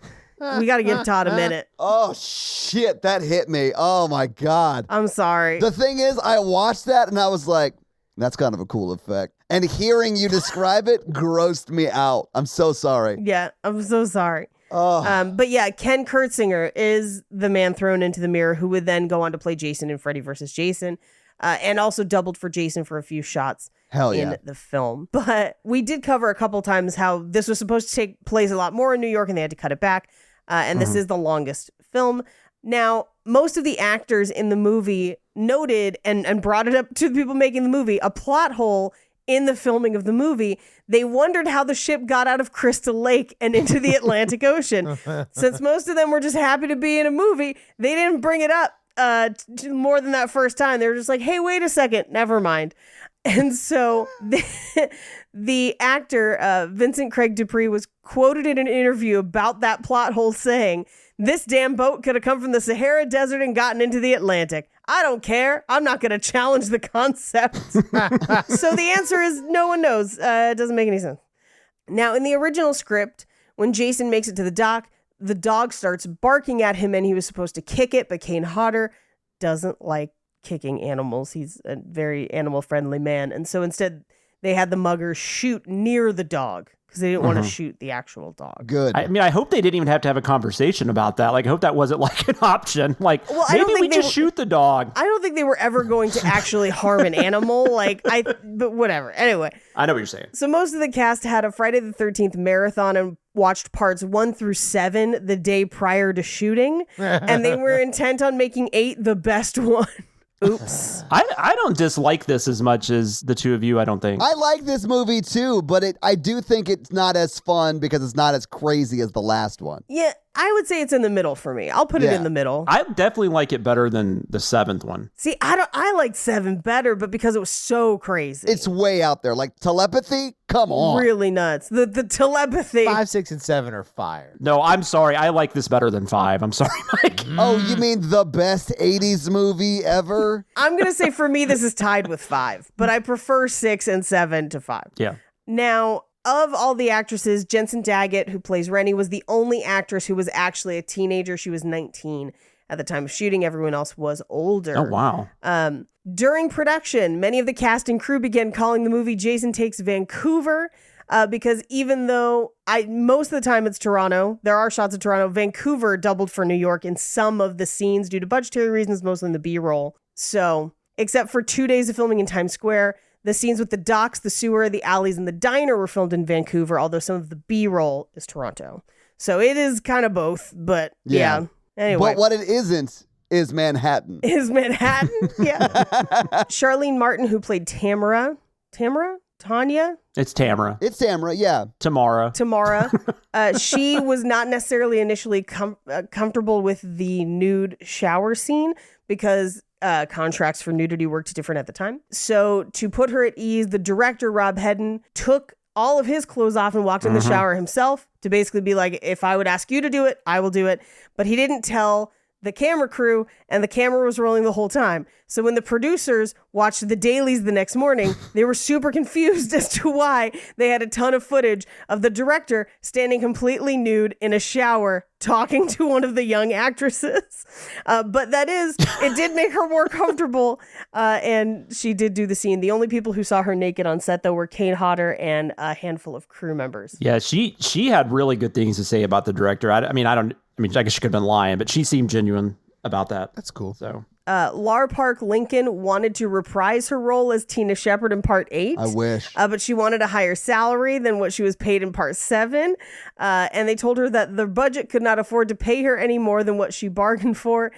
We got to give Todd a minute. Oh shit, that hit me. Oh my God. I'm sorry. The thing is, I watched that and I was like, That's kind of a cool effect. And hearing you describe it grossed me out. I'm so sorry. Yeah, I'm so sorry. Oh, But yeah, Ken Kurtzinger is the man thrown into the mirror who would then go on to play Jason in Freddy vs. Jason, and also doubled for Jason for a few shots hell in yeah. the film. But we did cover a couple times how this was supposed to take place a lot more in New York and they had to cut it back. And this is the longest film. Now, most of the actors in the movie noted and brought it up to the people making the movie, a plot hole in the filming of the movie. They wondered how the ship got out of Crystal Lake and into the Atlantic Ocean. Since most of them were just happy to be in a movie, they didn't bring it up more than that first time. They were just like, hey, wait a second, never mind. And so the actor, Vincent Craig Dupree, was quoted in an interview about that plot hole saying, "This damn boat could have come from the Sahara Desert and gotten into the Atlantic. I don't care. I'm not going to challenge the concept." So the answer is no one knows. It doesn't make any sense. Now, in the original script, when Jason makes it to the dock, the dog starts barking at him and he was supposed to kick it, but Kane Hodder doesn't like kicking animals. He's a very animal-friendly man. And so instead, they had the mugger shoot near the dog because they didn't want to shoot the actual dog. Good. I mean, I hope they didn't even have to have a conversation about that. Like, I hope that wasn't like an option. Like, Well, I don't maybe think we they just shoot the dog. I don't think they were ever going to actually harm an animal. But whatever. Anyway, I know what you're saying. so most of the cast had a Friday the 13th marathon and watched parts 1 through 7 the day prior to shooting. And they were intent on making 8 the best one. Oops. I don't dislike this as much as the two of you, I don't think. I like this movie too, but I do think it's not as fun because it's not as crazy as the last one. Yeah, I would say it's in the middle for me. I'll put it Yeah. in the middle. I definitely like it better than the 7th one. See, I liked 7 better, but because it was so crazy. It's way out there. Like telepathy? Come on. really nuts. The telepathy. 5, 6, and 7 are fire. No, I'm sorry. I like this better than 5. I'm sorry, Mike. Oh, you mean the best 80s movie ever? I'm going to say for me, this is tied with 5, but I prefer 6 and 7 to 5. Yeah. Now, of all the actresses, Jensen Daggett, who plays Rennie, was the only actress who was actually a teenager. She was 19 at the time of shooting. Everyone else was older. Oh, wow. During production, many of the cast and crew began calling the movie Jason Takes Vancouver because even though most of the time it's Toronto, there are shots of Toronto, Vancouver doubled for New York in some of the scenes due to budgetary reasons, mostly in the B-roll. So, except for 2 days of filming in Times Square, the scenes with the docks, the sewer, the alleys, and the diner were filmed in Vancouver, although some of the B-roll is Toronto. So it is kind of both, but yeah. Anyway. But what it isn't is Manhattan. Is Manhattan? Yeah. Charlene Martin, who played Tanya? It's Tamara. It's Tamara, yeah. Tamara. She was not necessarily initially comfortable with the nude shower scene because contracts for nudity worked different at the time. So to put her at ease, the director, Rob Hedden, took all of his clothes off and walked in the shower himself to basically be like, if I would ask you to do it, I will do it. But he didn't tell the camera crew, and the camera was rolling the whole time. So when the producers watched the dailies the next morning, they were super confused as to why they had a ton of footage of the director standing completely nude in a shower talking to one of the young actresses. But it did make her more comfortable, and she did do the scene. The only people who saw her naked on set, though, were Kane Hodder and a handful of crew members. Yeah, she had really good things to say about the director. I guess she could have been lying, but she seemed genuine about that. That's cool. So Lar Park Lincoln wanted to reprise her role as Tina Shepard in Part 8. I wish. But she wanted a higher salary than what she was paid in Part 7. And they told her that the budget could not afford to pay her any more than what she bargained for.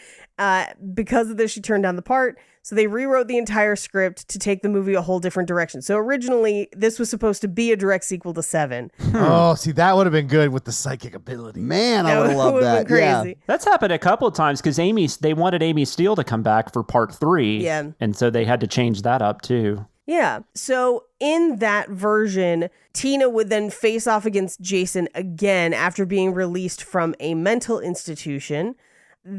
Because of this, she turned down the part. So they rewrote the entire script to take the movie a whole different direction. So originally, this was supposed to be a direct sequel to 7. Oh, see, that would have been good with the psychic ability. Man, I would have loved would've that. been Yeah. crazy. that's happened a couple of times because they wanted Amy Steele to come back for Part 3. Yeah. And so they had to change that up too. Yeah. So in that version, Tina would then face off against Jason again after being released from a mental institution.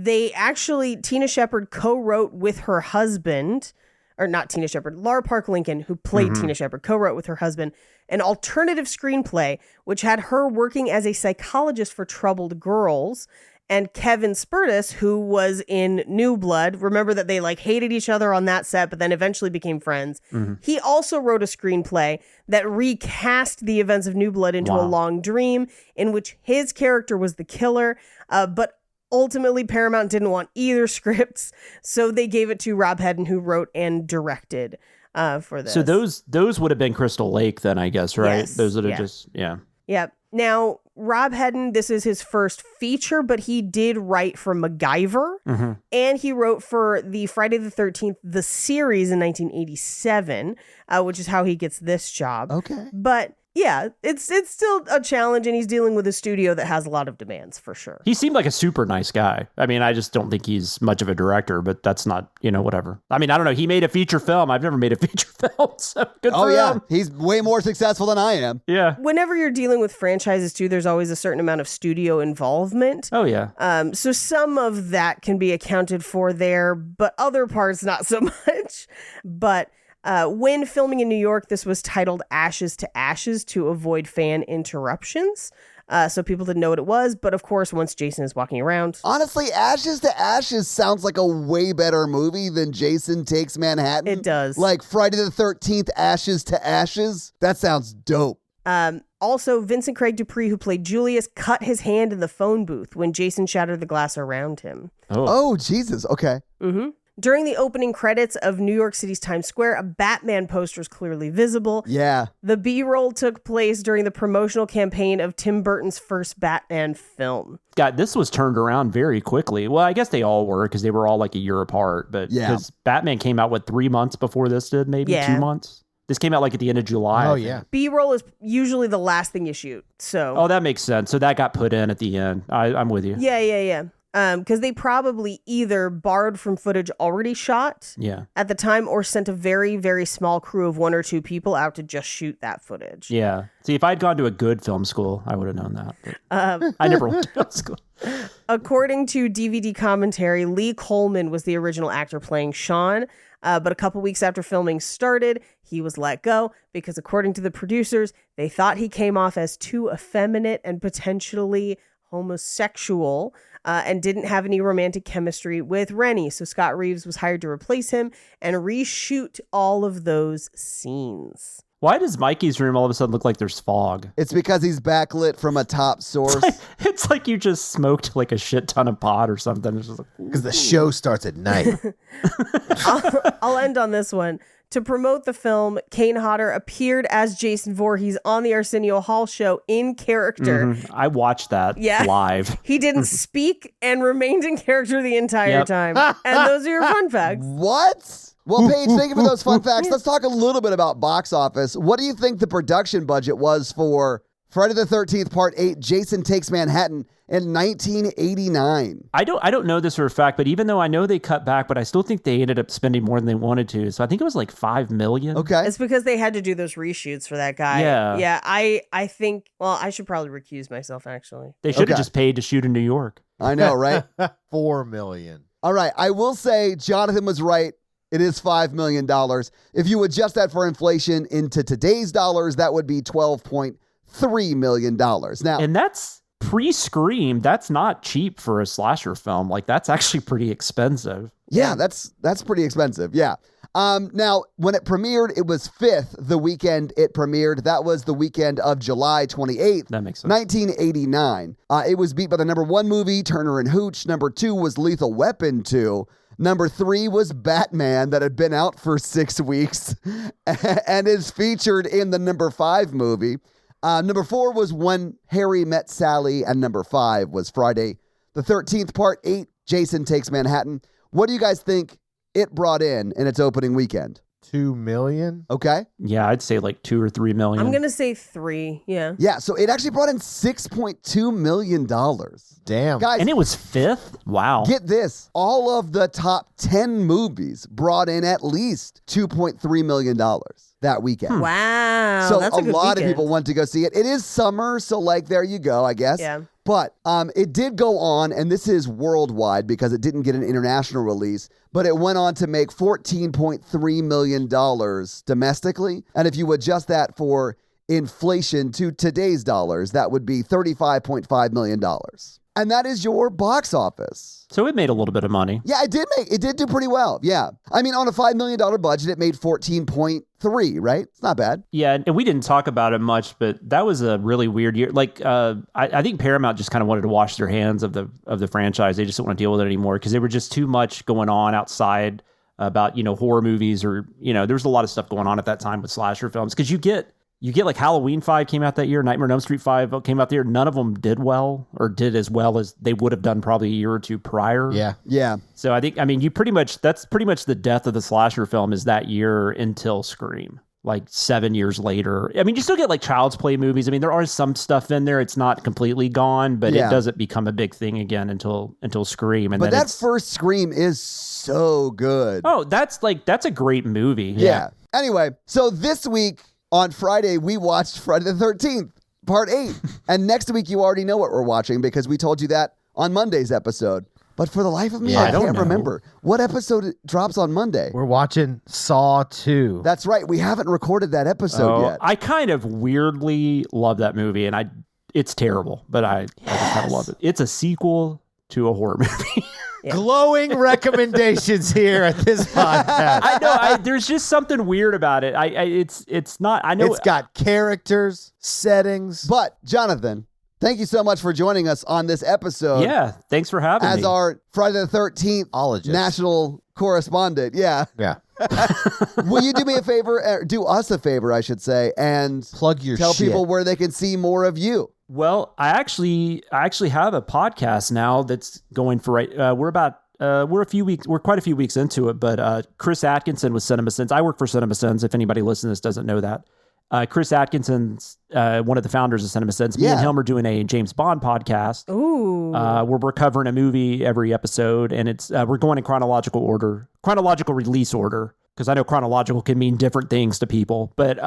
Tina Shepard co-wrote with her husband, or not Tina Shepard, Lar Park Lincoln, who played Tina Shepard, co-wrote with her husband an alternative screenplay, which had her working as a psychologist for troubled girls. And Kevin Spurtis, who was in New Blood, remember that they like hated each other on that set, but then eventually became friends. He also wrote a screenplay that recast the events of New Blood into A Long Dream, in which his character was the killer, but ultimately Paramount didn't want either scripts, so they gave it to Rob Hedden, who wrote and directed for this. So those would have been Crystal Lake then, I guess, right? Yes, Those would have just, yeah. Yep. Now, Rob Hedden, this is his first feature, but he did write for MacGyver, and he wrote for the Friday the 13th, the series in 1987, which is how he gets this job. Okay. But yeah, it's still a challenge, and he's dealing with a studio that has a lot of demands for sure. He seemed like a super nice guy. I mean, I just don't think he's much of a director, but that's not, whatever. I mean, I don't know. He made a feature film. I've never made a feature film, so good for him. He's way more successful than I am. Yeah. Whenever you're dealing with franchises too, there's always a certain amount of studio involvement. Oh, yeah. So some of that can be accounted for there, but other parts not so much. But when filming in New York, this was titled Ashes to Ashes to avoid fan interruptions. So people didn't know what it was. But of course, once Jason is walking around. Honestly, Ashes to Ashes sounds like a way better movie than Jason Takes Manhattan. It does. Like Friday the 13th, Ashes to Ashes. That sounds dope. Also, Vincent Craig Dupree, who played Julius, cut his hand in the phone booth when Jason shattered the glass around him. Oh, Jesus. Okay. During the opening credits of New York City's Times Square, a Batman poster is clearly visible. Yeah. The B-roll took place during the promotional campaign of Tim Burton's first Batman film. God, this was turned around very quickly. Well, I guess they all were because they were all like a year apart. But because Batman came out, 3 months before this did? Maybe 2 months? This came out like at the end of July. Oh, yeah. B-roll is usually the last thing you shoot. So. Oh, that makes sense. So that got put in at the end. I'm with you. Yeah. Because they probably either borrowed from footage already shot at the time or sent a very, very small crew of 1 or 2 people out to just shoot that footage. Yeah. See, if I'd gone to a good film school, I would have known that. But I never went to film school. According to DVD commentary, Lee Coleman was the original actor playing Sean. But a couple weeks after filming started, he was let go because, according to the producers, they thought he came off as too effeminate and potentially homosexual and didn't have any romantic chemistry with Rennie. So Scott Reeves was hired to replace him and reshoot all of those scenes. Why does Mikey's room all of a sudden look like there's fog? It's because he's backlit from a top source. It's like you just smoked like a shit ton of pot or something. It's just like, Because the show starts at night. I'll end on this one. To promote the film, Kane Hodder appeared as Jason Voorhees on the Arsenio Hall show in character. I watched that live. He didn't speak and remained in character the entire time. And those are your fun facts. What? Well, Paige, thank you for those fun facts. Let's talk a little bit about box office. What do you think the production budget was for Friday the 13th, Part 8, Jason Takes Manhattan in 1989? I don't know this for a fact, but even though I know they cut back, but I still think they ended up spending more than they wanted to. So I think it was like $5 million. Okay. It's because they had to do those reshoots for that guy. Yeah. Yeah, I think, well, I should probably recuse myself, actually. They should have just paid to shoot in New York. I know, right? $4 million. All right. I will say Jonathan was right. It is $5 million. If you adjust that for inflation into today's dollars, that would be $12.3 million. Now, And that's pre-Scream. That's not cheap for a slasher film. Like, that's actually pretty expensive. yeah, that's pretty expensive. Yeah. Now, when it premiered, it was 5th the weekend it premiered. That was the weekend of July 28th, That makes sense. 1989. It was beat by the number 1 movie, Turner and Hooch. Number 2 was Lethal Weapon 2. Number 3 was Batman, that had been out for 6 weeks and is featured in the number 5 movie. Number 4 was When Harry Met Sally, and number 5 was Friday the 13th, Part 8, Jason Takes Manhattan. What do you guys think it brought in its opening weekend? $2 million. Okay. Yeah, I'd say like 2 or 3 million. I'm going to say 3, yeah. Yeah, so it actually brought in $6.2 million. Damn. Guys, And it was 5th? Wow. get this. All of the top 10 movies brought in at least $2.3 million that weekend. Wow. So that's a a good lot weekend. of people went to go see it. It is summer, so like there you go, I guess. Yeah. But it did go on, and this is worldwide because it didn't get an international release, but it went on to make $14.3 million domestically. And if you adjust that for inflation to today's dollars, that would be $35.5 million. And that is your box office. So it made a little bit of money. Yeah, it did do pretty well. Yeah. I mean, on a $5 million budget, it made 14.3, right? It's not bad. Yeah, and we didn't talk about it much, but that was a really weird year. Like, I think Paramount just kind of wanted to wash their hands of the franchise. They just didn't want to deal with it anymore because there were just too much going on outside about, horror movies or, there was a lot of stuff going on at that time with slasher films. Because you get like Halloween 5 came out that year, Nightmare on Elm Street 5 came out that year. None of them did well or did as well as they would have done probably a year or two prior. Yeah. Yeah. So that's pretty much the death of the slasher film is that year until Scream. Like 7 years later. I mean, you still get like Child's Play movies. I mean, there are some stuff in there. It's not completely gone, but it doesn't become a big thing again until Scream. And but then that first Scream is so good. Oh, that's a great movie. Yeah. Anyway, so this week on Friday, we watched Friday the 13th, Part 8. And next week, you already know what we're watching because we told you that on Monday's episode. But for the life of me, I can't remember. What episode drops on Monday? We're watching Saw 2. That's right. We haven't recorded that episode yet. I kind of weirdly love that movie, and it's terrible, but I just kind of love it. It's a sequel to a horror movie. Yeah. Glowing recommendations here at this podcast. I know. There's just something weird about it. It's not. I know it's got characters, settings. But Jonathan, thank you so much for joining us on this episode. Yeah, thanks for having me. As our Friday the 13th Ologist. national correspondent. Yeah. Yeah. Will you do me a favor, do us a favor, I should say, and plug your tell shit. people where they can see more of you? Well, I actually have a podcast now that's going for we're quite a few weeks into it, but Chris Atkinson with CinemaSins. I work for CinemaSins. If anybody listening to this doesn't know that. Chris Atkinson's one of the founders of CinemaSins. Me and him are doing a James Bond podcast. Ooh. Where we're covering a movie every episode, and it's we're going in chronological release order, because I know chronological can mean different things to people. But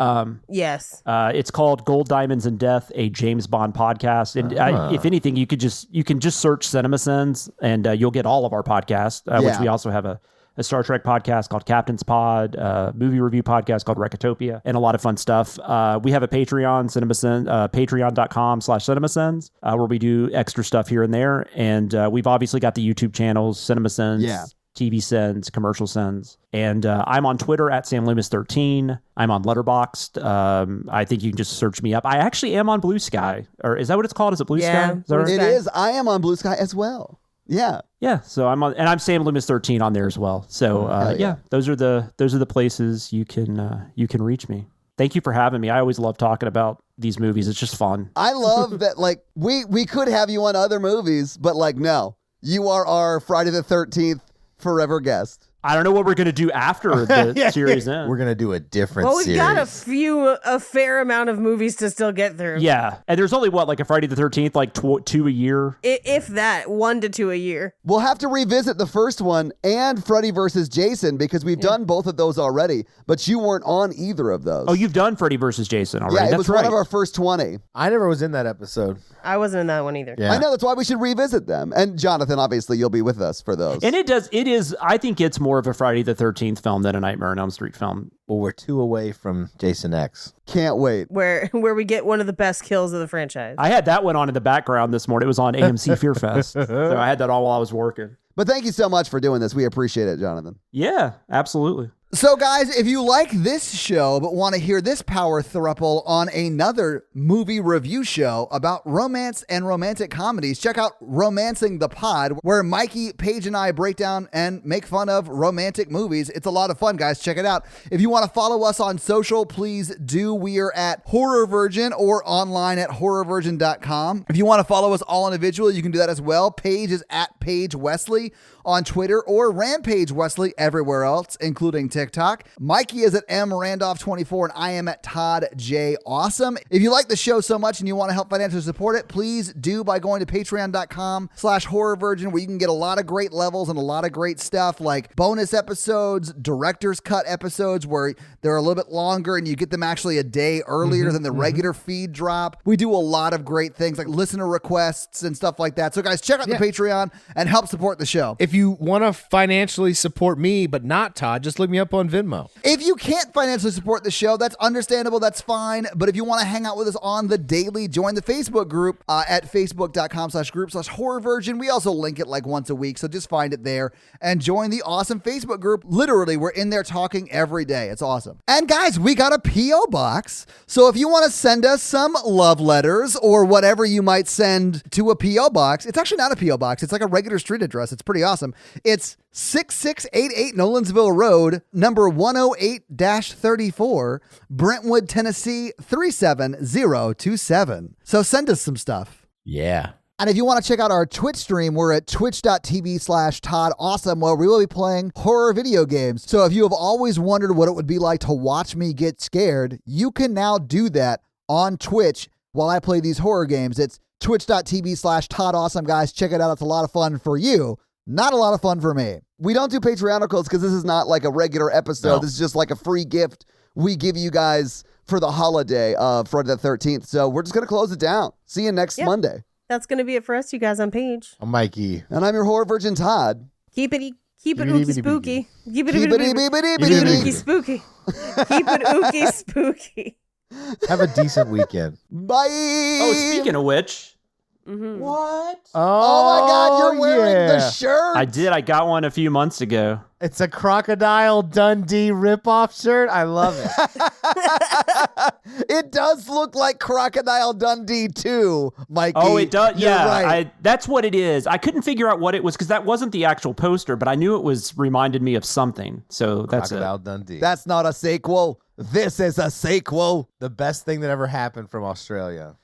yes, it's called Gold, Diamonds, and Death, a James Bond podcast. And if anything, you can just search CinemaSins, and you'll get all of our podcasts. Which we also have a Star Trek podcast called Captain's Pod, movie review podcast called Recotopia, and a lot of fun stuff. We have a Patreon, patreon.com/CinemaSins, where we do extra stuff here and there. And we've obviously got the YouTube channels, CinemaSins, TV Sins, Commercial Sins. And I'm on Twitter at SamLoomis13. I'm on Letterboxd. I think you can just search me up. I actually am on Blue Sky. Or is that what it's called? Is it Blue Sky? Is that right? It is. I am on Blue Sky as well. Yeah. Yeah. So I'm on, and I'm Sam Loomis 13 on there as well. So those are the places you can reach me. Thank you for having me. I always love talking about these movies. It's just fun. I love that. Like we could have you on other movies, but like no, you are our Friday the 13th forever guest. I don't know what we're going to do after the series ends. We're going to do a different well, we've series. got a fair amount of movies to still get through. Yeah. And there's only like a Friday the 13th, like two a year? If that, 1 to 2 a year. We'll have to revisit the first one and Freddy versus Jason because we've done both of those already, but you weren't on either of those. Oh, you've done Freddy versus Jason already. Yeah, it was one of our first 20. I never was in that episode. I wasn't in that one either. Yeah. I know, that's why we should revisit them. And Jonathan, obviously, you'll be with us for those. And it is, I think it's more of a Friday the 13th film than a Nightmare on Elm Street film. Well, we're 2 away from Jason X. Can't wait. Where we get one of the best kills of the franchise. I had that one on in the background this morning. It was on AMC Fear Fest. So I had that on while I was working. But thank you so much for doing this. We appreciate it, Jonathan. Yeah, absolutely. So, guys, if you like this show but want to hear this power throuple on another movie review show about romance and romantic comedies, check out Romancing the Pod, where Mikey, Paige, and I break down and make fun of romantic movies. It's a lot of fun, guys. Check it out. If you want to follow us on social, please do. We are at Horror Virgin or online at horrorvirgin.com. If you want to follow us all individually, you can do that as well. Paige is at Paige Wesley on Twitter or Rampage Wesley everywhere else, including TikTok. Mikey is at mrandolph24 and I am at Todd J. Awesome. If you like the show so much and you want to help financially support it, please do by going to patreon.com/horrorvirgin, where you can get a lot of great levels and a lot of great stuff like bonus episodes, director's cut episodes where they're a little bit longer and you get them actually a day earlier than the regular feed drop. We do a lot of great things like listener requests and stuff like that. So guys, check out the Patreon and help support the show. If you want to financially support me, but not Todd, just look me up up on Venmo. If you can't financially support the show, that's understandable. That's fine. But if you want to hang out with us on the daily, join the Facebook group at facebook.com/group/horrorvirgin. We also link it like once a week, so just find it there and join the awesome Facebook group. Literally, we're in there talking every day. It's awesome. And guys, we got a P.O. box. So if you want to send us some love letters or whatever you might send to a P.O. box, it's actually not a P.O. box. It's like a regular street address. It's pretty awesome. It's 6688 Nolensville Road, number 108-34, Brentwood, Tennessee 37027. So send us some stuff. Yeah. And if you want to check out our Twitch stream, we're at twitch.tv/ToddAwesome, where we will be playing horror video games. So if you have always wondered what it would be like to watch me get scared, you can now do that on Twitch while I play these horror games. It's twitch.tv/ToddAwesome, guys. Check it out. It's a lot of fun for you. Not a lot of fun for me. We don't do Patreonicals because this is not like a regular episode. No. This is just like a free gift we give you guys for the holiday of Friday the 13th. So we're just going to close it down. See you next Monday. That's going to be it for us, you guys on Paige. I'm Mikey. And I'm your horror virgin, Todd. Keep it ooky spooky. Keep it ooky spooky. Keep it ooky spooky. Have a decent weekend. Bye. Oh, speaking of which, What? Oh my God, you're wearing the shirt. I did. I got one a few months ago. It's a Crocodile Dundee ripoff shirt. I love it. It does look like Crocodile Dundee too, Mikey. Oh, it does. You're Yeah, right. that's what it is. I couldn't figure out what it was because that wasn't the actual poster, but I knew it was reminded me of something. So that's Crocodile it. Dundee. That's not a sequel. This is a sequel. the best thing that ever happened from Australia.